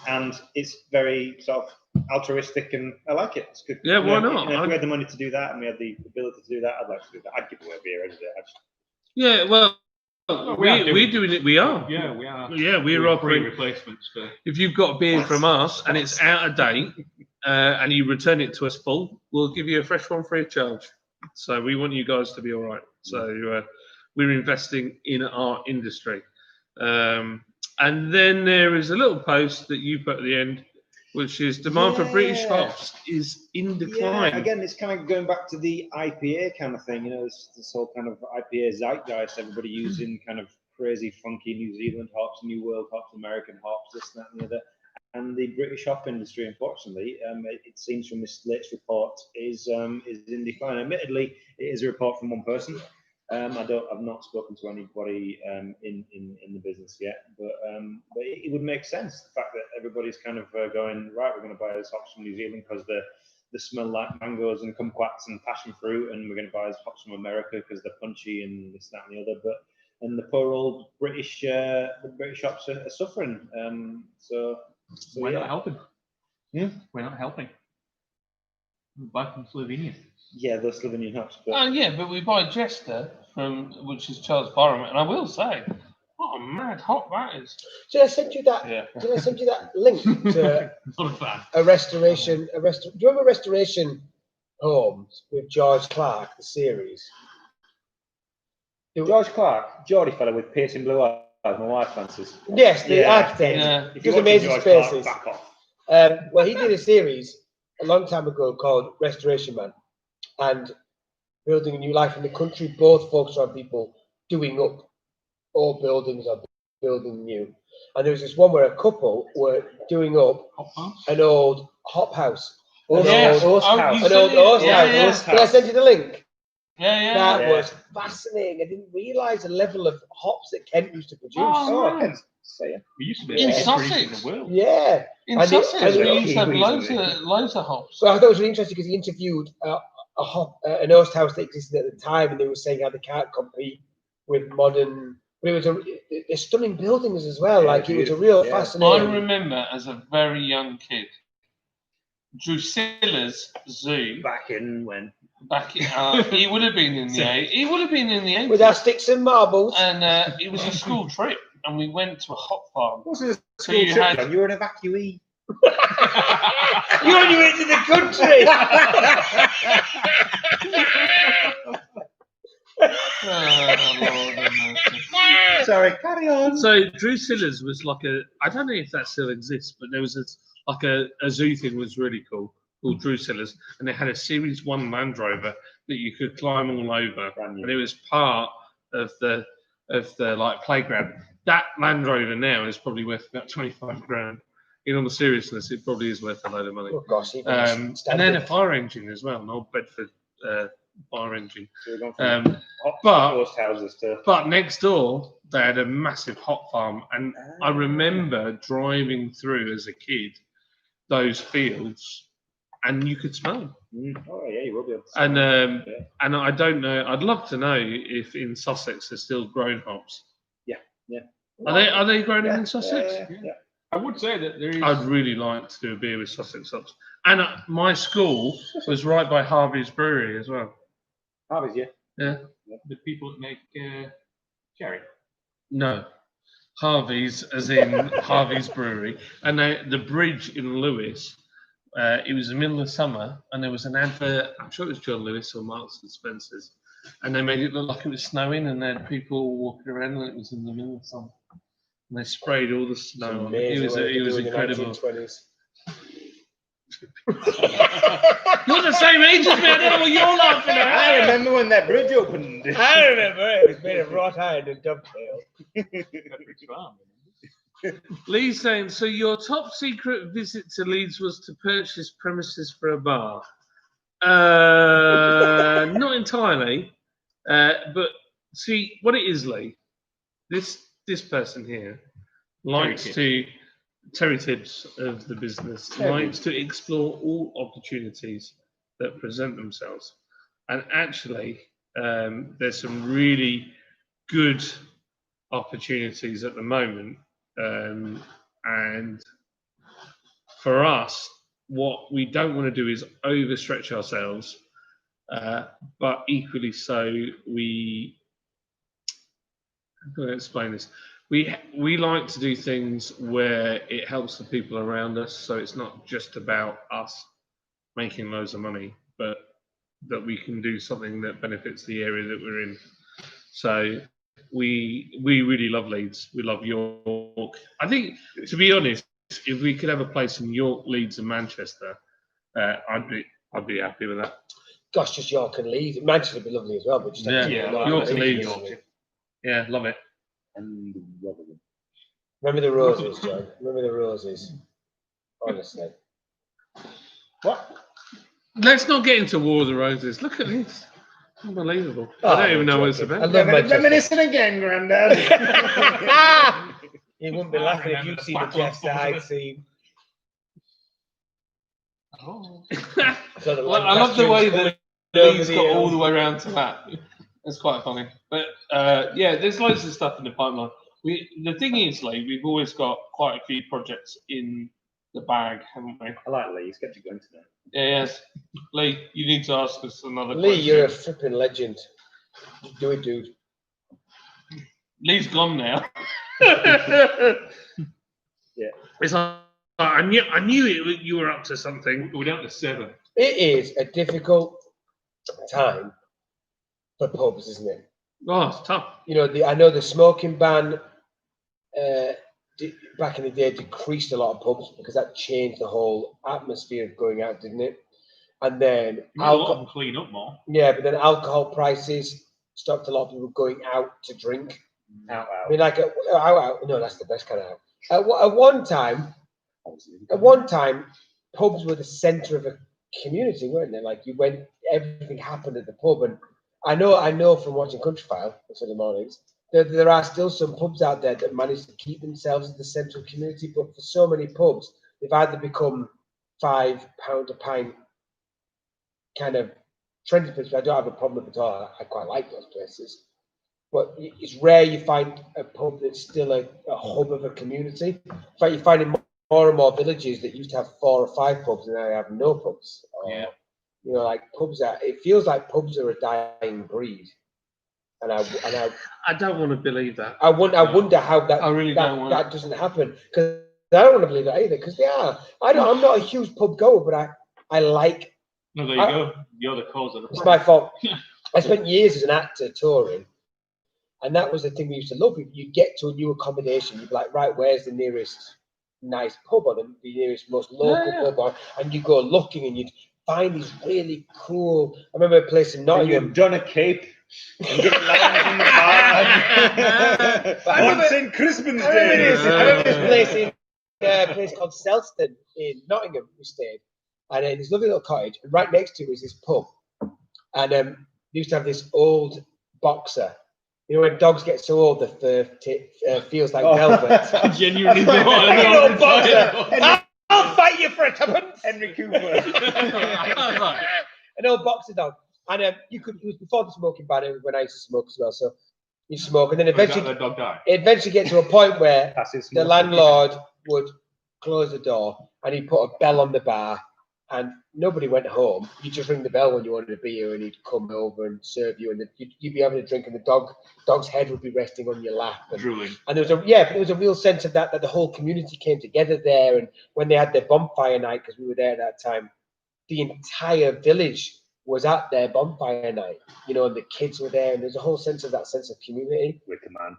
and it's very sort of altruistic and I like it. It's good. Yeah, why You know, not? if we had the money to do that and we had the ability to do that, I'd like to do that. I'd give away a beer every day. Yeah, well, we are we're doing it. We are. Yeah, we are. Yeah, we're Free offering. replacements for. If you've got beer from us and it's out of date and you return it to us full, we'll give you a fresh one free of charge. So we want you guys to be all right. So we're investing in our industry. And then there is a little post that you put at the end, which is demand for British Yeah. hops is in decline. Yeah, again, it's kind of going back to the IPA kind of thing. You know, this whole kind of IPA zeitgeist. Everybody using kind of crazy, funky New Zealand hops, New World hops, American hops, this, that, and the other. And the British hop industry, unfortunately, it seems from this latest report, is in decline. Admittedly, it is a report from one person. I've not spoken to anybody in the business yet, but it would make sense. The fact that everybody's kind of going, right, we're going to buy this hops from New Zealand because they smell like mangoes and kumquats and passion fruit, and we're going to buy this hops from America because they're punchy and this, that, and the other. And the poor old British hops are suffering. So We're yeah. not helping. Hmm? We're not helping. We buy from Slovenia. Yeah, those Slovenian hops. But Oh yeah, but we buy Jester which is Charles Byron, and I will say, what a mad hop that is. Did I send you that? Yeah. Did I send you that link to Not a fan. a restoration? Do you remember Restoration Homes with George Clark, the series? George Clark, Geordie fella with piercing blue eyes, my wife fancies. Yes, the architect. Yeah. If Just you're watching amazing George spaces. Clark, back off. Well, he did a series a long time ago called Restoration Man, and building a new life in the country. Both focused on people doing up old buildings or building new. And there was this one where a couple were doing up Hop farms? an old hop house. Old Yes. house. Oh, house. you An sent old it. horse Yeah, house. yeah. Horse Did I house. send you the link? Yeah. That Yeah. was fascinating. I didn't realise the level of hops that Kent used to produce. Oh, Oh, hence, say it. We used to be In the biggest producer in Sussex. the world. Yeah. In And Sussex, and we the- used to have Kiwis, loads of hops. So I thought it was really interesting because he interviewed an host house that existed at the time, and they were saying how they can't compete with modern. But it was they're stunning buildings as well. Yeah, Like it was a real yeah. I fascinating. remember as a very young kid, Drusilla's Zoo. Back in when? Back in, he would have been in the He would have been in the 80s. With our sticks and marbles. And it was a school trip, and we went to a hop farm. Wasn't a So school you trip, had- John. You were an evacuee. You're on your way to the country. Oh, Lord have mercy. Sorry, carry on. So Drusilla's was like I don't know if that still exists, but there was a zoo thing was really cool called Drusilla's, and they had a Series 1 Land Rover that you could climb all over, Brand new. and it was part of the like playground. That Land Rover now is probably worth about 25 grand. In all the seriousness, it probably is worth a load of money. Oh gosh, even And then standard. a fire engine as well, an old Bedford fire engine. So we're going from But ghost houses to. but next door they had a massive hop farm, and I remember driving through as a kid those fields, and you could smell them. Oh yeah, you will be able to. And Yeah. and I don't know. I'd love to know if in Sussex they're still growing hops. Yeah. Are they grown Yeah, in Sussex? Yeah. I would say that there is. I'd really like to do a beer with Sussex hops. And my school was right by Harvey's Brewery as well. Harvey's, yeah. Yeah. the people that make cherry. No. Harvey's, as in Harvey's Brewery. And the bridge in Lewes, it was the middle of summer, and there was an advert, I'm sure it was John Lewis or Marks and Spencer's, and they made it look like it was snowing, and they had people walking around, and it was in the middle of summer. And they sprayed all the snow on it. It was incredible. You're the same age as me. I don't know what you're laughing at. I remember when that bridge opened. I remember it was made of wrought iron and dovetail. Lee's saying, so your top secret visit to Leeds was to purchase premises for a bar? Not entirely. But see, what it is, Lee, this person here likes to, Terry Tibbs of the business, likes to explore all opportunities that present themselves. And actually, there's some really good opportunities at the moment. And for us, what we don't want to do is overstretch ourselves, but equally so, how can I explain this? We like to do things where it helps the people around us, so it's not just about us making loads of money, but that we can do something that benefits the area that we're in. So we really love Leeds. We love York. I think, to be honest, if we could have a place in York, Leeds, and Manchester, I'd be happy with that. Gosh, just York and Leeds. Manchester would be lovely as well, but just Yeah, York and Leeds. Yeah, love it. And Rotherham. Remember the roses, John. Remember the roses. Honestly. What? Let's not get into War of the Roses. Look at this. Unbelievable. Oh, I don't even know what it's joking. about. I love Manchester. Reminiscing again, Grandad. You wouldn't be laughing if you'd seen the Jets that I'd seen. Oh. So the Well, I love the way that over Leeds the got all hill. the way around to that. It's quite funny. But yeah, there's loads of stuff in the pipeline. The thing is, Lee, we've always got quite a few projects in the bag, haven't we? I like Lee. He's kept you going today. Yes. Lee, you need to ask us another Lee, question. you're a flipping legend. Do it, dude. Lee's gone now. Yeah. It's like, I knew you were up to something. We're down to 7. It is a difficult time for pubs, isn't it? Oh, it's tough. You know, I know the smoking ban back in the day decreased a lot of pubs because that changed the whole atmosphere of going out, didn't it? And then A lot of them clean up more. yeah, but then alcohol prices stopped a lot of people going out to drink. Out. I mean, like out. No, that's the best kind of out. At one time, pubs were the centre of a community, weren't they? Like you went, everything happened at the pub, and I know from watching Countryfile on Sunday mornings that there are still some pubs out there that manage to keep themselves at the centre of community. But for so many pubs, they've either become £5 a pint kind of trendy places. I don't have a problem with it at all. I quite like those places. But it's rare you find a pub that's still a hub of a community. In fact, you find in more and more villages that used to have 4 or 5 pubs and now they have no pubs. Yeah. You know, like pubs it feels like pubs are a dying breed. And I don't want to believe that. I wonder how that I really don't want that doesn't happen. Because I don't want to believe that either, because they are. I'm not a huge pub goer, but I like. No, there you go. You're the cause of the It's problem. my fault. I spent years as an actor touring, and that was the thing we used to love. You get to a new accommodation, you'd be like, right, where's the nearest nice pub or the nearest most local pub? And you go looking and you'd find these really cool. I remember a place in Nottingham. You've done a cape. And get lines in the bar. Once in Christmas I Day. remember this place in a place called Selston in Nottingham. We stayed, and this lovely little cottage. And right next to it was this pub, and they used to have this old boxer. You know, when dogs get so old, the fur feels like velvet. I genuinely An old boxer. thought. I'll fight you for a tuppence. Henry Cooper. An old boxer dog. And it was before the smoking ban, it was when I used to smoke as well. So you smoke, and then eventually The dog died. it eventually get to a point where Passes the landlord would close the door and he'd put a bell on the bar, and nobody went home. You just ring the bell when you wanted a beer, and he'd come over and serve you, and you'd be having a drink, and the dog's head would be resting on your lap. Drooling. And there was a real sense of that the whole community came together there. And when they had their bonfire night, because we were there at that time, the entire village was at their bonfire night, you know, and the kids were there, and there's a whole sense of community. Wicker Man.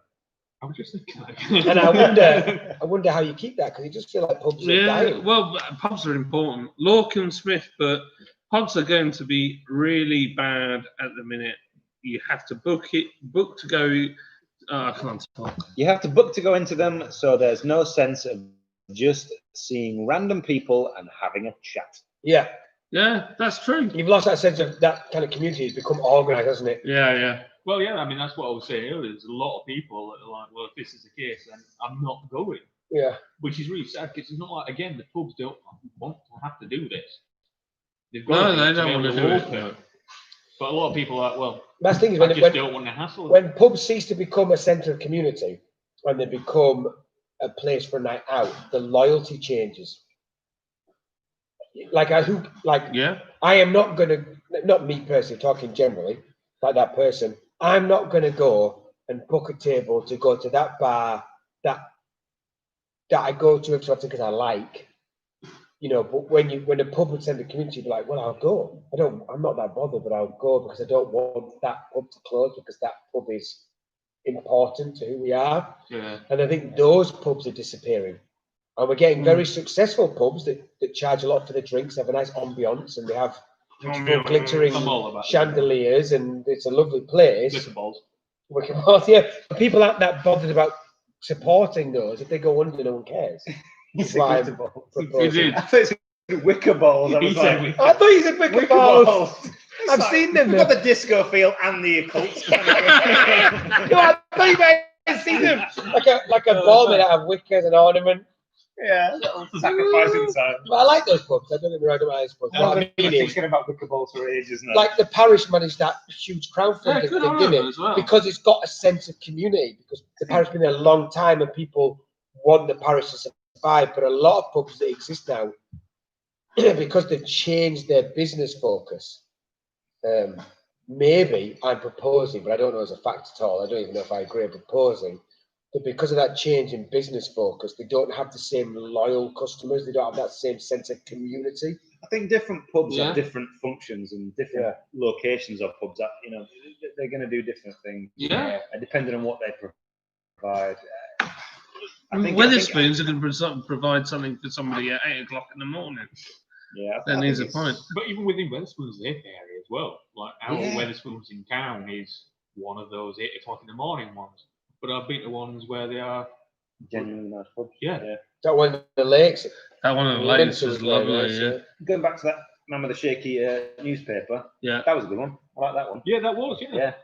I was just thinking like And I wonder how you keep that, because you just feel like pubs are dying. Well, pubs are important. Lorcan Smith, but pubs are going to be really bad at the minute. You have to book to go. I can't talk. You have to book to go into them, so there's no sense of just seeing random people and having a chat. Yeah, Yeah, that's true. you've lost that sense of that kind of community. It's become organised, hasn't it? Yeah. well, yeah, I mean that's what I was saying earlier. There's a lot of people that are like, well, if this is the case, then I'm not going. Yeah. Which is really sad because it's not like, again, the pubs don't want to have to do this. They've No, got they to don't be want able to do it. open. No. But a lot of people are like, well, That's the thing is I when, just when, don't want to hassle. when pubs cease to become a centre of community and they become a place for a night out, the loyalty changes. Yeah. I am not going to, not me personally, talking generally, like that person, I'm not going to go and book a table to go to that bar that I go to every so often because I like, you know. But when a pub would send a community, you'd be like, well, I'll go. I'm not that bothered, but I'll go because I don't want that pub to close, because that pub is important to who we are. Yeah. And I think those pubs are disappearing. And we're getting very successful pubs that charge a lot for the drinks, have a nice ambience, and they have beautiful glittering I'm all about chandeliers, and it's a lovely place. Glitter balls. Wicker balls, yeah. But people aren't that bothered about supporting those. If they go under, no one cares. It's Why a I'm glitter ball. You did. I thought it was wicker balls. I was He said like, wicker. I thought you said wicker, wicker balls. balls. It's I've like, seen them. We've got the disco feel and the occult. No, I thought you might have seen them. Like a ball made out of wicker as an ornament. Yeah, little sacrifice inside. But I like those pubs. I don't think they're right about those pubs. What I I've been mean is, thinking about wicker balls for ages now. like the parish managed that huge Yeah, crowdfunding good thing, on didn't them it? as well. Because it's got a sense of community. Because the parish has been there a long time and people want the parish to survive. But a lot of pubs that exist now, because they've changed their business focus, maybe I'm proposing, but I don't know as a fact at all. I don't even know if I agree. I'm proposing that because of that change in business focus, they don't have the same loyal customers. They don't have that same sense of community. I think different pubs Yeah. have different functions and different locations of pubs. That, you know, they're going to do different things. Yeah. Depending on what they provide. Weatherspoons are going to provide something for somebody at 8 o'clock in the morning. Yeah, Then there's a point. But even within Weatherspoons, their area as well. Like our Yeah. Weatherspoons in town is one of those 8 o'clock in the morning ones. But I've been to ones where they are. genuinely nice pubs. Yeah. That one in the lakes. That one of the latest was very lovely. nice, Yeah. Going back to that Man with the Shaky newspaper, Yeah. that was a good one. I like that one. Yeah, that was. Yeah. Yeah.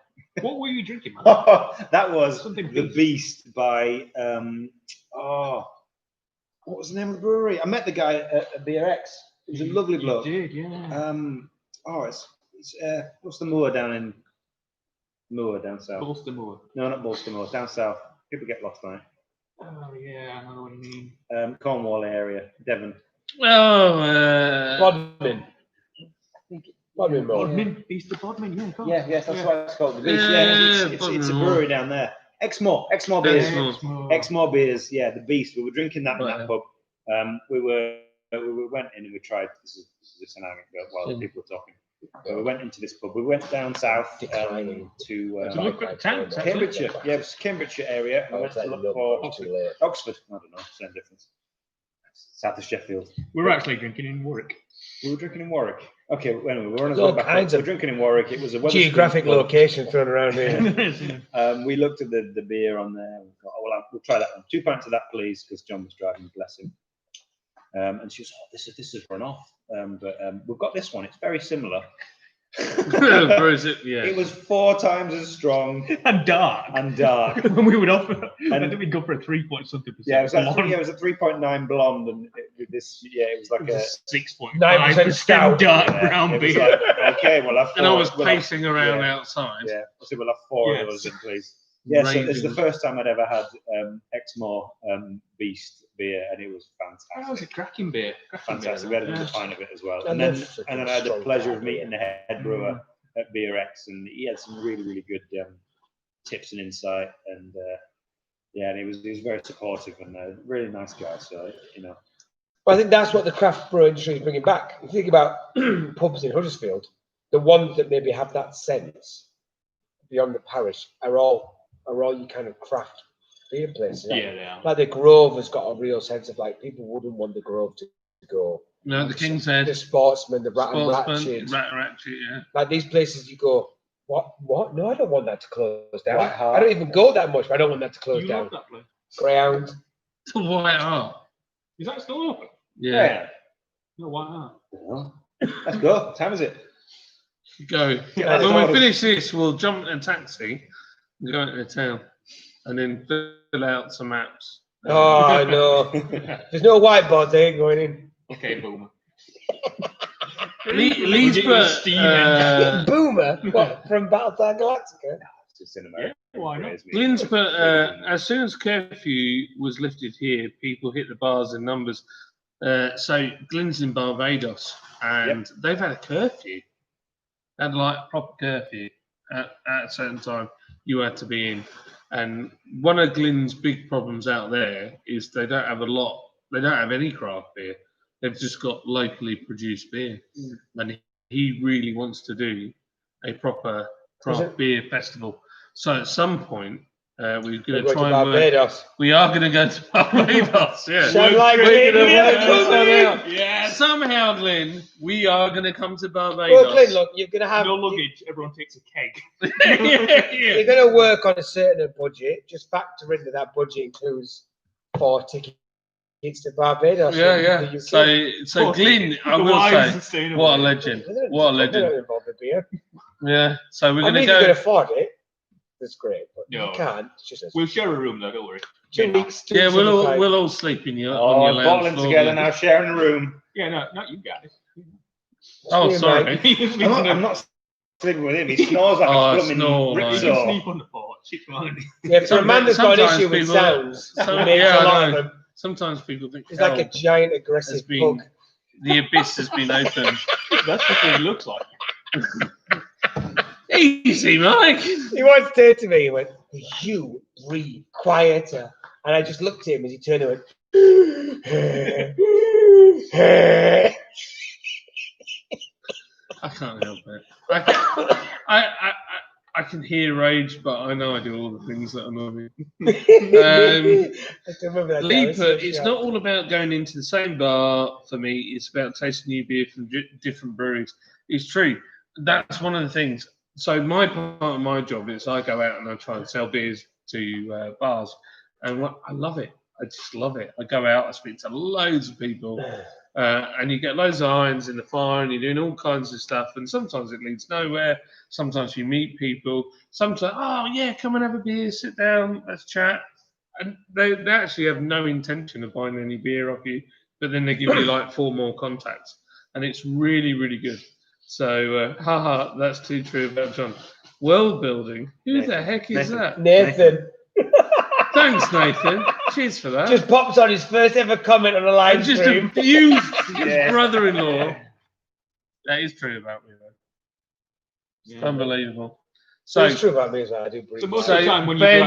What were you drinking, man? That was Something The Beast by what was the name of the brewery? I met the guy at BRX. He was a lovely bloke. You did, yeah. It's what's the moor down south? Baltimore. No, not Baltimore, down south. People get lost on Oh yeah, I know what you mean. it. Cornwall area, Devon. Oh, Bodmin. Bodmin Road. Bodmin, Beast of Bodmin, yeah. of course. Yes, that's Yeah. what it's called. The Beast. Yeah, Yeah, it's a Bodmin. brewery down there. Exmoor beers. Exmoor. Exmoor beers. Yeah, the Beast. We were drinking that in Right. that pub. We went in and we tried. This is just an anecdote while people were talking. We went into this pub. We went down south Declining. to To look at tanks, actually. Cambridgeshire. Yeah, it was Cambridgeshire area. We went to look for Oxford. I don't know, same difference. South of Sheffield. We were actually drinking in Warwick. We were drinking in Warwick. Okay, anyway, we're on There's our all way back. kinds We're of drinking in Warwick. It was a Weatherspoons Geographic pub. location thrown around here. We looked at the beer on there. We thought, oh, we'll try that one. 2 pints of that, please, because John was driving. Bless him. And she was, oh, this is run off. But we've got this one. It's very similar. Or is it? Yeah. It was 4 times as strong And dark. and dark. When we would offer, And- I think we'd go for a 3 something percent. Yeah, it was a 3.9 blonde, and it was like a 6.5% stout. dark yeah, brown it was beer. like, okay, we'll have 4. And I was we'll have- pacing around yeah. outside. Yeah, I said we'll have 4 of Yes. those in, please. Yeah, so it's the Raving. first time I'd ever had Exmoor Beast beer, and it was That was a fantastic. cracking beer. Cracking Fantastic. We beer, had another pint of it as well, I and then love such and a then I had the strong pleasure beer. of meeting the head brewer at BRX, and he had some really, really good tips and insight, and and he was very supportive and a really nice guy. So Well, I think that's what the craft brew industry is bringing back. If you think about pubs in Huddersfield, the ones that maybe have that sense beyond the parish are all you kind of craft beer places. Yeah, they are. Like the Grove has got a real sense of like people wouldn't want the Grove to go. No, the King's Head. The Sportsman, the Rat and Sportsman, Ratchet. Ratchet, yeah. Like these places you go, what? No, I don't want that to close down. White Hart. I don't even go that much, but I don't want that to close You down. love that place. Greyhound. The White Hart. Is that still open? Yeah. No, why not? Well, let's go. What time is it? Go. Yeah, When it's we finish this, we'll jump in a taxi and go into town and then fill out some maps. Oh, I know. There's no whiteboard, they ain't going in. Okay, boomer. Leesburg. Boomer? What, from Battlestar Galactica? It's just in Yeah, why not? Glinsburg, as soon as curfew was lifted here, people hit the bars in numbers. So Glynn's in Barbados, and they've had a curfew. Had like a proper curfew at a certain time. You had to be in. And one of Glynn's big problems out there is they don't have they don't have any craft beer. They've just got locally produced beer. And he really wants to do a proper craft beer festival. So at some point, We're We're going to going try to and work. Barbados. We are going to go to Barbados. Yeah. Shall I We're going to Glenn? work this one out. Yes. Somehow, Glenn, we are going to come to Barbados. Well, Glenn, look, you're going to have No luggage. Everyone takes a keg. yeah. you're going to work on a certain budget. Just factor into that budget includes 4 tickets to Barbados. Yeah, from yeah. the UK. So Glenn, I The will wives say, staying what a away. legend. They don't- What a they legend. don't involve the beer. Yeah. So we're I going mean, to if you can go. afford it, that's great. But No. you can't. It's just We'll share a room though, don't worry. 2 weeks. 2 Yeah, weeks we'll at a all, time. we'll all sleep in your on Oh, your lounge bottling floor. together Glenn. now, sharing a room. Yeah, no, not you guys. Oh, Me and sorry. Mike. I'm not sleeping with him. He snores like Oh, a blooming snore, You like- can ripsaw. sleep on the porch. It's fine. Yeah, for a man that's got an Sometimes issue with people- sounds, some- he makes yeah, a I lot know. of them. Sometimes people think He's like a hell giant has aggressive been, pug. the abyss has been opened. That's what he looks like. Easy, Mike. He once said to me, he went, "You breathe quieter." And I just looked at him as he turned and went, I can't help it. I can hear rage, but I know I do all the things that annoy me. I can remember that. guy, it was so Leaper, it's sharp. not all about going into the same bar for me. It's about tasting new beer from different breweries. It's true. That's one of the things. So my part of my job is I go out and I try and sell beers to bars, and I love it. I just love it. I go out, I speak to loads of people, and you get loads of irons in the fire, and you're doing all kinds of stuff. And sometimes it leads nowhere. Sometimes you meet people. Sometimes, oh yeah, come and have a beer, sit down, let's chat. And they actually have no intention of buying any beer off you, but then they give you like 4 more contacts, and it's really, really good. So, haha, that's too true about John. World building. Who the heck is that? Nathan Thanks, Nathan. Cheers for that. just pops on his first ever comment on a live I just stream. abused his Yeah. brother-in-law. That is true about me, though. It's Yeah. unbelievable. So So, it's true about me as well. I do breathe. So most so of the time when you Ben,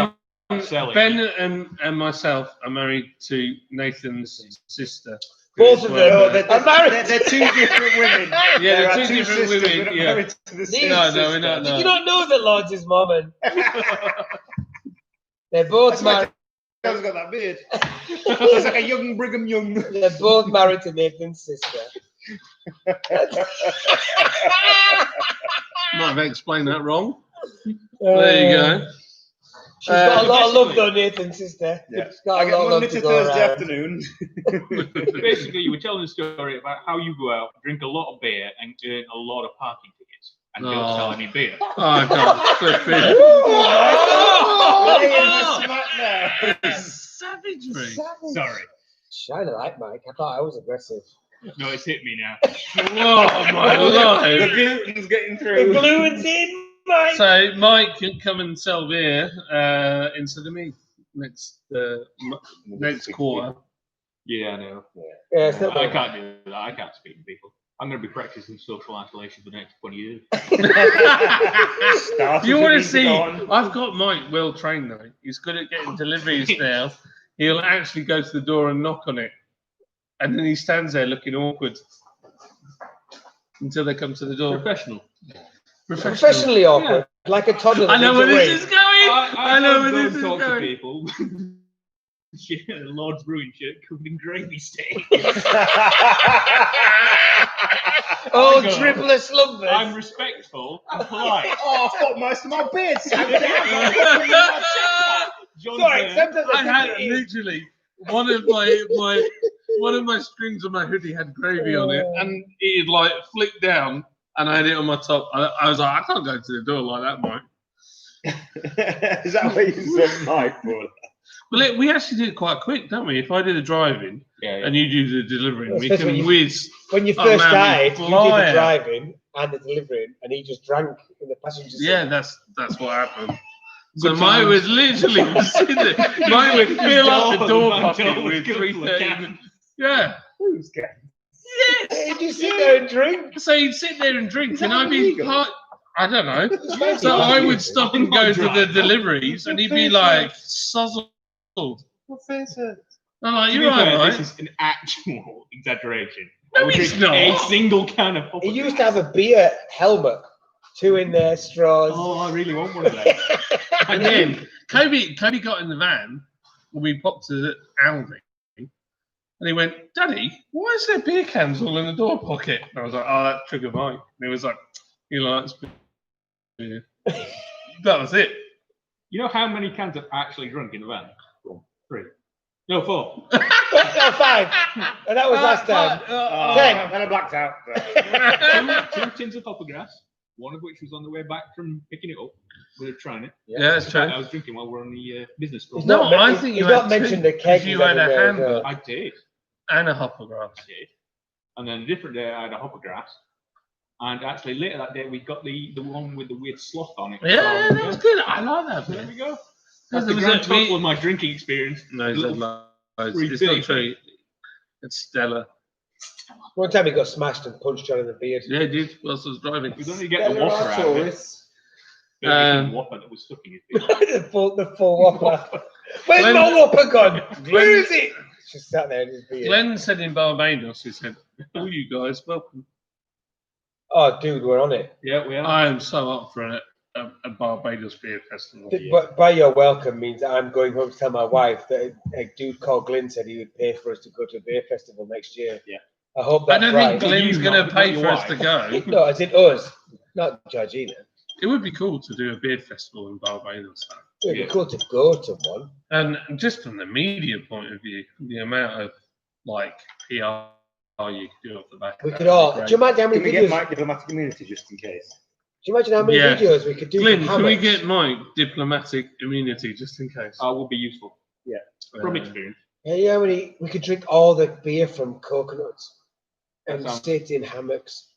go out selling, Ben and myself are married to Nathan's sister. Both of them. No, I'm married. they're 2 different women. Yeah, There they're are 2 2 different sisters, women. we're not Yeah. married to the same No, sister. we're not. Did No. you not know the Lords' mum? And they're both That's why married. I've got that beard. It's like a young Brigham Young. They're both married to Nathan's sister. Might have explained that wrong. There you go. She's got a lot of love basically- though, Nathan's sister. Yeah. She's got I a get lot of Monday love to go Thursday around. afternoon. basically you were telling a story about how you go out, drink a lot of beer, and earn a lot of parking tickets, and don't Oh. sell any beer. Oh, I can't flip it. Laying the smack there. Savagery. Sorry. Shine a light, Mike. I thought I was aggressive. No, it's hit me now. Oh, my The life. gluten's getting The through. gluten's in, Mike. So, Mike can come and sell beer instead of me next quarter. Yeah, I know. Yeah, it's not I bad. can't do that. I can't speak to people. I'm going to be practicing social isolation for the next 20 years. Started You want to to see? go on. I've got Mike well trained though. He's good at getting deliveries now. He'll actually go to the door and knock on it, and then he stands there looking awkward until they come to the door. Professional. Professionally awkward, like a toddler. I know that where needs a this is ring. going. I know where go this and is talk to going. people. Shit, a Lord's Brewing shirt covered in gravy stain. Oh, God. triple slumbers. I'm respectful and polite. Oh, fuck, most of my beard. John Sorry, Byrne, sometimes I I had think it is. literally one of my strings of my hoodie had gravy on it, and it had like flicked down, and I had it on my top. I was like, I can't go to the door like that, Mike. Is that what you said, Mike? Boy? Well, we actually did it quite quick, don't we? If I did a driving yeah, and you do the delivering, we Especially can when whiz. When you Oh, first man, started, we you did fly the out. driving and the delivering, and he just drank in the passenger seat. Yeah, that's what happened. So Good Mike times. was literally sitting there. Mike would fill up the door pocket Door with was good full of 330. cans. Yeah. Who's getting? Yes. He just sit there and drink. So he'd sit there and drink, Is and that I'd be illegal? part. I don't know. Yes, So it I is. would stop and go to the deliveries, and he'd be like, "Suzzled." What face it? I'm like, To be "You're fair, right, This is an actual exaggeration. No, I would it's drink not. a single can of He Puffer used to have a beer helmet 2 in there, straws. Oh, I really want one of those. Again, Kobe got in the van when we popped to Aldi, and he went, "Daddy, why is there beer cans all in the door pocket?" And I was like, "Oh, that's Trigger Mike." And he was like, "He likes beer." That was it. You know how many cans I've actually drunk in the van? 3. No, 4. No, 5. And that was last time. 10. Then I blacked out. 2 tins of Hoppergrass, one of which was on the way back from picking it up. We were trying it. Yeah, that's true. I was drinking while we're on the business school. He's No, not, I he's- think he's you not had mentioned two, the keg. 'cause you had a handle. I did. And a Hoppergrass. I did. And then a different day I had a Hoppergrass. And actually later that day we got the one with the weird sloth on it. Yeah, that was good. I like that. So there we go. That's That's the grand total of my drinking experience. No, it's Little not loads. free It's not thing. true. It's stellar. One time he got smashed and punched John in the beard. Yeah, dude. Whilst I was driving. We don't need to get the whopper out of it. The whopper that was stuck in his beard. the full whopper. Where's my whopper gone? Where is it? It's just sat there in his beard. Glenn said in Barbados, he said, "Oh, you guys, welcome." Oh, dude, we're on it. Yeah, we are. I am so up for a Barbados beer festival. But by your welcome means that I'm going home to tell my wife that a dude called Glenn said he would pay for us to go to a beer festival next year. Yeah. I hope I that's don't right. think Glenn's You going not, to pay not for your us to go. No, as in us, not Georgina. It would be cool to do a beer festival in Barbados, though. It'd be cool to go to one. And just from the media point of view, the amount of like PR you could do off the back. We of could that all. would be Do you great. imagine how Can many we get videos? Mike diplomatic immunity just in case? Do you imagine how many Yeah. videos we could do? Glenn, from can we hammocks? get Mike diplomatic immunity just in case? Would be useful. From Uh, experience. Yeah, you know how many? We could drink all the beer from coconuts and That sounds- sit in hammocks.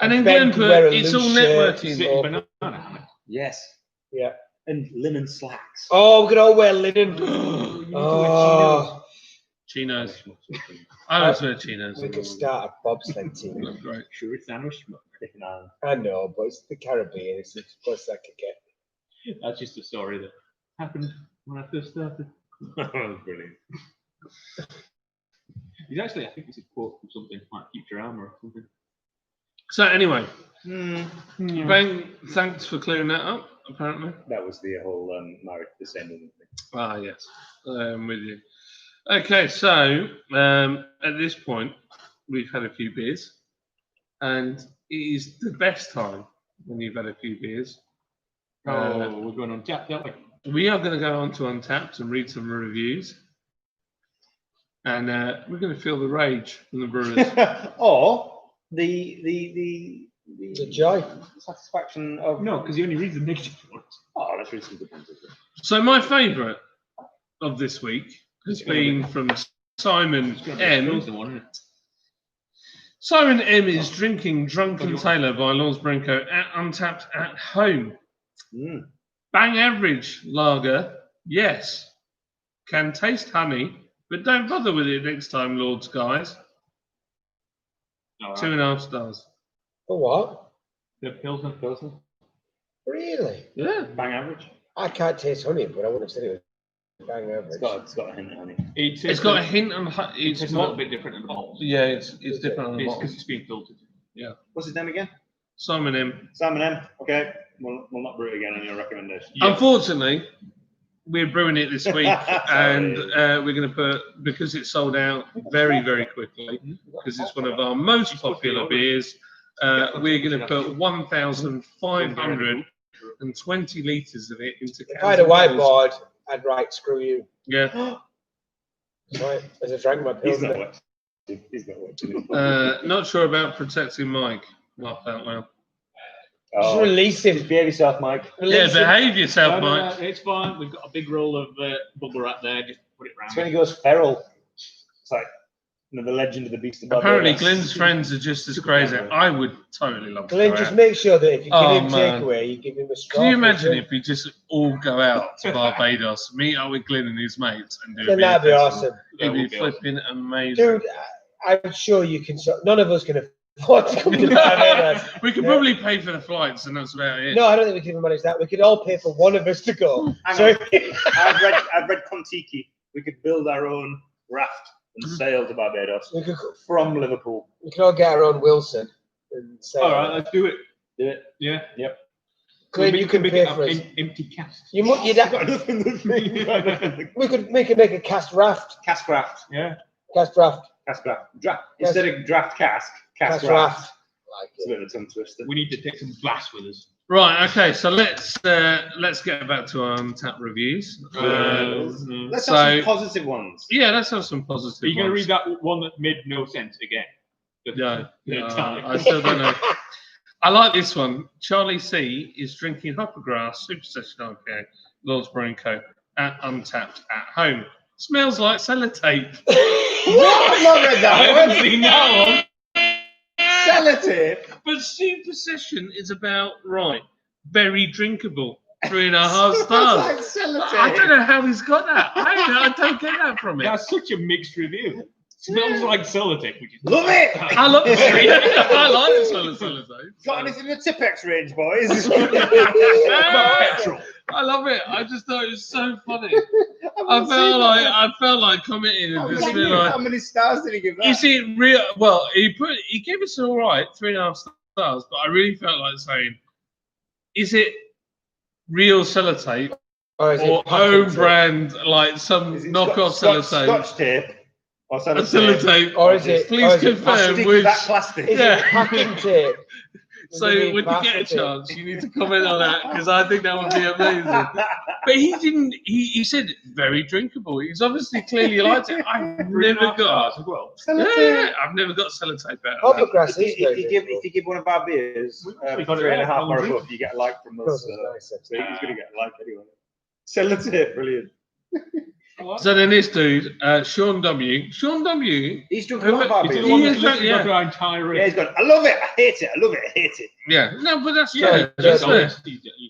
and then Ben Glenn could wear put, a it's all loose shirt. networking. Sit in banana hammock. Yes. Yeah. And linen slacks. Oh, we could all wear linen. You need to wear Oh, Chinos. I always wear chinos. we could start a bobsled team. Look great. Sure, it's sandwich. Sticking on. I know, but it's the Caribbean. It's the best I could get. That's just a story that happened when I first started. Brilliant. He's actually, I think it's a quote from something like Futurama or something. So anyway, Hmm. Ben, thanks for clearing that up. Apparently. That was the whole married to the same woman thing. Ah, yes, I'm with you. Okay, so at this point, we've had a few beers, and it is the best time when you've had a few beers. We're going on tap, aren't we? We are going to go on to Untapped and read some reviews, and we're going to feel the rage from the brewers. Or the joy. satisfaction of No, because he only reads the negative ones. Oh, let's read some good ones. So my favourite of this week has been from Simon It's going to be a M. frozen one, isn't it? Simon M is drinking Drunken Tailor by Lawrence Brenco at Untapped at home. Mm. Bang average lager, yes. Can taste honey, but don't bother with it next time, Lords guys. All right. 2.5 stars. For what? The Pilsner. Really? Yeah. Bang average. I can't taste honey, but I wouldn't have said it was bang average. It's got a hint of honey. It's got a hint of It's it's a little not. bit different than the bottles. Yeah, it's different on the It's bottle. because it's being filtered. What's his name again? Simon M. Simon M. Okay, we'll not brew it again on your recommendation. Yeah. Unfortunately, we're brewing it this week, and Sorry. we're going to put, because it's sold out very, very quickly, because it's one of our most popular beers, we're going to put 1,520 litres of it into If I had a cans and bottles. whiteboard, I'd write "screw you." Yeah. Right, as I drank my He's pills. not watching. He's not watching. Not sure about protecting Mike. Not that well. Just Oh, release him. just behave yourself, Mike. Yeah, Release him. behave yourself, No, Mike. it's fine. We've got a big roll of bubble wrap there. Just put it It's when round. he goes feral. It's like the legend of the beast of Apparently, Barbados. Glenn's friends are just as crazy. I would totally love to Glenn, go just out. make sure that if you give Oh, him man. takeaway, you give him a straw. Can you imagine for if we just all go out to Barbados, meet up with Glenn and his mates, and do a Then beer that'd be festival? awesome. That It'd be would be awesome. flipping amazing. Dude, I'm sure you can. None of us can afford to come to Barbados. We could Yeah. probably pay for the flights, and that's about it. No, I don't think we can even manage that. We could all pay for one of us to go. Hang So I've read Kon-Tiki. We could build our own raft and sail to Barbados we could from Liverpool. all get our own Wilson and say, All right, let's do it. Do it. Yeah. Yep. Glenn, you can pay it for up us. empty casks. You'd You've have, got nothing to think. we could make a cast raft. Cask craft. Yeah. Cast raft. Cask craft. Instead of draft cask, cask Cast raft. raft. Like It's a it. bit of a tongue twister. We need to take some glass with us. Right. Okay. So let's get back to our Untapped reviews. Let's so- have some positive ones. Yeah, let's have some positive. Are you going to ones. read that one that made no sense again? No, time. I still don't know. I like this one. Charlie C is drinking Hoppergrass Super Session IPA, Lord's Brewing Co. at Untapped at home. Smells like sellotape. I've not read I that haven't one. seen that one. Sellotape. But Super Session is about very drinkable. 3.5 stars. That's like sellotape. I don't know how he's got that. I don't get that from it. That's such a mixed review. Smells like sellotape, which is Love it. I love it. I like the smell of sellotape. Got anything in the Tipex range, boys? not petrol. I love it. I just thought it was so funny. I felt like commenting and just being like, How many stars did he give that? is it real? Well, he gave us an all right 3.5 stars, but I really felt like saying, is it real sellotape Or is it or packing own tape? brand like some Is it knockoff sellotape? Scotch tape. Or A sellotape. sellotape. Or is it? Please or is it confirm Plastic, which. that plastic. Is Yeah. it packing tape? So Does it when mean you get a plastic tape? chance, you need to comment on that because I think that would be amazing. But he didn't. He said very drinkable. He's obviously clearly liked it. I've never got. as well. Yeah, I've never got sellotape out. Of that. Hoppergrass is If very you give one of our beers We got it 3.5 right, or Colin. above, you get a like from us. nice. So he's going to get a like anyway. Sellotape, brilliant. So then this dude, Sean W. Sean W. He's drunk a lot of our Is it beers. the one Yeah, that's literally yeah. got our entire Yeah, he's gone, I love it, I hate it, I love it, I hate it. Yeah, no, but that's Yeah, fair. yeah, That's yeah. fair.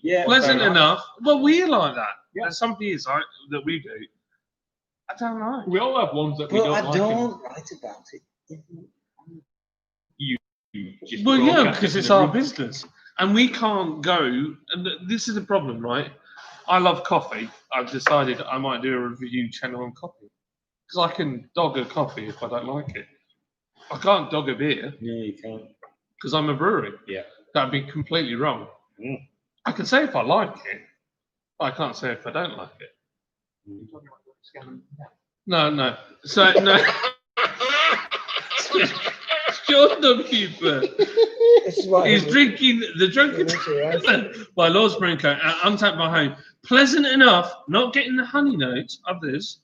Yeah, Pleasant fair enough. Well, we like that. Yeah. There's some beers that we do. I don't know. We all have ones that we But don't I like. don't write about it. And just Well, yeah, broadcast because it it's in the our room. business, and we can't go. And this is the problem, right? I love coffee. I've decided I might do a review channel on coffee because I can dog a coffee if I don't like it. I can't dog a beer No, you can't. because I'm a brewery. Yeah. That'd be completely wrong. Mm. I can say if I like it, but I can't say if I don't like it. No. So no. Sean W. This is what He's drinking the drunken by Lord's Brewing Co. at Untapped by Home. Pleasant enough, not getting the honey notes others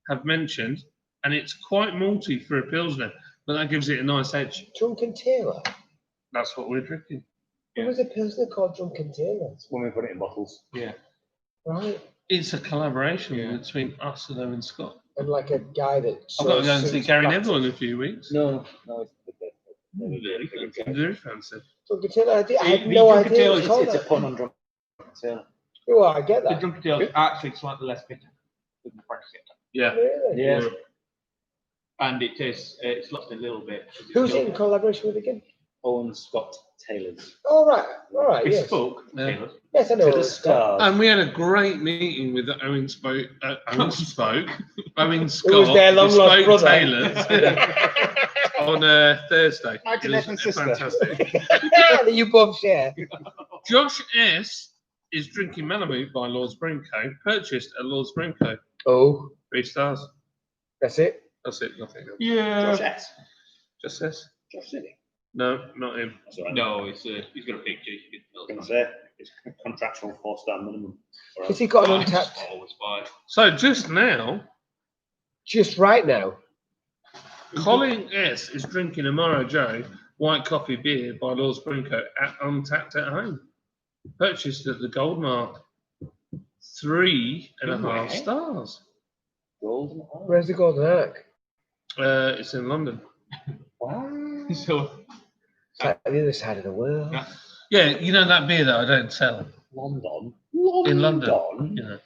have mentioned, and it's quite malty for a pilsner, but that gives it a nice edge. Drunken Tailor. That's what we're drinking. There was a pilsner called Drunken Tailor. When we put it in bottles. Right. It's a collaboration Yeah. between us and Owen Scott. And like a guy that. I've got to go and see suits Gary plastic. Neville in a few weeks. No, it's Very fancy. Very fancy. Drunken Tailor. I had The no Drunken idea. It Tailor was is- called It's a that. pun on drunk. So, Oh, I get The that. Drunken Tail is actually slightly less bitter than the French Tail. Yeah. Really? yeah. And it tastes, it's lost a little bit. Who's it in collaboration with again? Owen Scott Taylor's. All right. All right. Yes. Bespoke Yeah. Tailors. Yes, I know. To the Owen Scott. stars. And we had a great meeting with Owen Spoke. Owen Scott. their long-lost Bespoke brother. Tailors on Thursday. Like It an was F sister. fantastic. that you both share. Josh S is drinking Malamute by Lord's Brewing Co. Purchased at Lord's Brewing Co. Oh, 3 stars. that's it. That's it. Nothing else. Yeah. Josh S. Just this. Josh City. No, not him. That's all right. No, it's he's got a picture. You can I was tell going to say, it's a contractual 4-star minimum. Or Has he got an Five, untapped? always five. So just now, Just right now. Colin S is drinking a Morrow Joe white coffee beer by Lord's Brewing Co. at Untapped at Home. Purchased at the Gold Mark. 3.5 Where? stars. Golden. Where's the Golden Ark? It's in London. Wow. So It's like the other side of the world. Yeah. Yeah, you know that beer that I don't sell London. in London. You know,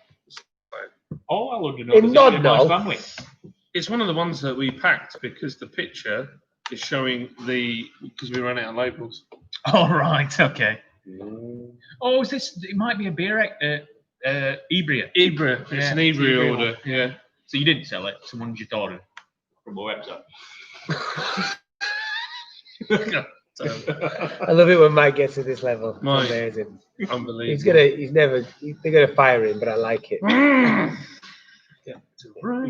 all I want to know In is that you're Nodno. my family. it's one of the ones that we packed because the picture is showing because we ran out of labels. All right. Okay. Mm. Oh, is this? It might be a beer. Ibria. Ibra, it's Yeah, an it's Ibra Ibra order. Yeah. So you didn't sell it. Someone just ordered. From a website. I love it when Mike gets to this level. It's Mike. amazing. Unbelievable. They're gonna fire him, but I like it. You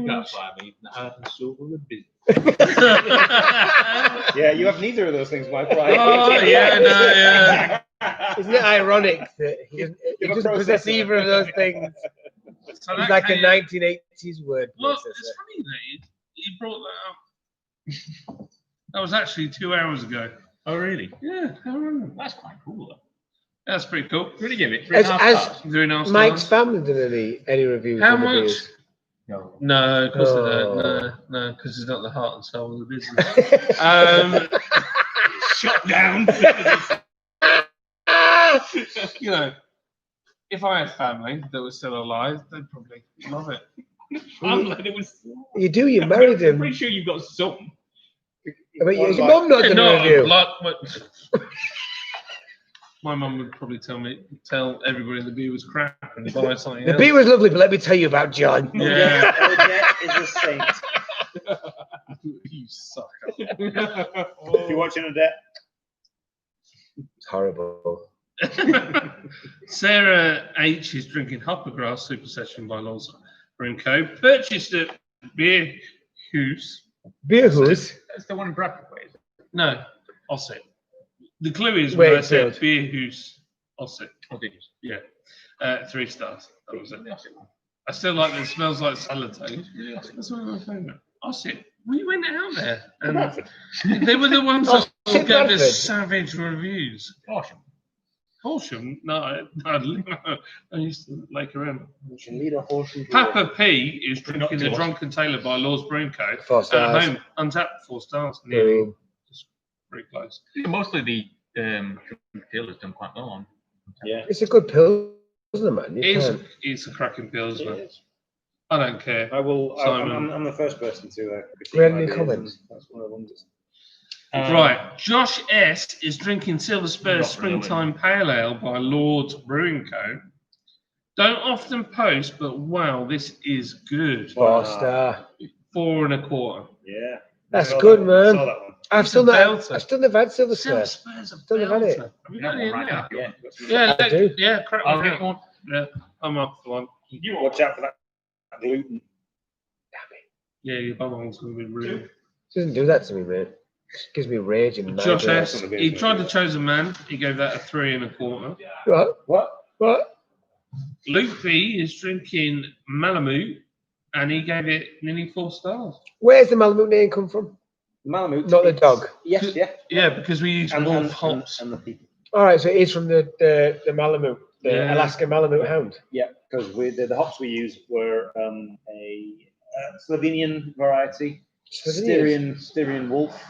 can't fire me. The heart and soul of the business. Yeah, you have neither of those things, Mike. Right? Oh, yeah, no, yeah. Isn't it ironic that he doesn't possess either of those things? So He's that like a came- 1980s word Well, processor. it's funny that he brought that up. That was actually 2 hours ago. Oh, really? Yeah, I remember. That's quite cool, though. That's pretty cool. Really give it As- 3.5 as- stars. 3.5 Mike's stars. family done any reviews How on the much? beers? No. No, of course they Oh. don't. No, because it's not the heart and soul of the business. Shut down. You know, if I had family that was still alive, they'd probably love it. I'm glad it was. You do, you married I'm him. pretty sure you've got some. But your mum not done No, a review. My mum would probably tell everybody the beer was crap and buy something The else. beer was lovely, but let me tell you about John. Yeah. Odette is a saint. You sucker. If you're watching Odette, It's horrible. Sarah H is drinking Hoppergrass Super Session by Laws Brewing Co. Purchased at Beer House. Beer House? That's the one in Bradford, is it? No, Ossett. The clue is when I said Wakefield. Beer House, Ossett. Oh, did you? Yeah. 3 stars. That was it. I still like that. It smells like salad toast. That's one of my favourite. Ossett. We went out there and they were the ones that Ossett, gave Bradford. us savage reviews. Horsham. Horsham? No, I used to like around. you can lead a horse into Papa P is Not drinking too the much. Drunken Tailor by Laws Brewing Co. 4 At stars. home, untapped 4 stars. Nearly, Boom. just very close. Mostly the Taylor's done quite well on. Yeah. It's a good pill, isn't it, man? You can't. It's a cracking pilsner. It is. I don't care. I will. Simon. I'm the first person to. We had any critique my beers, comments? and That's one of them. Right, Josh S is drinking Silver Spur Not Springtime Pale Ale by Lord's Brewing Co. Don't often post, but wow, this is good. 4 star. 4 1/4. Yeah. That's Saw good, that one. man. Saw that one. I've still It's a not. belter. I've still never had Silver Silver Spur. Spur's a Still have had it. belter. Have you Yeah, got any in right there? now. Yeah. Yeah, I do. Yeah, crack I'll one get out. one. Yeah, I'm up for one. You Watch out for that gluten. Yeah, your bum hole's going to be really. Doesn't do that to me, mate. It gives me rage and Josh migraine. S, he tried the Chosen Man. He gave that a 3 1/4. What? What? Luke B is drinking Malamute, and he gave it nearly 4 stars. Where's the Malamute name come from? Malamute. Not the it's- dog. Yes, yeah. Yeah, because we use wolf hops. And the people. All right, so it is from the Malamute, the Yeah. Alaska Malamute Hound. Yeah, because the hops we used were a Slovenian variety, Styrian wolf,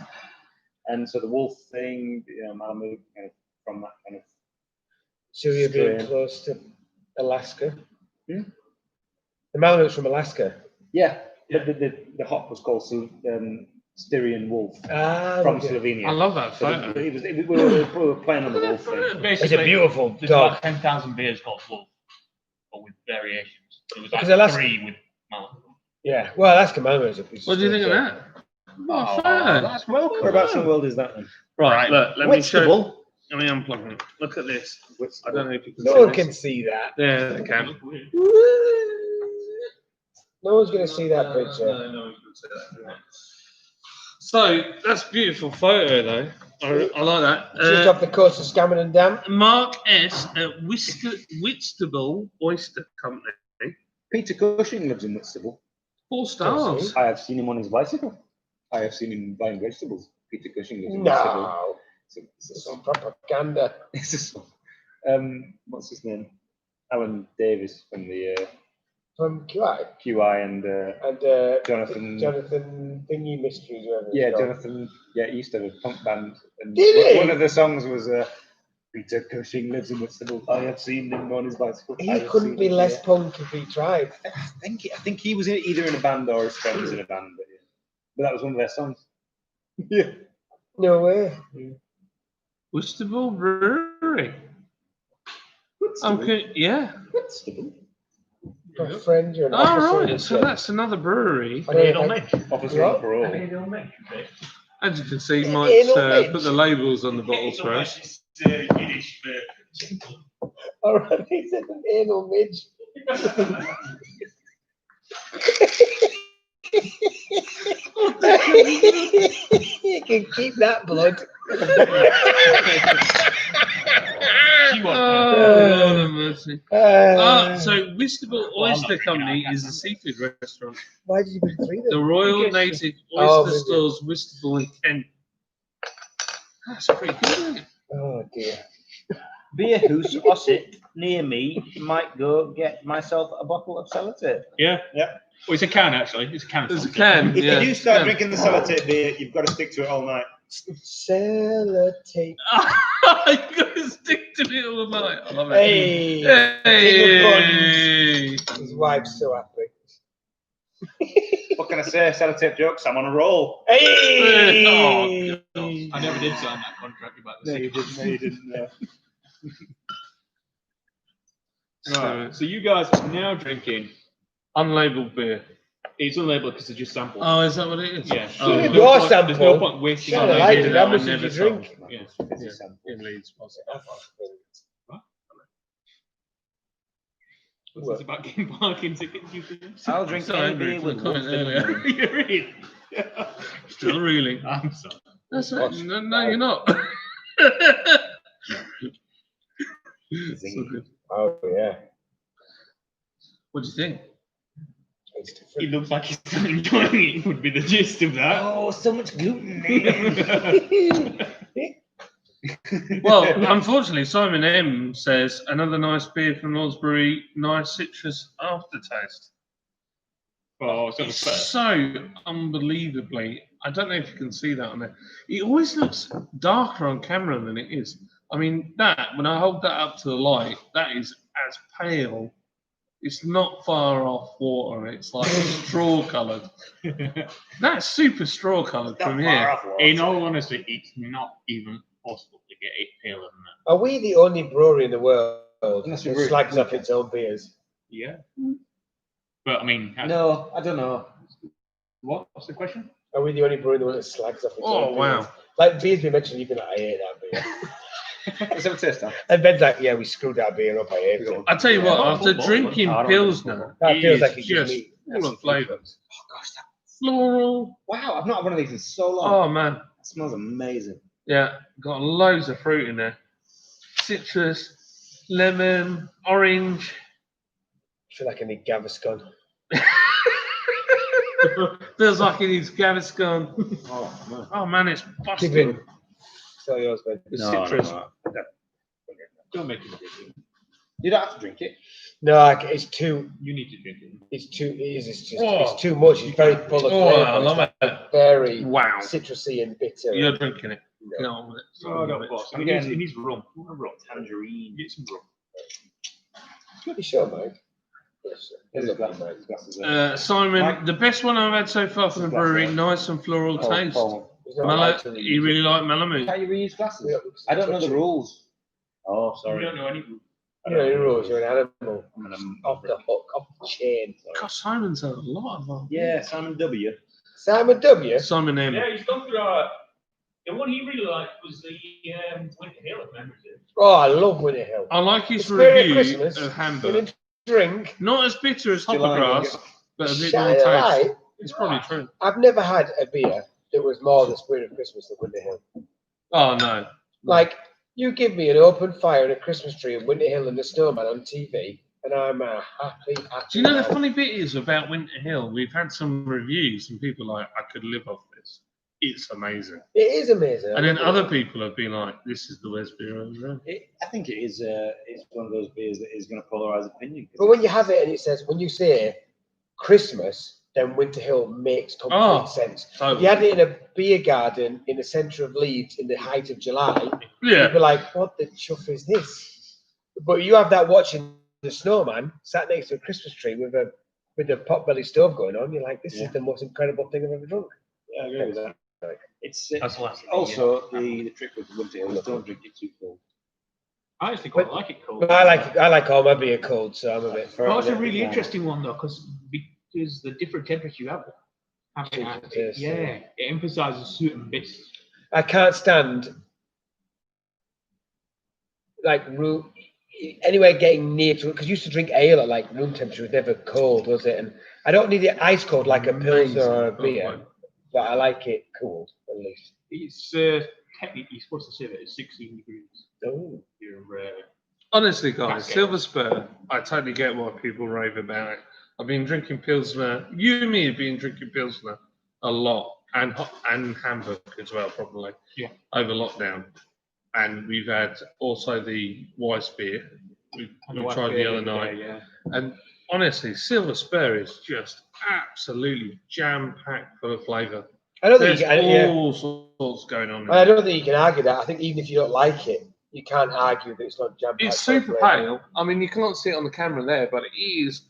and so the wolf thing, Malamute, kind of from that kind of. So you're being Strain. close to Alaska. Hmm? The Malamute's from Alaska. Yeah, but the hop was called Styrian wolf from Okay. Slovenia. I love that So photo. we were playing on the wolf thing. It's Basically, a beautiful there's dog. about 10,000 beers called Wolf, but with variations. It was like Because Alaska- 3 with Malin. Yeah. Well, Alaska Malamute is a What do you think of that? Oh, photo. That's welcome. Whereabouts in the world is that then? Right, look, let me show. Whitstable. Let me unplug it. Look at this. I don't know if you can No see one this. can see that. Yeah, they can. No one's going to see that picture. No one can see that. So that's a beautiful photo, though. I like that. Just off the coast of Scammon and Dam. Mark S at Whitstable Oyster Company. Peter Cushing lives in Whitstable. 4 stars. I have seen him on his bicycle. I have seen him buying vegetables. Peter Cushing lives in Whitstable. No. It's a Some song. propaganda. It's a song. What's his name? Alan Davis from the From QI. QI and And Jonathan. Thingy Mysteries. whatever it's Yeah, called. Jonathan. Yeah, he used to have a punk band. And Did he? one of the songs was Peter Cushing lives in Whitstable. I have seen him on his bicycle. I He have couldn't seen be him less here." punk if he tried. I think he was either in a band or his friend was in a band. But that was one of their songs. Yeah. No way. Whitstable Brewery. Okay, yeah. Whitstable. My friend, you're an All officer. right, so that's another brewery. I need on me. Officer What? on parole. I need on me. As you can see, Anal Mike's midge. put the labels on the bottles for us. All right, he said an anal midge. You can keep that blood. She won't Oh, Lord have mercy. So Whistable Well, I'm not Oyster drinking it, I Company can't is a seafood restaurant. Why did you put three The then? Royal Because- Native Oh, Oyster maybe. Stores, Whistable in Kent. That's pretty good, isn't it? Oh dear. Beer who's Ossip near me might go get myself a bottle of sellotape. Yeah. Yeah. Well, it's a can actually. It's a can. of There's a sellotape. can. If yeah. you do start can. drinking the sellotape beer, you've got to stick to it all night. Sellotape. You got to stick to it all night. I love it. Hey. Hey. His wife's so happy. What can I say? Sellotape jokes. I'm on a roll. Hey. Oh, God. I never did sign that contract about the No, you didn't. No, you didn't. Right. So you guys are now drinking. Unlabeled beer. It's unlabeled because it's just samples. Oh, is that what it is? Yeah. Oh, Your well, There's sample. no point wasting Shut our it, I I did did. that, How much I did never you drink? sold. Yeah. In Leeds, was it? What's this about getting parking tickets? You think? I'll drink So any angry beer from with the wolf comment in the earlier. name. You're really. Still reeling. I'm sorry. That's it. No, you're not. So good. Oh yeah. What do you think? It's He different. looks like he's still enjoying it. Would be the gist of that. Oh, so much gluten. Well, unfortunately, Simon M says another nice beer from Lord's Brewery, nice citrus aftertaste. Oh, so It's first. so unbelievably. I don't know if you can see that on there. It always looks darker on camera than it is. I mean, that when I hold that up to the light, that is as pale. It's not far off water. It's like straw coloured. That's super straw coloured from here. In all honesty, it's not even possible to get it paler than that. Are we the only brewery in the world that Unless we brew- slags off its own beers? Yeah. But I mean, No, I don't know. what's the question? Are we the only brewery in the world that slags off its Oh own wow! beers? Like beers we mentioned, you've been like, I hate that beer. Let's have a taste, Dan. And Ben's like, yeah, we screwed that beer up, I hate it. I tell you what, Yeah. after Oh, drinking I don't Pilsner, That it feels is like it gives just me full of acid flavour. reflux. Oh gosh, that, Floral. wow! I've not had one of these in so long. Oh man, That smells amazing. yeah, got loads of fruit in there. Citrus, lemon, orange. I feel like I need Gaviscon. Feels like it needs Gaviscon. Oh man. Oh man, it's Give busted. it. It's all yours, Ben. The citrus. Don't make it big. You don't have to drink it. No, it's too. You need to drink it. It's too. It is. It's just. Oh. It's too much. It's very full of Oh, flavour. I love It's it. very Wow. citrusy and bitter. You're drinking it. No. Get on with it. Oh, no, boss. I'm It getting- needs rum. You want a rum? Tangerine. Get some rum. You sure, Mike? Yes, sir. Here's Look, a glass. Mike. Glasses there. Simon, Mike? the best one I've had so far from the brewery, nice and floral Oh, taste. He's not allowed to You reuse really it. like Malamute? Can't you reuse glasses? Yeah, I don't know the touch it. rules. Oh, You sorry. don't know any. You know, your rules. You're an animal. I'm gonna- Off the hook, off the chain. God, Simon's had a lot of them. Yeah, Simon W. Simon W. Simon M. Yeah, he's gone through the one he really liked was the Winter Hill at Membership. Oh, I love Winter Hill. I like his The spirit of review Christmas of In Hamburg. a drink. Not as bitter as July, Hoppergrass, but a bit Shine more a taste. light. It's probably true. I've never had a beer that was more the spirit of Christmas than Winter Hill. Oh no. Like, you give me an open fire and a Christmas tree and Winter Hill and the snowman on TV, and I'm a happy. Do you know the man. funny bit is about Winter Hill? We've had some reviews and people are like, I could live off this. It's amazing. It is amazing. And then I love other it. people have been like, this is the best beer I've ever had. I think it is. It's one of those beers that is going to polarize opinion. 'cause But when you have it and it says, when you say Christmas, then Winter Hill makes complete Oh, sense. If totally. you had it in a beer garden in the centre of Leeds in the height of July, Yeah. you'd be like, what the chuff is this? But you have that watching the snowman sat next to a Christmas tree with a potbelly stove going on, you're like, this Yeah. is the most incredible thing I've ever drunk. Yeah, I agree with that. It's That's the last thing, also the trick with Winter Hill is don't drink it too cold. I actually quite like it cold. But I like all my beer cold, so I'm a bit. Well, it's a really interesting one though, because the different temperature you have. having Change it. the taste, Yeah, it emphasises certain bits. I can't stand like room anywhere getting near to it because used to drink ale at like room temperature was never cold, was it? And I don't need it ice cold like a pilsner or a Amazing. beer, but I like it cool at least. It's technically you're supposed to say that it's 16 degrees. Oh, You're Honestly, guys, Okay. Silver Spur, I totally get why people rave about it. I've been drinking Pilsner. You and me have been drinking Pilsner a lot, and Hamburg as well, probably. Yeah. Over lockdown. And we've had also the Weiss beer. We tried the other night. Yeah. And honestly, Silver Spur is just absolutely jam-packed full of flavour. I don't There's think you can, all sorts going on. in I it. don't think you can argue that. I think even if you don't like it, you can't argue that it's not jam packed. It's super pale. I mean, you can't see it on the camera there, but it's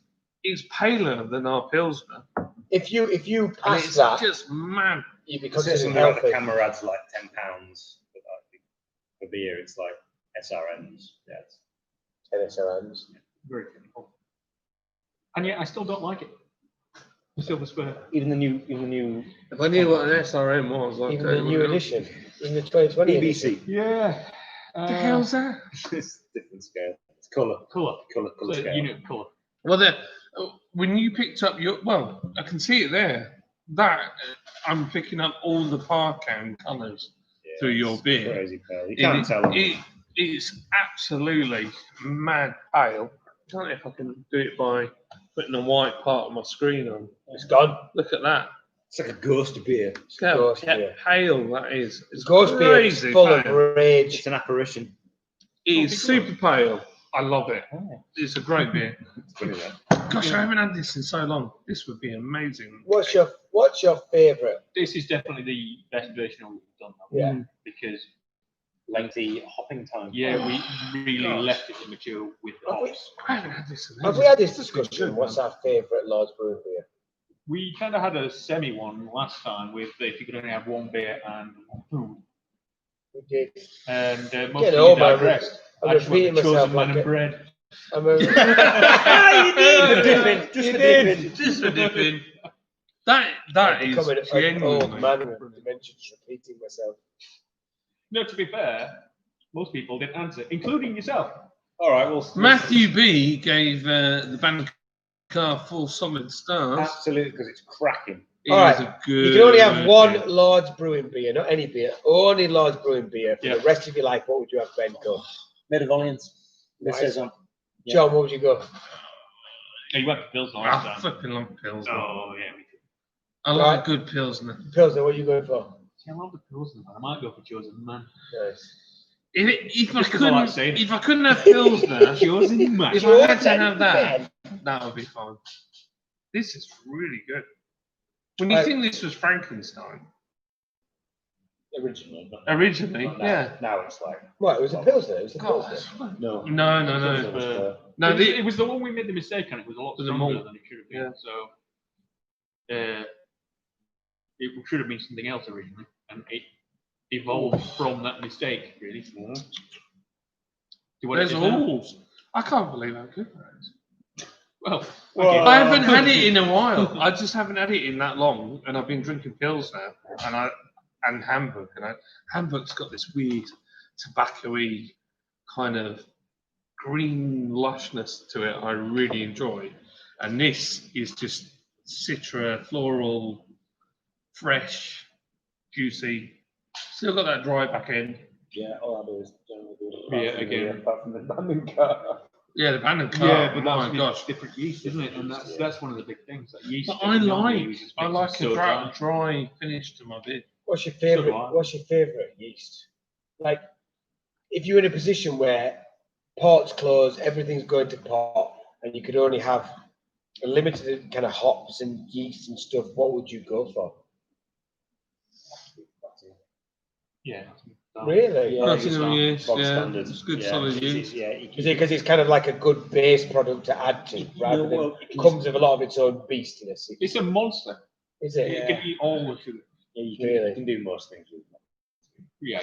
paler than our Pilsner. If you And pass it's that, just mad. you'd be Because considered something like the healthy. camera adds like £10, but like for beer it's like SRMs. Yeah, it's NSRMs. Very typical. And yet I still don't like it. The Silver Spur. even the new If I knew what an SRM was, I'd Even tell the you new what it edition, even the 2020 edition. BBC. Yeah. the hell's that? It's different scale. It's colour Colour. scale. Unit colour. Well, when you picked up I can see it there. That I'm picking up all the Parcan colours Yeah, through your it's beer. Crazy pale. You can't tell. It's absolutely mad pale. I don't know if I can do it by putting a white part of my screen on. It's gone. Look at that. It's like a ghost beer. Look how Ghost beer. pale that is. It's Ghost beer is crazy full of pale. rage. It's an apparition. It's super pale. I love it. It's a great beer. It's funny that. Gosh, I haven't had this in so long. This would be amazing. What's your favourite? This is definitely the best version of what we've done now. Yeah. Because Lengthy hopping time. yeah, we really Gosh. left it to mature with the Have we- hops. I haven't had this in Have ages. we had this It's been discussion? good, What's man. our favourite Lord's Brewing beer? We kind of had a semi one last time with if you could only have one beer and one food. We did. And most Get of over you it. digressed. I'm I just went repeating with myself chosen like man a- and bread. I'm a, Just the dipping. Just for dipping. That I'm is becoming an genuinely old man with dementia, just repeating myself. No, to be fair, most people didn't answer, including yourself. All right. Well, Matthew B gave the band car 4 solid stars. absolutely, because it's cracking. It All is right, a good You can only have one beer. Lord's Brewing beer, not any beer. Only Lord's Brewing beer. For Yeah. the rest of your life, what would you have, Ben? Go. Made of Orleans. This Nice. says on. Yeah. John, what would you go? You went to Bill's last I time. flipping love Pilsner. Oh, yeah, me too. I like Right. a good Pilsner. Pilsner, what are you going for? See, I love the Pilsner, man. I might go for chosen man. Nice. If I Just 'cause I like saying couldn't, it. if I couldn't have Pilsner, Chosen man. if I had to Jordan, have that, Ben. that would be fine. This is really good. When you Right. think this was Frankenstein Originally. originally, Not now. yeah. Now it's like. What, it was a Pilsner? It was a God, Pilsner. No. no. No, It was the one we made the mistake on. It was a lot Was it stronger malt? than it should have been. Yeah. So it should have been something else originally, and it evolved from that mistake. Really. Do you want there's it now? rules. I can't believe how good that is. Well, Well, okay. I haven't had it in a while. I just haven't had it in that long, and I've been drinking pills now, and Hamburg, Hamburg's got this weird tobacco-y kind of green lushness to it. I really enjoy, and this is just citra, floral, fresh, juicy. Still got that dry back end. Yeah, all I do is generally do it. Yeah, again. Apart from the banding car. Yeah, the Bannon car. Yeah, but oh that's my gosh. different yeast, isn't it? And that's one of the big things. That yeast. But that I we normally use just like makes it a so dry finish to my beer. What's your do favourite? I. What's your favourite yeast? Like, if you're in a position where port's closed, everything's going to pot, and you could only have a limited kind of hops and yeast and stuff, what would you go for? Yeah. Really? Yeah, Nothing just on yeast, bog yeah. standard. It's good Yeah, solid it's- yeast. Yeah, Is it because it's kind of like a good base product to add to, rather No, than well, you can comes with a lot of its own beastiness? It's a monster. Is it? You can eat all the sugar. Yeah, you Really? can do most things with it. Yeah.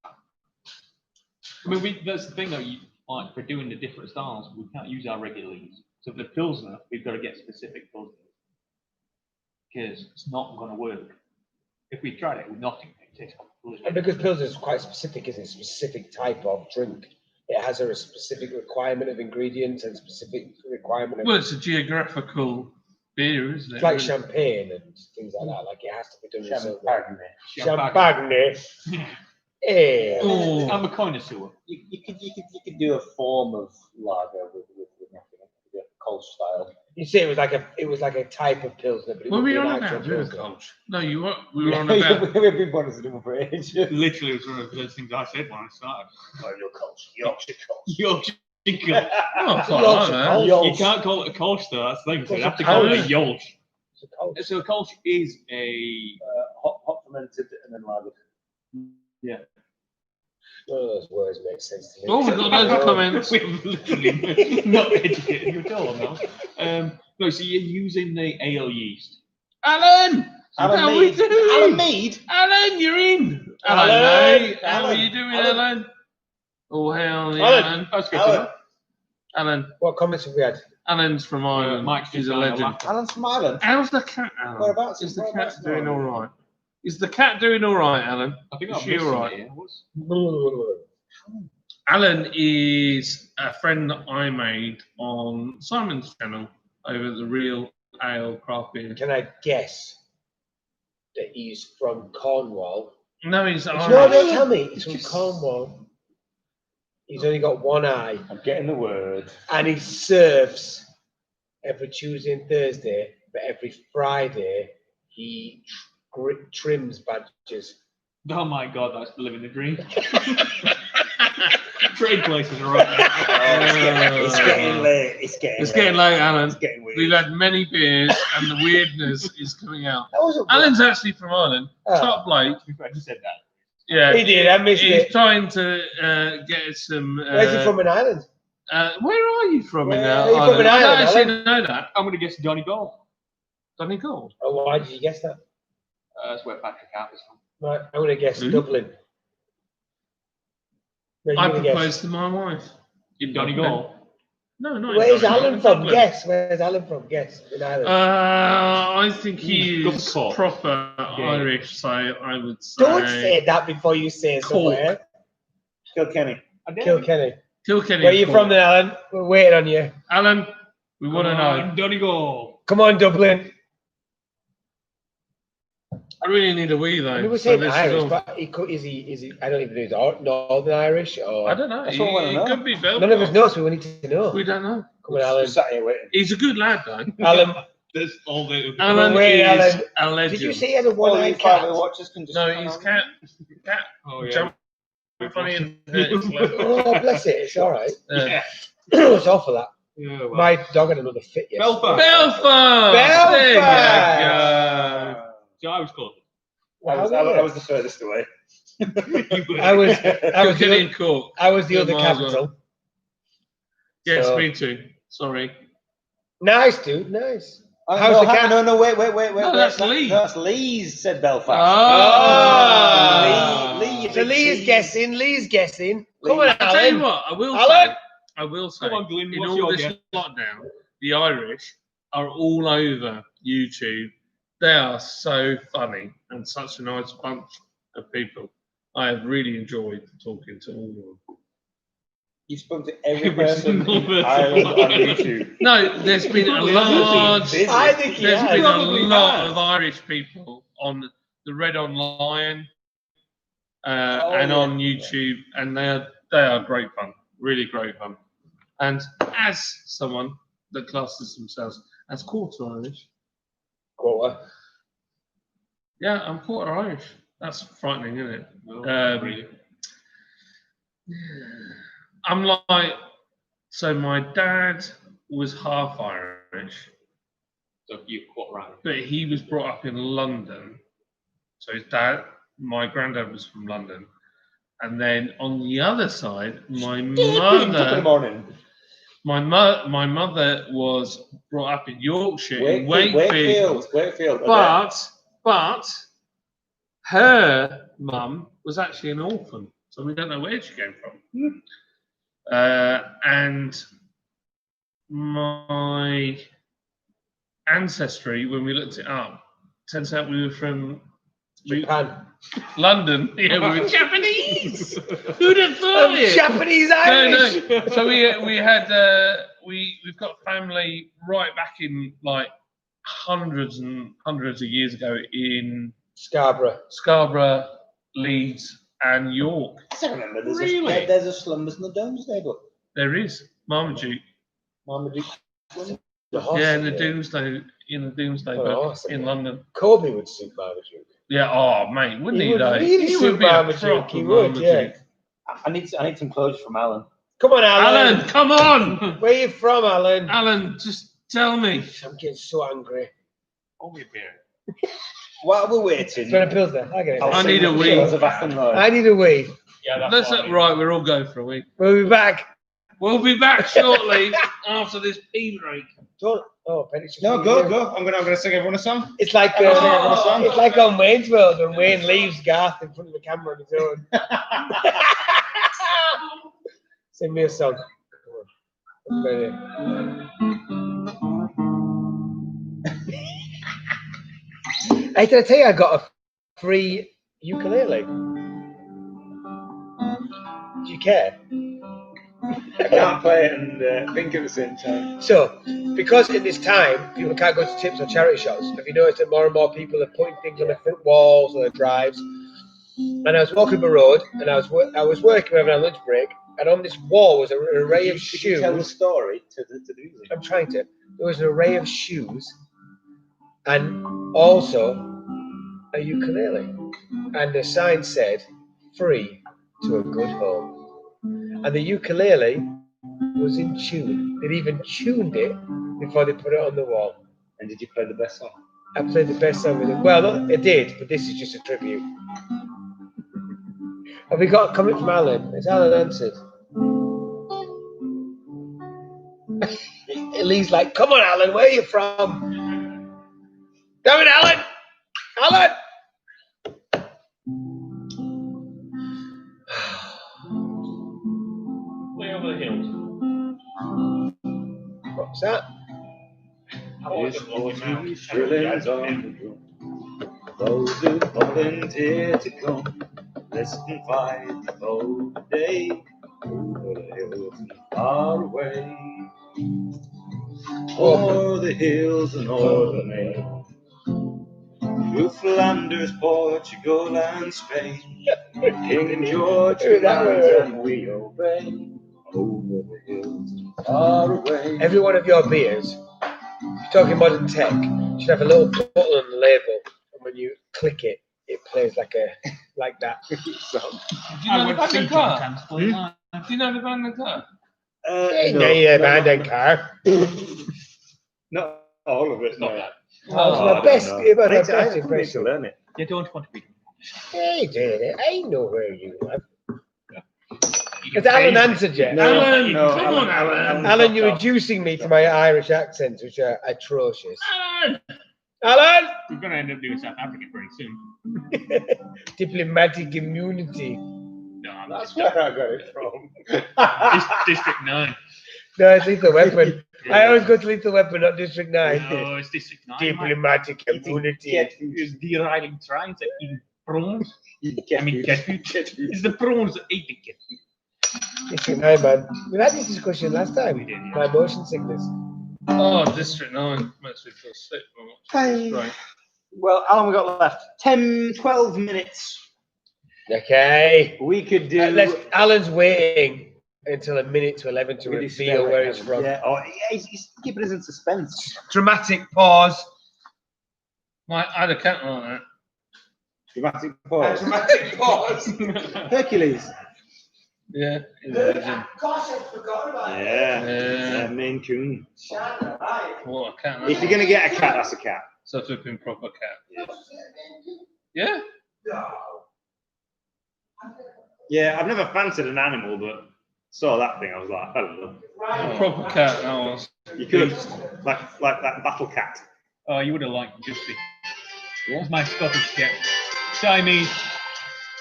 I mean, that's the thing though. Like for doing the different styles, we can't use our regular yeast. So for the pilsner, we've got to get specific pilsner. because it's not going to work. If we tried it with nothing, it tastes completely. And because Pilsner is quite specific, isn't it? Specific type of drink. It has a specific requirement of ingredients and specific requirement of. Well, it's a geographical beer, isn't it? It's like really? champagne and things like that. Like it has to be done in a certain way. Champagne. Champagne. Hey. Oh, I'm a connoisseur. You could do a form of lager with nothing. It could be a Kolsch style. You see, it was like a type of Pilsner, but it what were would we be an on actual about? Doing Pilsner. Kolsch? No, you were. We were on about. We've been wanting to do it for ages. Literally, it was one of the first things I said when I started. Oh, your Kolsch. Yorkshire Kolsch. Yorkshire Kolsch. Oh, I quite Yorkshire like that. Kolsch. You can't call it a Kolsch though, that's the thing. So you have to What's a call it a Kolsch? Yolch. It's a Kolsch. So a Kolsch is a Hot fermented and then lager. None of those words make sense to me. Oh, we've got loads of comments. We've literally not educated you at all on that. No, so you're using the ale yeast. Alan! Alan How are we Mead. doing? Alan Mead. Alan, you're in. Hello, Alan. mate. How are Alan. you doing, Alan. Alan? Oh, hell, yeah, Alan. Alan. That's good Alan. to know. Alan. What comments have we had? Alan's from Ireland. Mike's He's just a down the legend. laughter. Alan's from Ireland. How's the cat, Alan? Whereabouts? Is the Whereabouts cat in doing all Ireland? right? Is the cat doing all right, Alan? I think Is I'm she missing all right? it here. What's- Alan is a friend that I made on Simon's channel over at the Real Ale Craft Beer. Can I guess that he's from Cornwall? No, he's No, Irish. don't tell me. He's from Just- Cornwall. He's only got one eye, I'm getting the word. and he serves every Tuesday and Thursday, but every Friday he trims badgers. Oh my god, that's living the dream. Trade places are right there. It's getting late. It's getting It's getting late, Alan. It's getting weird. We've had many beers, and the weirdness is coming out. That wasn't Alan's actually from Ireland. Oh. Top bloke. He said that. Yeah. He did. I missed He's it. trying to get some. Where's he from in Ireland? Where are you from in Where are you from in I don't Ireland, actually know that. I'm going to guess Johnny Gold. Donegal. Oh, why did you guess that? That's where Patrick Hart is from. Right, I'm gonna guess Who? Dublin. Where I you gonna guess? proposed to my wife. In Donegal. No, not in Where's Donegal, Alan in from? Dublin. Guess. Where's Alan from? Guess. In Ireland. I think he Good is call. proper Yeah. Irish, so I would say. Don't say that before you say Cork. somewhere. Kilkenny. Kilkenny. Kilkenny. Where are you Cork. from then, Alan? We're waiting on you. Alan, we want to know. Donegal. Come on, Dublin. I really need a wee though. I mean, we're so saying this is Irish, all- but is he? I don't even know. Is he Northern Irish or? I don't know. That's He, what I wanna he know. could be Belfast. None of us know, so we need to know. We don't know. Come on, Alan. Just sat here waiting. He's a good lad though. Alan, That's all the. Alan wait, is Alan. a legend. did you say he had a All one-eyed you cat? five watchers can just. No, he's cat. Oh, yeah. Jump funny and hurt his leg. Oh, bless it. It's all right. Yeah. It's awful that. Yeah, well. My dog had another fit yesterday. Belfast. Belfast. Belfast! There you go. So I was called. I was the furthest away. I was the, Kilkenny and Cork. I was the Yeah, other might as capital. Yes, So- me too. Sorry. Nice, dude. Nice. Oh, How's no, the cat? No, wait. No, that's Lee. No, that's Lee's, said Belfast. Ah. Lee, So Lee's guessing. Lee's guessing. Come on, I tell you Alan. what, Alan? I will say, Come on, Glyn, in what's all your this guess? lockdown, the Irish are all over YouTube. They are so funny and such a nice bunch of people. I have really enjoyed talking to all of them. You've spoken to every Every person single in person. Ireland on YouTube. No, there's been a large. I think he There's has. been a Probably lot has. of Irish people on the Red on Lion Oh, and yeah. on YouTube, and they are great fun, really great fun. And as someone that classes themselves as quarter Irish, Quarter. yeah, I'm quarter Irish. That's frightening, isn't it? Really? I'm like, so my dad was half Irish, So you quite right. but he was brought up in London. So his dad, my granddad was from London. And then on the other side, my Top of the mother, morning. my mother was brought up in Yorkshire, in Wakefield. Wakefield. But her mum was actually an orphan, so we don't know where she came from. And my ancestry, when we looked it up, turns out we were from Japan. London. Yeah, we were Japanese. Who'd have thought it? Japanese No, Irish. no. So we had we've got family right back in like hundreds and hundreds of years ago in Scarborough. Leeds, and York. I remember Really? there's a Slumbers in the Domesday book. There is Marmaduke. Marmaduke. Yeah, in the Doomsday Oh, book awesome, in yeah. London. Kobe would suit Marmaduke. Yeah. Oh, mate, wouldn't He he? would though? really He suit would be a Marmaduke, proper he would, yeah. Marmaduke. I need some closure from Alan. Come on, Alan. Alan, come on. Where you from, Alan? Alan, just tell me. I'm getting so angry. Only a beer. While we're waiting, It's been a pilsner. I get it. I need a wee. Fields of Athenry. I need a wee. Yeah, That's what I it. mean. Right, we're all going for a week. We'll be back. We'll be back shortly after this pee break. Don't. Oh, Penny's just No, go. I'm gonna sing everyone a song. It's like it's like on Wayne's World when Wayne leaves Garth in front of the camera on his own. Sing me a song. Come on. I'm ready. Hey, did I tell you I got a free ukulele? Do you care? I can't play it and think at the same time. So, because in this time people can't go to tips or charity shops, have you noticed that more and more people are putting things on the front walls or the drives? And I was walking up a road, and I was working having a lunch break, and on this wall was an array of Could you tell the shoes. story to the music? I'm trying to. There was an array of shoes, and also a ukulele, and the sign said "Free to a good home." And the ukulele was in tune. They'd even tuned it before they put it on the wall. And did you play the best song? I played the best song with it. Well, it did, but this is just a tribute. Have we got a comment from Alan? Has Alan answered? Lee's like, come on, Alan, where are you from? Damn it, Alan! Alan! Way over the hills. What's that? Those who volunteer to come, listen, fight the whole day, over the hills and far away, o'er the hills and o'er the main, through Flanders, Portugal, and Spain, King George commands and we obey, over the hills and far away. Every one of your beers, talking modern tech, should have a little button on the label, and when you click it, it plays like that. Do you I know the would band see and John car? Tams play that. Do you know the band and car? Band and car. Not all of it. Not No. that. Oh, it's my best, I about my need to best impression. learn it. You don't want to be. Hey, David, I know where you are. You Has can Alan change it. answered yet? Alan, no, come on, Alan. Alan, you're reducing me to my Irish accents, which are atrocious. Alan! Alan! We're going to end up doing South Africa pretty soon. Diplomatic immunity. No, I'm That's just where I got it from. District 9. No, it's Lethal Weapon. I always go to Lethal Weapon, not District 9. No, it's District 9. mate. Diplomatic immunity. It's derailing trains that eat prawns. Get I mean, you. it's the prawns that eat the cat. District 9, man. We had this discussion last time. We did, yeah. My motion sickness. Oh, District 9 makes me feel sick. Hey. Right. Well, how long we got left? 10, 12 minutes. Okay. We could do. Alan's waiting until a minute to 11 to we could do reveal where he's from. Yeah, he's keeping us in suspense. Dramatic pause. Mate, I had a cat like that. Dramatic pause. Dramatic pause. Hercules. Yeah, he's a legend. Gosh, I forgot about Yeah. Maine Coon. What a cat. If you're going to get a cat, that's a cat. So flipping proper cat. Yeah? Yeah, I've never fancied an animal, but saw that thing, I was like, hello. A proper cat, that was. You could, like that battle cat. Oh, you would have liked Justy. Yeah. It's my Scottish cat. Siamese.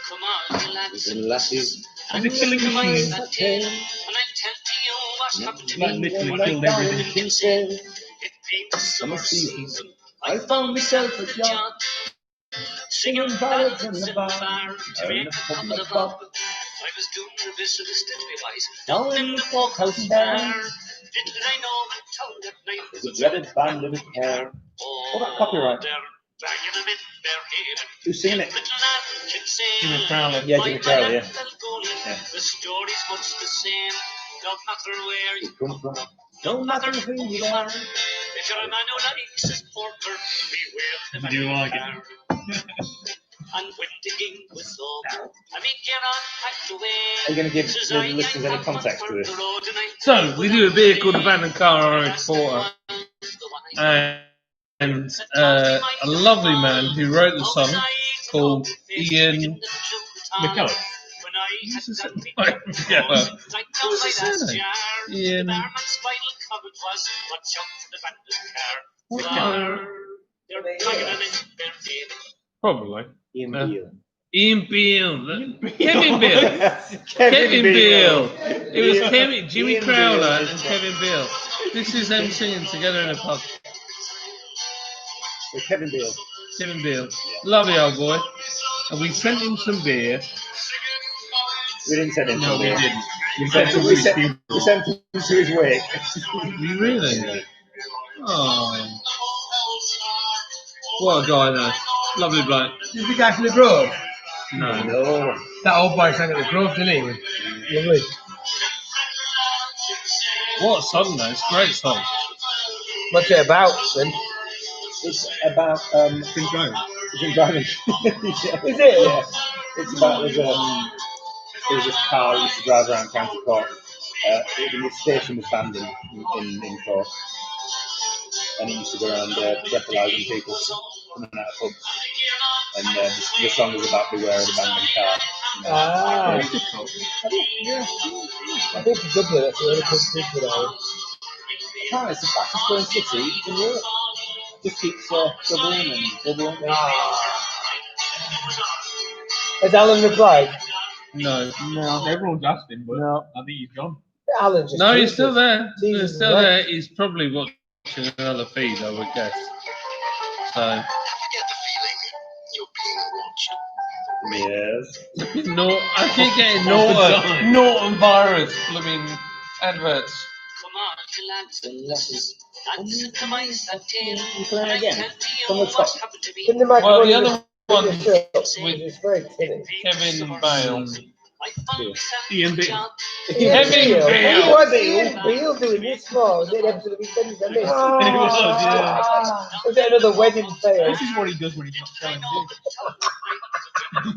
Come on, lads. Lasses. Is it killing machine? That tale, and I'll tell to you what happened to Like me. literally When I killed died everything. in Kinsale. It came to summer season, I found myself a job, singing ballads in the bar, to make a couple of bob. I was doing the business steadily wise, down in the Folkhouse bar. Little I know in town that night was The dreaded band of hair. oh, What about copyright? they're dragging them in their haven. Who's singing it? Little lad can say, Jimmy Crowley. Yeah, Jimmy Crowley, yeah. yeah. The story's much the same. Don't matter where you Come from. no matter who you are. If you're a man who likes his porter, beware the man Do you who like it? are. And when the ging was over, I mean, get on, packed away. Are you going to give Says the I, listeners I any have context one to for this? the road and I So we do a beer called the Van and Car Orange Porter, and a lovely man who wrote the song called Ian McKellen. What's his yeah, what's his surname? Ian. Probably. Ian Uh, Beale. Ian Beale. Kevin Beale. Kevin Beale. It was Kevin, Jimmy Ian Crowler Beale. and Kevin Beale. This is them singing together in a pub. With Kevin Beale. Kevin Beale. Lovely old boy. And we sent him some beer. We didn't send him No, to we beer. didn't. We sent him to his wake. We really? Oh. What a guy, though. Lovely bloke. This is the guy from the Grove. No. No. That old boy sang at the Grove, didn't he? Lovely. What a song, though. It's a great song. What's it about then? It's about drink driving. Yeah. Is it? Yeah. It's about there's this car that used to drive around County Cork. The station was abandoned in Cork, and it used to go around breathalyzing people coming out of pubs. And the song is about beware of the abandoned car. Ah. Yeah. I think it's Dublin, that's a really good thing for that. Apparently, it's the fastest growing city in Europe. Just keeps doubling and doubling. Has Alan replied? No. Everyone's asked him, but No. I think he's gone. Alan just No, he's teased still us. there. Jesus He's still Christ. there. He's probably watching another feed, I would guess. So, You get the feeling you're being watched. Yes. no, I keep getting All the time. Norton virus blooming adverts. Come on, lads. That's the mice that tail. You play it again? Can't be From the on what's top. happened to me. Put the Well, microphone the in other one with with it's very tinny. Kevin Bale. I found myself Ian a Beale. job. Kevin Beale. Who was Ian Beale doing this for? Was it an episode of EastEnders I missed? It was, yeah. Was it another wedding fail? This is what he does when he's not selling beer.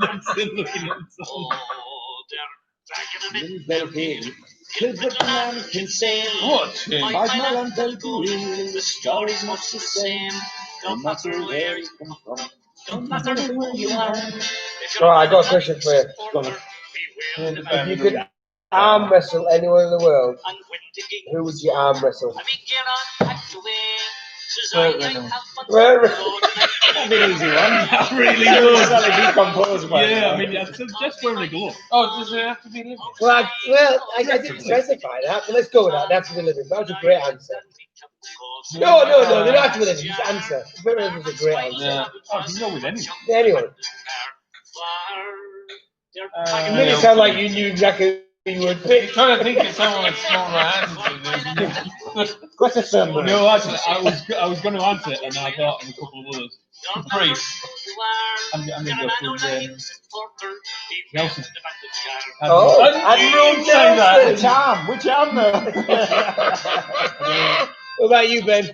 I'm still looking at the song. Oh, they're dragging them in. Little baby. Good man can say. What a tune. My land will go. The story's much the same. No matter where you come from. don't matter who you are. Right, I got a question for you. Go on. If you could arm wrestle anyone in the world, who would you arm wrestle? I mean, get on, packed away. Burt Reynolds. That'd be an easy one. That really It's was. like a decomposed one. Yeah, I mean, I'd suggest wearing a glove. Oh, does it have to be living? Well, I didn't specify that, but let's go with that. That's the living. That was a great answer. No, they don't have to be living. Just answer. Burt Reynolds was a great answer. Yeah. Oh, you can go with anyone. Anyway, it made it sound like you knew exactly who you would I'm pick. trying to think of someone with smaller hands. Greta Thunberg. No, actually, I was going to answer it, and then I thought of a couple of others. Priest. I'm going to go for Nelson. Oh, Admiral say that. Which arm? Which arm though? What about you, Ben?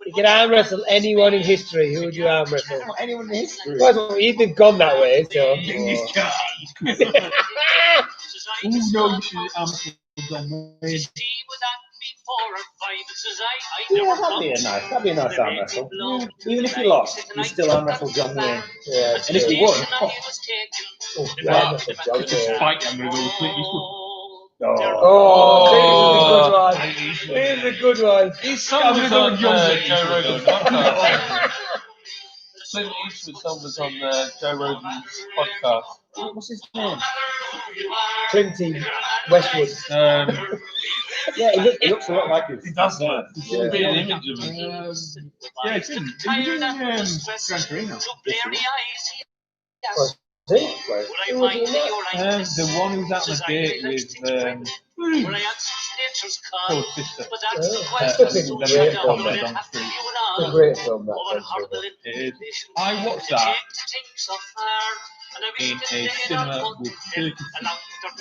You can arm wrestle anyone in history. Who would you arm wrestle? Anyone in history? Well, you've gone that way, so. Genghis Khan. Ooh, no, you should John Wayne. Yeah, that'd be a nice arm wrestle. Even if you lost, you still arm wrestle John Wayne. Yeah, And if you won, oh, yeah, arm wrestle John Wayne. Fight, I'm going to go with Clint Eastwood. Oh, here's a good one. His song was on Joe Rogan's podcast. Clint Eastwood's song was on Joe Rogan's podcast. what's his name? Clinty Westwood. Yeah, he looks a lot like his. It does dad. look. Yeah. Be an image of him. Yeah, it's in. He was in Gran Torino. See? Right. Who was in that? The one who's out on a date with Paul's sister. Great film, Commented that. on the street. It's a great film, that. It is. I watched that in a cinema with 30 seats.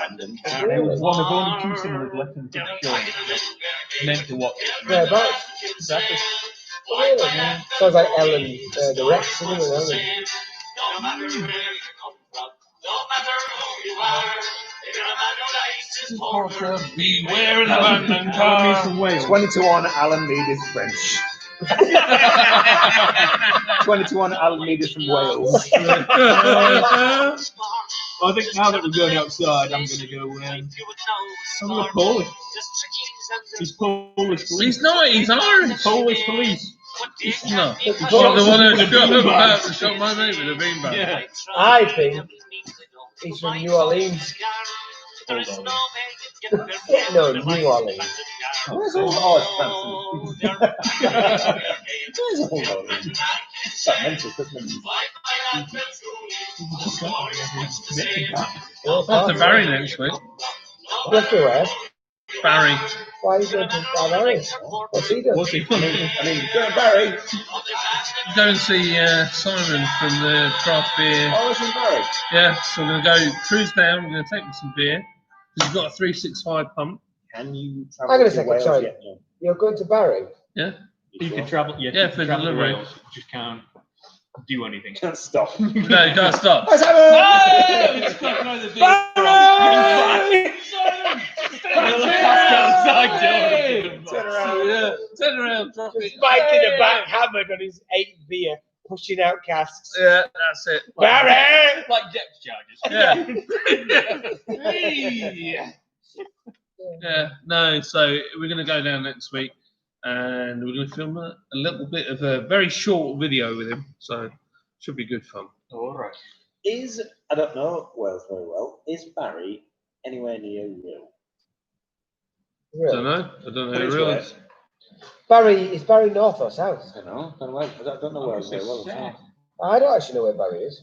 And it was one of only 2 cinemas left in the showing. Meant to watch it. Whereabouts? Exactly. Really? Sounds like Ellen, the Rex, isn't it? Ellen? Beware of the London He's car. from Wales. 20-1 Alan Mead is French. 20-1 Alan Mead is from Wales. I think now that we're going outside, I'm going to go. I'm going to Polish. He's Polish police. He's not, he's Irish. Polish police. He's not. Well, the one who shot my mate with a beanbag. Yeah. I think he's from New Orleans. No, New Orleans. Where's all the horse dancing? Where's all the horse? That mental, that's mental. That's a Barry next week. Everywhere. Barry. Why are you going to Barry? What's he doing? What's he doing? I mean, go Barry. Go and see Simon from the craft beer. Oh, it's in Barry. Yeah, so we're going to go cruise down. We're going to take him some beer. He's got a 365 pump. Can you Hang travel on a to second, Wales sorry. yet? No. You're going to Barry? Yeah. You can travel. Yeah, Yeah, you can for travel to delivery. Wales, you just can't do anything. Can't stop. No, you can't stop. Let's have Hey, it! it's fucking over the beer. Turn around. Yeah, turn around, drop it. Mike in the back, hammered on his 8th beer, pushing out casks. Yeah, that's it. Barry! Like depth charges. Yeah. Yeah, no, so we're going to go down next week and we're going to film a little bit of a very short video with him. So should be good fun. All right. I don't know Wales very well. Is Barry anywhere near Real? Really? I don't know But who it's it where? is. Is Barry north or south? I don't know. I don't know Wales very well. South. I don't actually know where Barry is.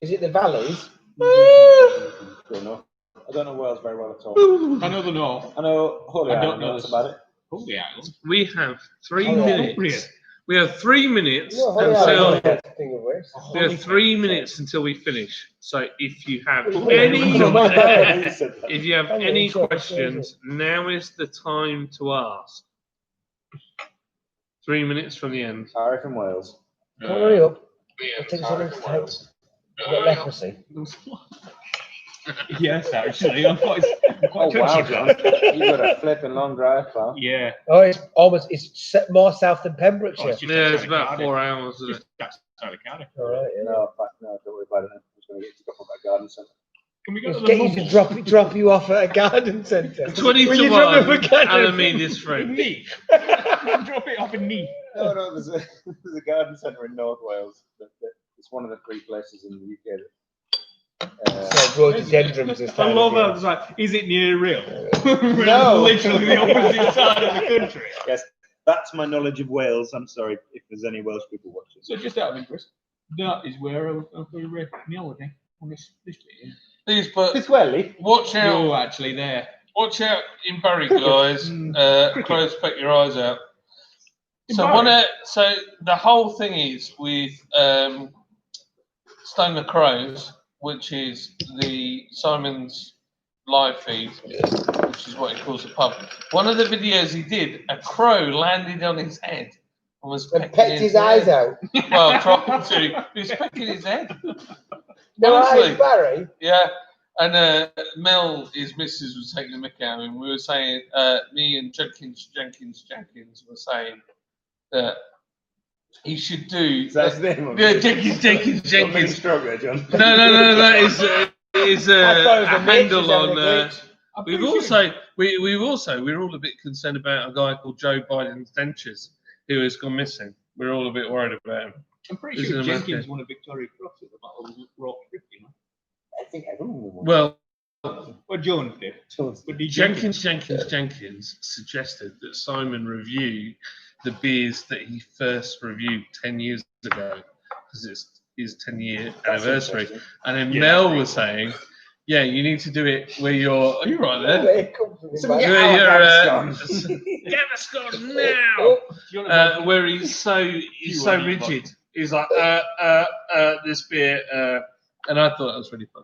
Is it the valleys? Don't know. I don't know Wales very well at all. I know the north. I know Holy I don't Island, know that's this. about it. Holy Island. We have 3 Oh, yeah. minutes. We have 3 minutes No, Holy Island, until yeah, thing of which. we have 3 minutes until we finish. So if you have Well, any You said that. if you have Hang on, any sure, questions, now is the time to ask. 3 minutes from the end. Barry from Wales. Hurry up. I think something to take. I've got leprosy. Yes, actually. I'm quite Oh wow, touchy. John. You've got a flipping long drive, pal. Yeah. Oh, more south than Pembrokeshire. just Yeah, it's outside about Cardiff. 4 hours, isn't it? Just outside of Cardiff. All right, yeah. No, don't worry about it. I'm just going to get to go from that garden centre. Can we go to Just the get you mumbles? to drop you off at a garden centre. 20 Will to you drop me 1. off a garden Alameda is free. Knee. Drop it off a knee. No, there's a garden centre in North Wales. It's one of the 3 places in the UK that. So rhododendrons is I love how it's like, is it near real? No. Literally the opposite side of the country. Yes, that's my knowledge of Wales. I'm sorry if there's any Welsh people watching. So just out of interest, that is where we were my holiday on this bit. Please, but It's Welly. watch out. No, actually there. Watch out in Barry, guys. Close, peck your eyes out. In So Barry? so the whole thing is with Stone the Crows, which is the Simon's live feed, which is what he calls a pub. One of the videos he did, a crow landed on his head and was And pecking pecked his eyes head. out. Well, trying to. He was pecking his head. No Honestly. eyes, Barry. Yeah. And Mel, his missus, was taking the mick out of him. We were saying, me and Jenkins were saying that he should do. That's his name. Yeah, Jenkins. Stronger, John. No, that is I thought it was a a mate handle who's having on. a glitch. We're all a bit concerned about a guy called Joe Biden's dentures who has gone missing. We're all a bit worried about him. I'm pretty This sure is a Jenkins massive- won a Victoria Cross at the Battle of Rock 50, man. think everyone will. Well, What Jones did. What did you Jenkins suggested that Simon review the beers that he first reviewed 10 years ago because it's his 10-year anniversary. interesting. And then Yeah, Mel that's was saying, yeah, you need to do it where you're. Are you right there? Someone get Where you're, Gaviscon. Gaviscon now! Where he's so rigid. He's like, this beer, and I thought that was really fun.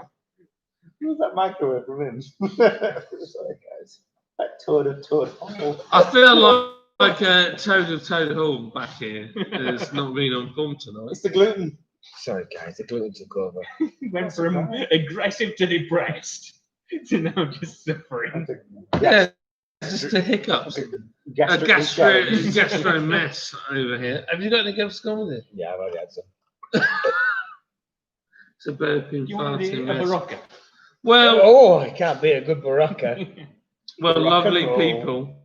Who's that microwave from him? Sorry, guys. That Toad Hall. I feel like Toad of Toad Hall back here has not been on form tonight. It's the gluten. Sorry, guys, the gluten took over. went from aggressive to depressed to now just suffering. Yeah, just a hiccup. A gastro mess over here. Have you got any Gaviscon with it? Yeah, I've already had some. It's a burping, You want to farting do a mess. Barocca? Well, Oh, I can't beat a good Barocca. lovely roll. people.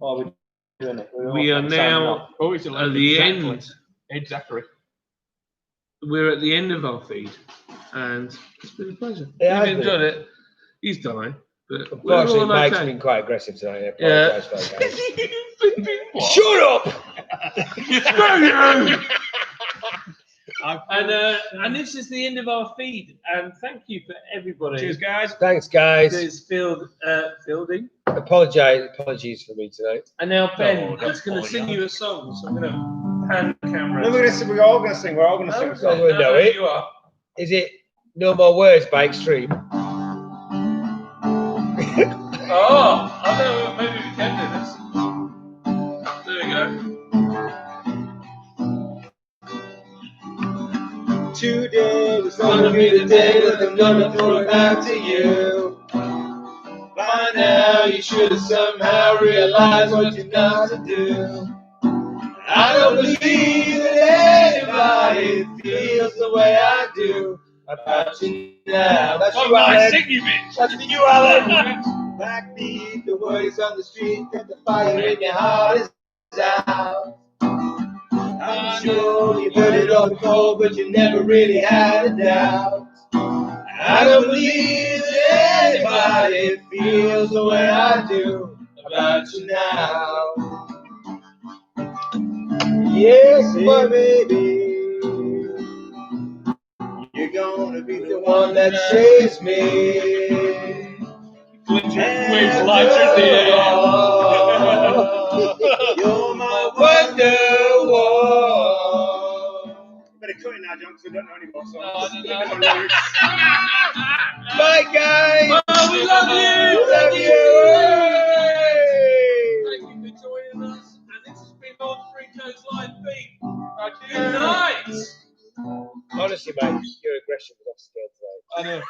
Oh, we're doing it. We are now Oh, it's at the end. Exactly. We're at the end of our feed, and it's been a pleasure. Yeah, You've enjoyed it. He's dying, but we're Unfortunately, all Mike's okay. been quite aggressive tonight. I Yeah. apologise for that, guys. What? Shut up! And this is the end of our feed. And thank you for everybody Cheers, guys. Thanks, guys. who's fielding. Apologies for me tonight. And now Ben No, don't is going to sing apologise. you a song. So I'm going to pan the camera. No, we're all going to sing. We're all going to sing a song. we'll know it. You are. Is it No More Words by Extreme? Oh, I know. Maybe we can do this. There we go. Today was gonna be the day that I'm gonna throw it back to you. By now you should have somehow realized what you've got to do. I don't believe that anybody feels the way I do about you now. That's you, Alan. Sing you, bitch. That's you, Alan. Backbeat the words on the street that the fire in your heart is out. I'm sure you've heard it all before, but you never really had a doubt. I don't believe that anybody feels the way I do about you now. Yes, my baby, you're gonna be the one that saves me. Wave lights in the air. You're my wonderwall. Better cut it now, John, because we don't know any more songs. No. Bye, guys. Oh, we love you. We love you. Thank you for joining us. And this has been Old Three Codes Live Feed. Good night. Honestly, mate, your aggression was off scale tonight. I know.